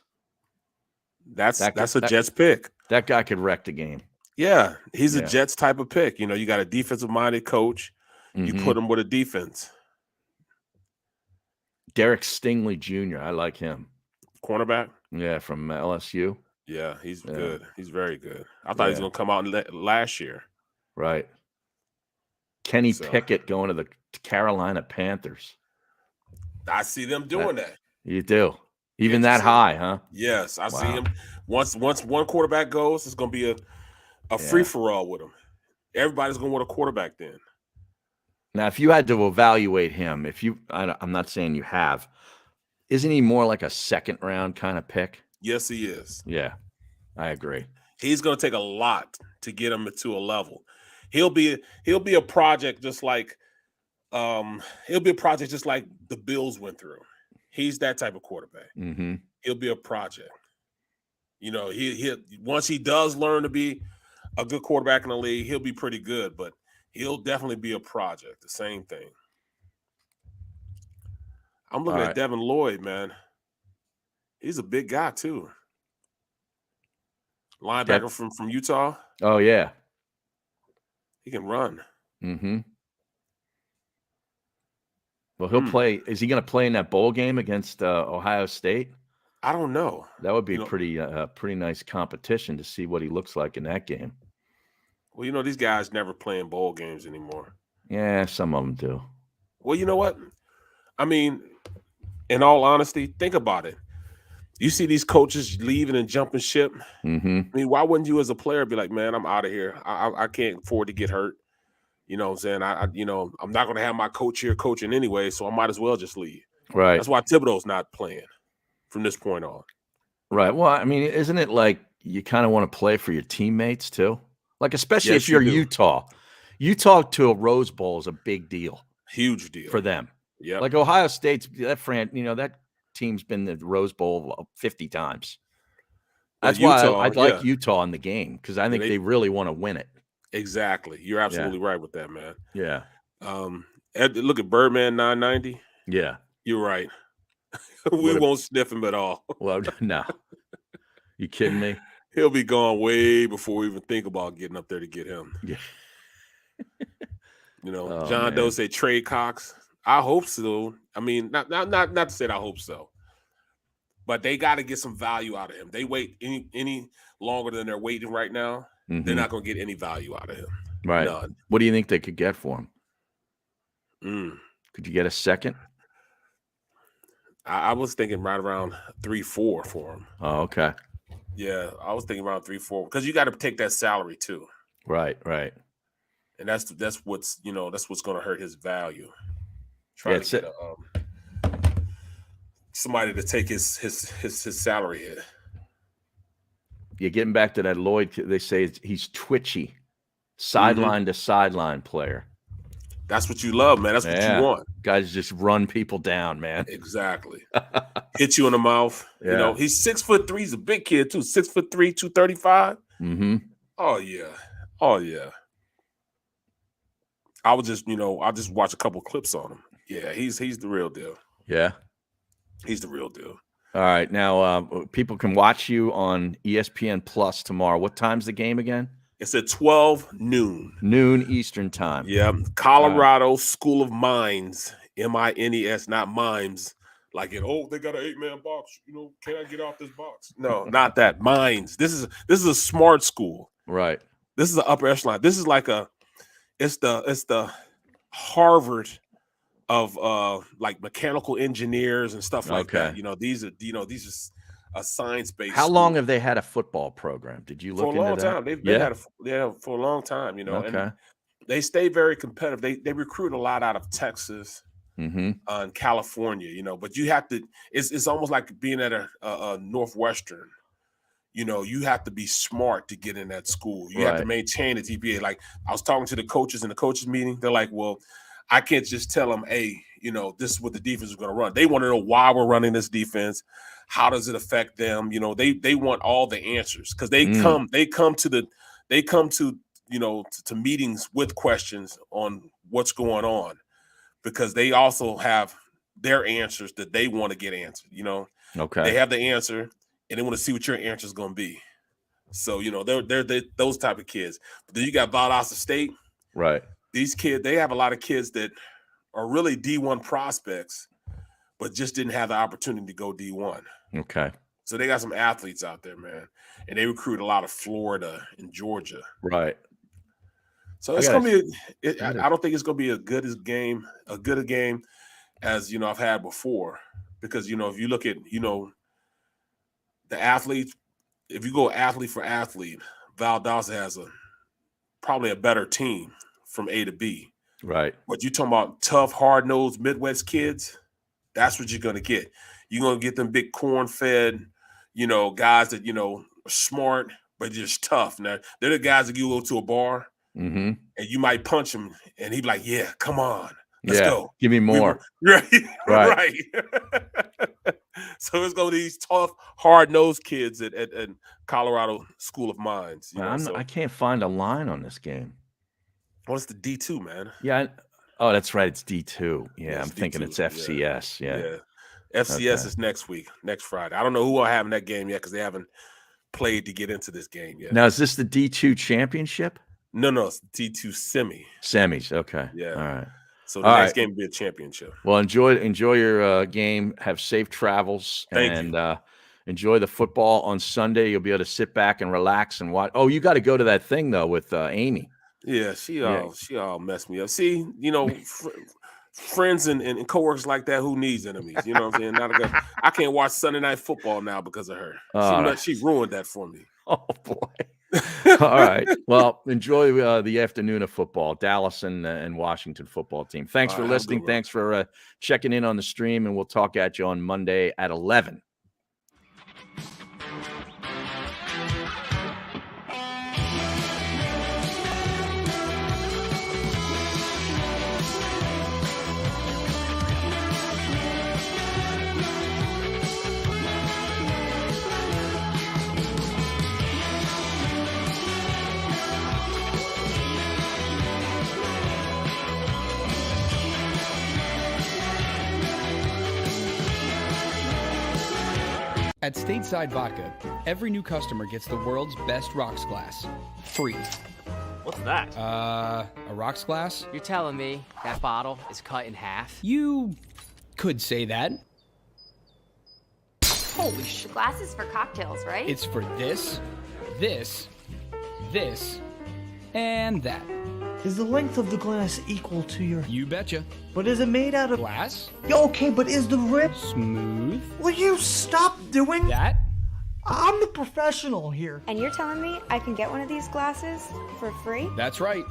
That's a Jets pick.
That guy could wreck the game.
Yeah, he's a Jets type of pick. You got a defensive-minded coach. You put him with a defense.
Derek Stingley Jr., I like him.
Cornerback?
Yeah, from LSU.
Yeah, he's good. He's very good. I thought he was going to come out last year.
Right. Kenny Pickett going to the Carolina Panthers.
I see them doing that.
You do? Even that high, huh?
Yes, I see him. Once one quarterback goes, it's going to be a free-for-all with him. Everybody's going to want a quarterback then.
Now, if you had to evaluate him, I'm not saying you have, isn't he more like a second-round kind of pick?
Yes, he is.
Yeah, I agree.
He's going to take a lot to get him to a level. He'll be a project just like the Bills went through. He's that type of quarterback.
Mm-hmm.
He'll be a project. He once he does learn to be a good quarterback in the league, he'll be pretty good, but he'll definitely be a project. The same thing. I'm looking at Devin Lloyd, man. He's a big guy too. Linebacker from Utah.
Oh yeah,
he can run.
Mm-hmm. Well, he'll play. Is he going to play in that bowl game against Ohio State?
I don't know.
That would be pretty nice competition to see what he looks like in that game.
Well, these guys never play in bowl games anymore.
Yeah, some of them do.
Well, you know what? I mean, in all honesty, think about it. You see these coaches leaving and jumping ship.
Mm-hmm.
I mean, why wouldn't you as a player be like, man, I'm out of here. I can't afford to get hurt. You know what I'm saying? I'm not going to have my coach here coaching anyway, so I might as well just leave.
Right.
That's why Thibodeau's not playing from this point on.
Right. Well, I mean, isn't it like you kind of want to play for your teammates too? Like, especially if you're Utah. Utah to a Rose Bowl is a big deal.
Huge deal.
For them.
Yeah.
Like Ohio State's, that team's been the Rose Bowl 50 times. That's why I like Utah in the game, because I think they really want to win it.
Exactly. You're absolutely right with that, man.
Yeah.
Look at Birdman 990.
Yeah.
You're right. We won't sniff him at all.
Well, no. You kidding me?
He'll be gone way before we even think about getting up there to get him.
Yeah.
John Doe said trade Cox. I hope so. I mean, not to say I hope so, but they got to get some value out of him. They wait any longer than they're waiting right now, they're not going to get any value out of him.
Right.
None.
What do you think they could get for him? Could you get a second?
I was thinking right around 3-4 for him.
Oh, okay.
Yeah, I was thinking around 3-4 because you got to take that salary too.
Right.
And that's what's going to hurt his value.
Trying
to get somebody to take his salary hit.
Yeah, getting back to that Lloyd, they say he's twitchy, sideline to sideline player.
That's what you love, man. That's what you want.
Guys just run people down, man.
Exactly. Hit you in the mouth.
Yeah.
He's 6'3". He's a big kid too. 6'3", 235.
Mm-hmm.
Oh yeah. I was just, I just watch a couple clips on him. Yeah, he's the real deal.
Yeah.
He's the real deal.
All right. Now, people can watch you on ESPN Plus tomorrow. What time's the game again?
It's at 12 noon.
Noon Eastern time.
Yeah. Colorado School of Mines. MINES, not mimes. Like they got an 8-man box. Can I get off this box? No, not that. Mines. This is a smart school.
Right.
This is the upper echelon. This is like it's the Harvard of like mechanical engineers and stuff like that. These are science-based.
How long have they had a football program? Did you look into that?
For a long time. They've had for a long time, and they stay very competitive. They recruit a lot out of Texas and California, but you have to, it's almost like being at a Northwestern. You have to be smart to get in that school. You have to maintain a GPA. Like I was talking to the coaches in the coaches meeting. They're like, well, I can't just tell them, hey, this is what the defense is going to run. They want to know why we're running this defense. How does it affect them? They want all the answers because they come to meetings with questions on what's going on because they also have their answers that they want to get answered.
Okay.
They have the answer and they want to see what your answer is going to be. So, they're those type of kids. But then you got Valdosta State.
Right.
These kids, they have a lot of kids that are really D1 prospects, but just didn't have the opportunity to go D1.
Okay.
So they got some athletes out there, man. And they recruit a lot of Florida and Georgia.
Right.
So it's going to be, I don't think it's going to be as good a game as, I've had before. Because, if you look at, the athletes, if you go athlete for athlete, Valdosta has probably a better team from A to B.
Right.
But you talking about tough, hard-nosed Midwest kids, that's what you're going to get. You're going to get them big corn-fed, guys that, are smart, but just tough. Now, they're the guys that you go to a bar, and you might punch him, and he'd be like, yeah, come on. Let's go.
Give me more.
Right. So it's going to be these tough, hard-nosed kids at Colorado School of Mines.
I can't find a line on this game.
Well, it's the D2, man.
Yeah, Oh, that's right. It's D2. Yeah,
Yeah,
I'm thinking
D2.
it's FCS. Yeah.
FCS is next week, next Friday. I don't know who will have in that game yet because they haven't played to get into this game yet.
Now, is this the D2 championship?
No, it's D2
Semis. Okay.
Yeah.
All right.
So the next game will be a championship.
Well, enjoy your game. Have safe travels.
Thank you.
Enjoy the football on Sunday. You'll be able to sit back and relax and watch. Oh, you got to go to that thing though with Amy.
Yeah, she all messed me up. See, friends and coworkers like that, who needs enemies? You know what I'm saying? Not a good. I can't watch Sunday Night Football now because of her. She ruined that for me.
Oh boy. All right. Well, enjoy the afternoon of football, Dallas and Washington football team. Thanks for listening. Thanks for checking in on the stream, and we'll talk at you on Monday at 11.
At Stateside Vodka, every new customer gets the world's best rocks glass, free.
What's that?
A rocks glass?
You're telling me that bottle is cut in half?
You could say that.
Holy shit. Glasses for cocktails, right?
It's for this, and that.
Is the length of the glass equal to your...
You betcha.
But is it made out of...
Glass?
Okay, but is the rip...
Smooth?
Will you stop doing...
That?
I'm the professional here.
And you're telling me I can get one of these glasses for free?
That's right.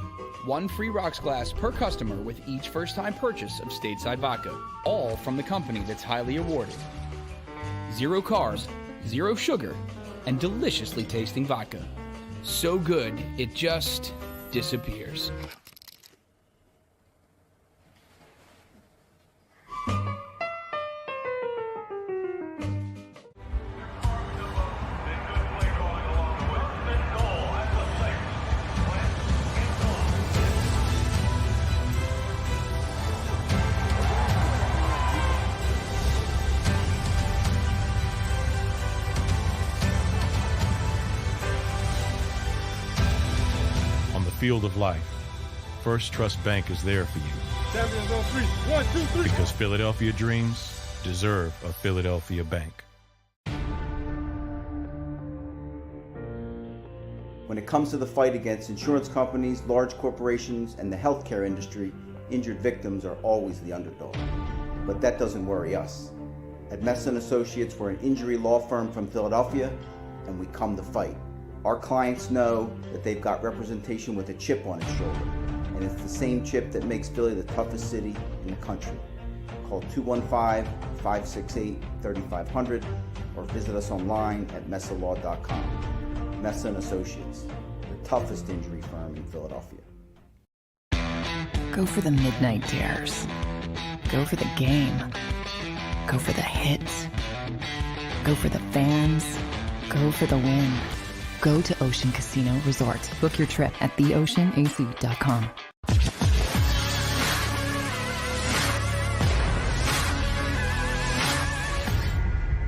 One free rocks glass per customer with each first-time purchase of Stateside Vodka. All from the company that's highly awarded. 0 carbs, 0 sugar, and deliciously tasting vodka. So good, it just disappears.
Field of life, First Trust Bank is there for you.
Champions on 3. 1, 2, 3.
Because Philadelphia dreams deserve a Philadelphia bank.
When it comes to the fight against insurance companies, large corporations, and the healthcare industry, injured victims are always the underdog. But that doesn't worry us. At Mess & Associates, we're an injury law firm from Philadelphia, and we come to fight. Our clients know that they've got representation with a chip on its shoulder, and it's the same chip that makes Philly the toughest city in the country. Call 215-568-3500 or visit us online at messalaw.com. Mess & Associates, the toughest injury firm in Philadelphia.
Go for the midnight dares. Go for the game. Go for the hits. Go for the fans. Go for the win. Go to Ocean Casino Resort. Book your trip at theoceanac.com.